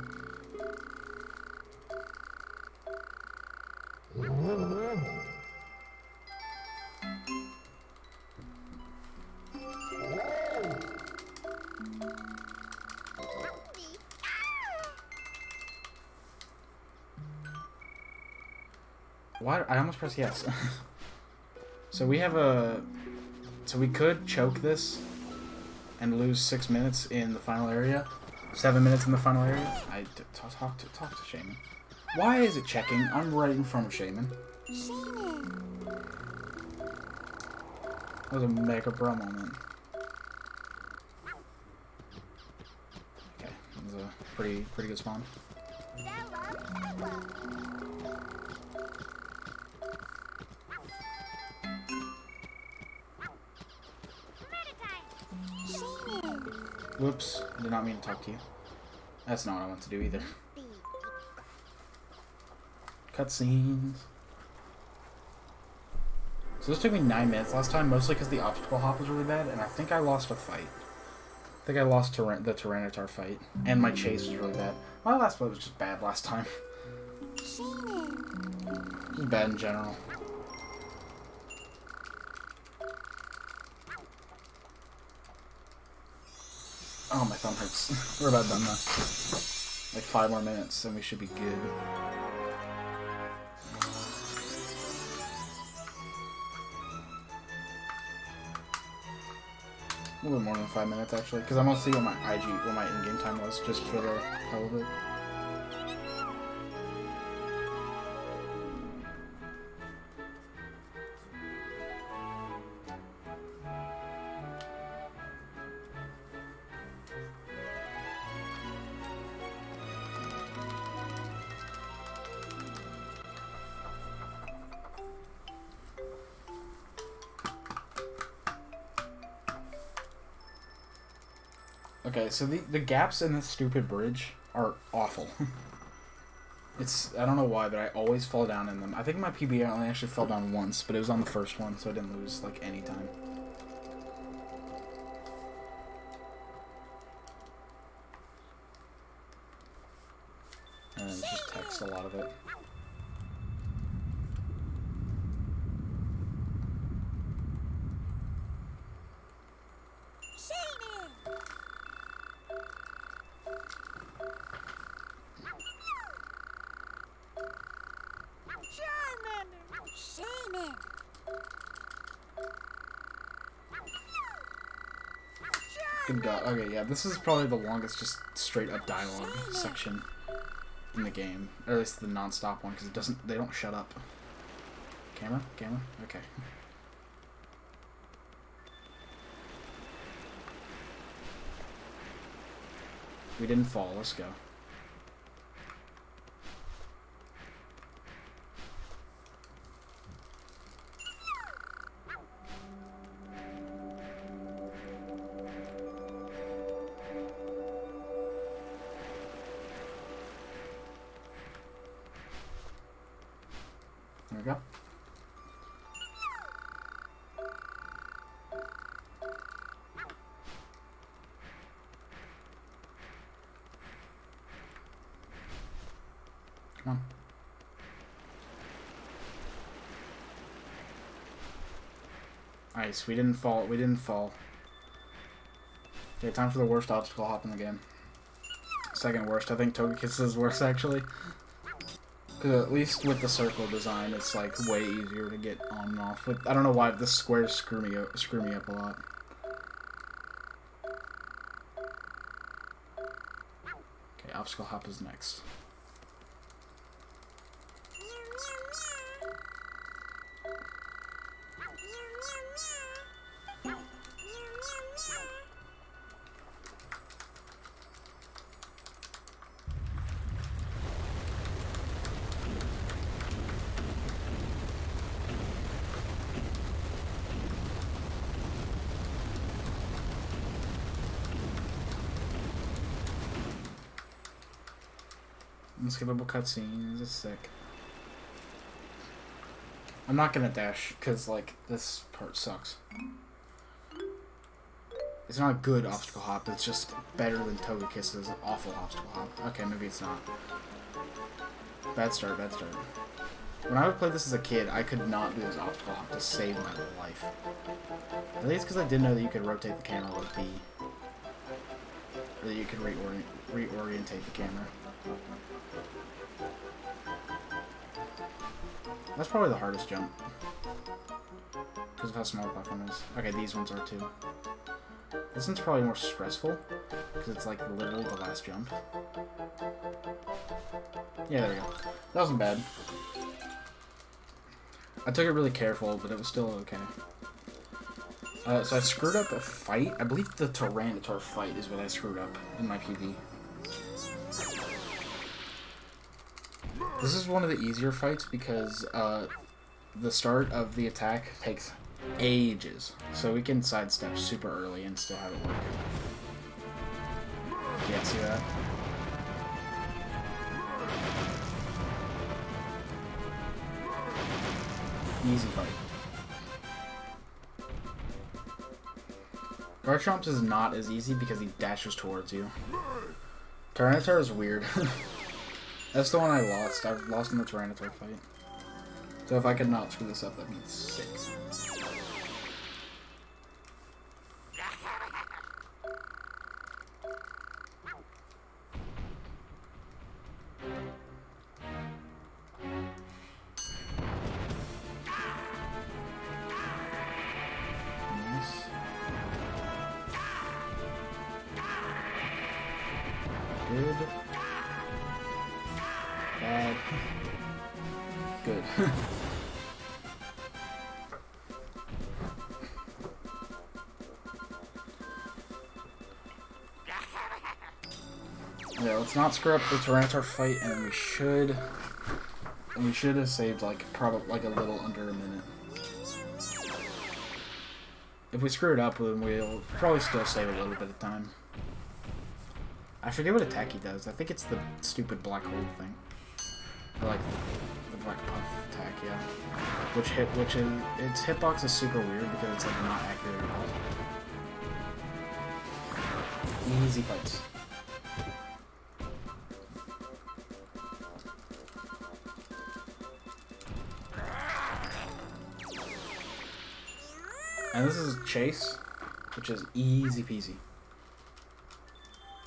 Why? I almost pressed yes. So we have a... So we could choke this and lose 6 minutes in the final area. 7 minutes in the final area. Talk to Shaman. Why is it checking? I'm right in front of Shaman. That was a mega bro moment. Okay, that was a pretty good spawn. Whoops, I did not mean to talk to you. That's not what I want to do either. Cutscenes. So this took me 9 minutes last time, mostly because the obstacle hop was really bad, and I think I lost a fight. I think I lost the Tyranitar fight, and my chase was really bad. My last fight was just bad last time. It was bad in general. Oh, my thumb hurts. We're about done now. Like 5 more minutes, and we should be good. A little bit more than 5 minutes, actually, because I'm gonna see what my in-game time was, just for the hell of it. Okay, so the gaps in this stupid bridge are awful. I don't know why, but I always fall down in them. I think my PB only actually fell down once, but it was on the first one, so I didn't lose, like, any time. And it's just text, a lot of it. Good God. Okay, yeah, this is probably the longest just straight up dialogue section in the game, or at least the non-stop one, because they don't shut up. Camera, okay. We didn't fall. Let's go. we go. Come on. Nice. We didn't fall. We didn't fall. Okay, time for the worst obstacle hop in the game. Second worst. I think Togekiss is worse, actually. Because at least with the circle design, it's like way easier to get on and off. I don't know why the squares screw me up a lot. Okay, obstacle hop is next. Unskippable cutscenes, it's sick. I'm not gonna dash, because, like, this part sucks. It's not a good obstacle hop, it's just better than Togekiss's awful obstacle hop. Okay, maybe it's not. Bad start, bad start. When I would play this as a kid, I could not do this obstacle hop to save my life. I think it's because I didn't know that you could rotate the camera with B. Or that you could reorientate the camera. That's probably the hardest jump. Because of how small the platform is. Okay, these ones are too. This one's probably more stressful. Because it's like literally the last jump. Yeah, there we go. That wasn't bad. I took it really careful, but it was still okay. So I screwed up a fight. I believe the Tyranitar fight is what I screwed up in my PB. This is one of the easier fights because the start of the attack takes ages. So we can sidestep super early and still have it work. Yeah, see that? Easy fight. Garchomp's is not as easy because he dashes towards you. Tyranitar is weird. That's the one I lost. I've lost in the Tyranitar fight. So if I could not screw this up, that'd be sick. Good. Bad. Good. Yeah, let's not screw up the Tyranitar fight, and we should have saved like probably like a little under a minute. If we screw it up, then we'll probably still save a little bit of time. I forget what attack he does. I think it's the stupid black hole thing. I like the black puff attack, yeah. Its hitbox is super weird because it's like not accurate at all. Easy fights. And this is Chase, which is easy peasy.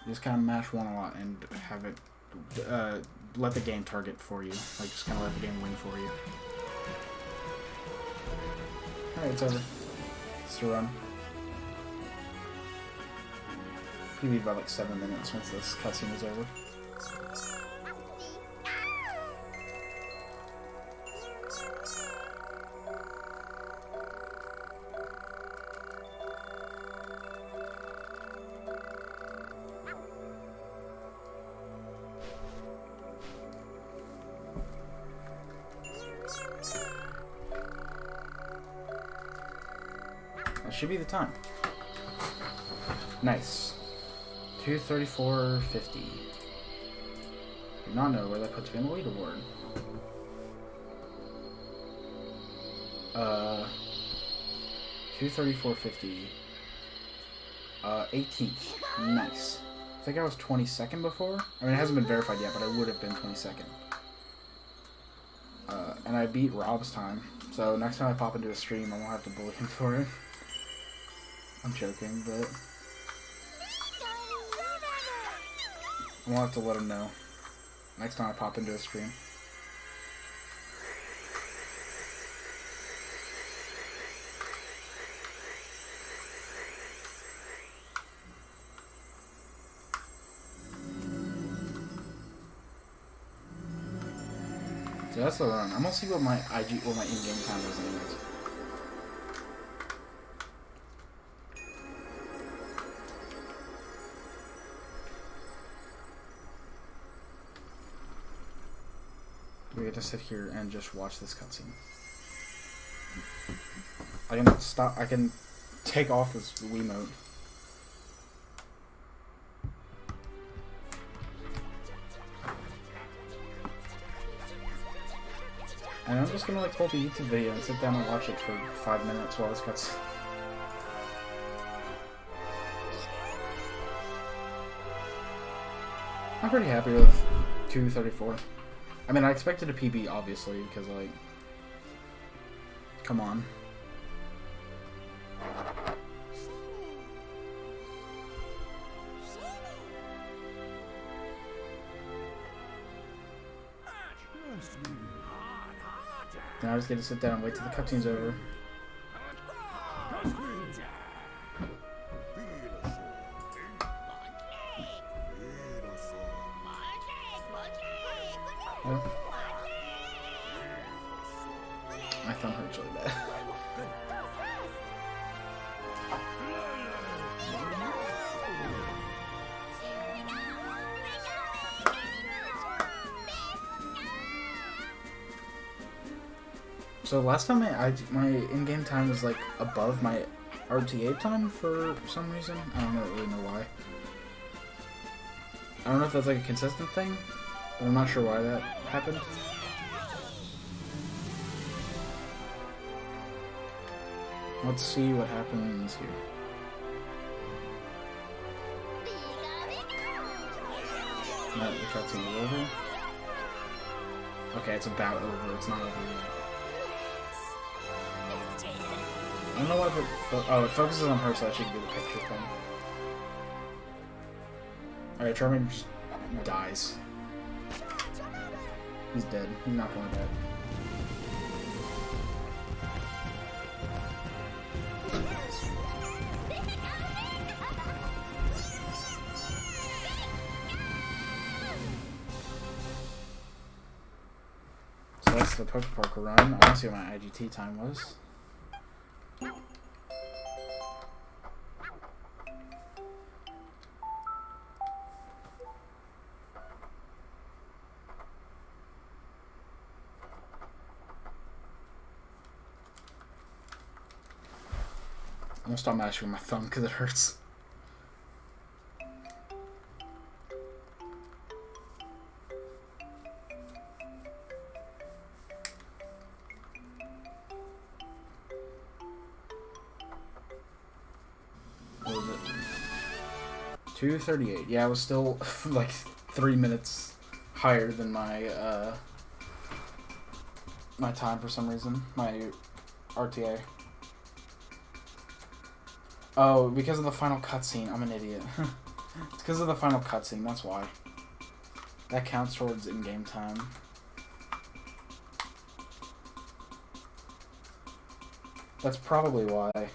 You just kind of mash one a lot and have it, let the game target for you. Like, just kind of let the game win for you. Alright, it's over. It's the run. PB about like 7 minutes once this cutscene is over. That should be the time. Nice. 2:34:50. Do not know where that puts me on the leaderboard. 2:34:50. 18th. Nice. I think I was 22nd before. I mean, it hasn't been verified yet, but I would have been 22nd. And I beat Rob's time. So next time I pop into a stream, I won't have to bully him for it. I'm joking, but I won't have to let him know next time I pop into a stream. So that's the run. I'm gonna see what my in-game time is anyways. We get to sit here and just watch this cutscene. I can stop. I can take off this Wiimote. And I'm just gonna like pull up a YouTube video and sit down and watch it for 5 minutes while this cuts. I'm pretty happy with 2:34. I mean, I expected a PB obviously because like, come on. Now I just get to sit down and wait till the cutscene's over. Oh. My thumb hurts really bad. So last time my in-game time was like above my RTA time for some reason. I don't really know why. I don't know if that's like a consistent thing, but I'm not sure why that happened. Let's see what happens here. Now the cutscene is over. Okay, it's about over. It's not over yet. I don't know why it focuses on her so that she can do the picture thing. Alright, Charmander just dies. He's dead. He's not going back. So that's the Pokepark run. I want to see what my IGT time was. I'm gonna stop mashing with my thumb because it hurts. What was it? 2:38. Yeah, I was still like 3 minutes higher than my my time for some reason. My RTA. Oh, because of the final cutscene. I'm an idiot. It's because of the final cutscene, that's why. That counts towards in-game time. That's probably why.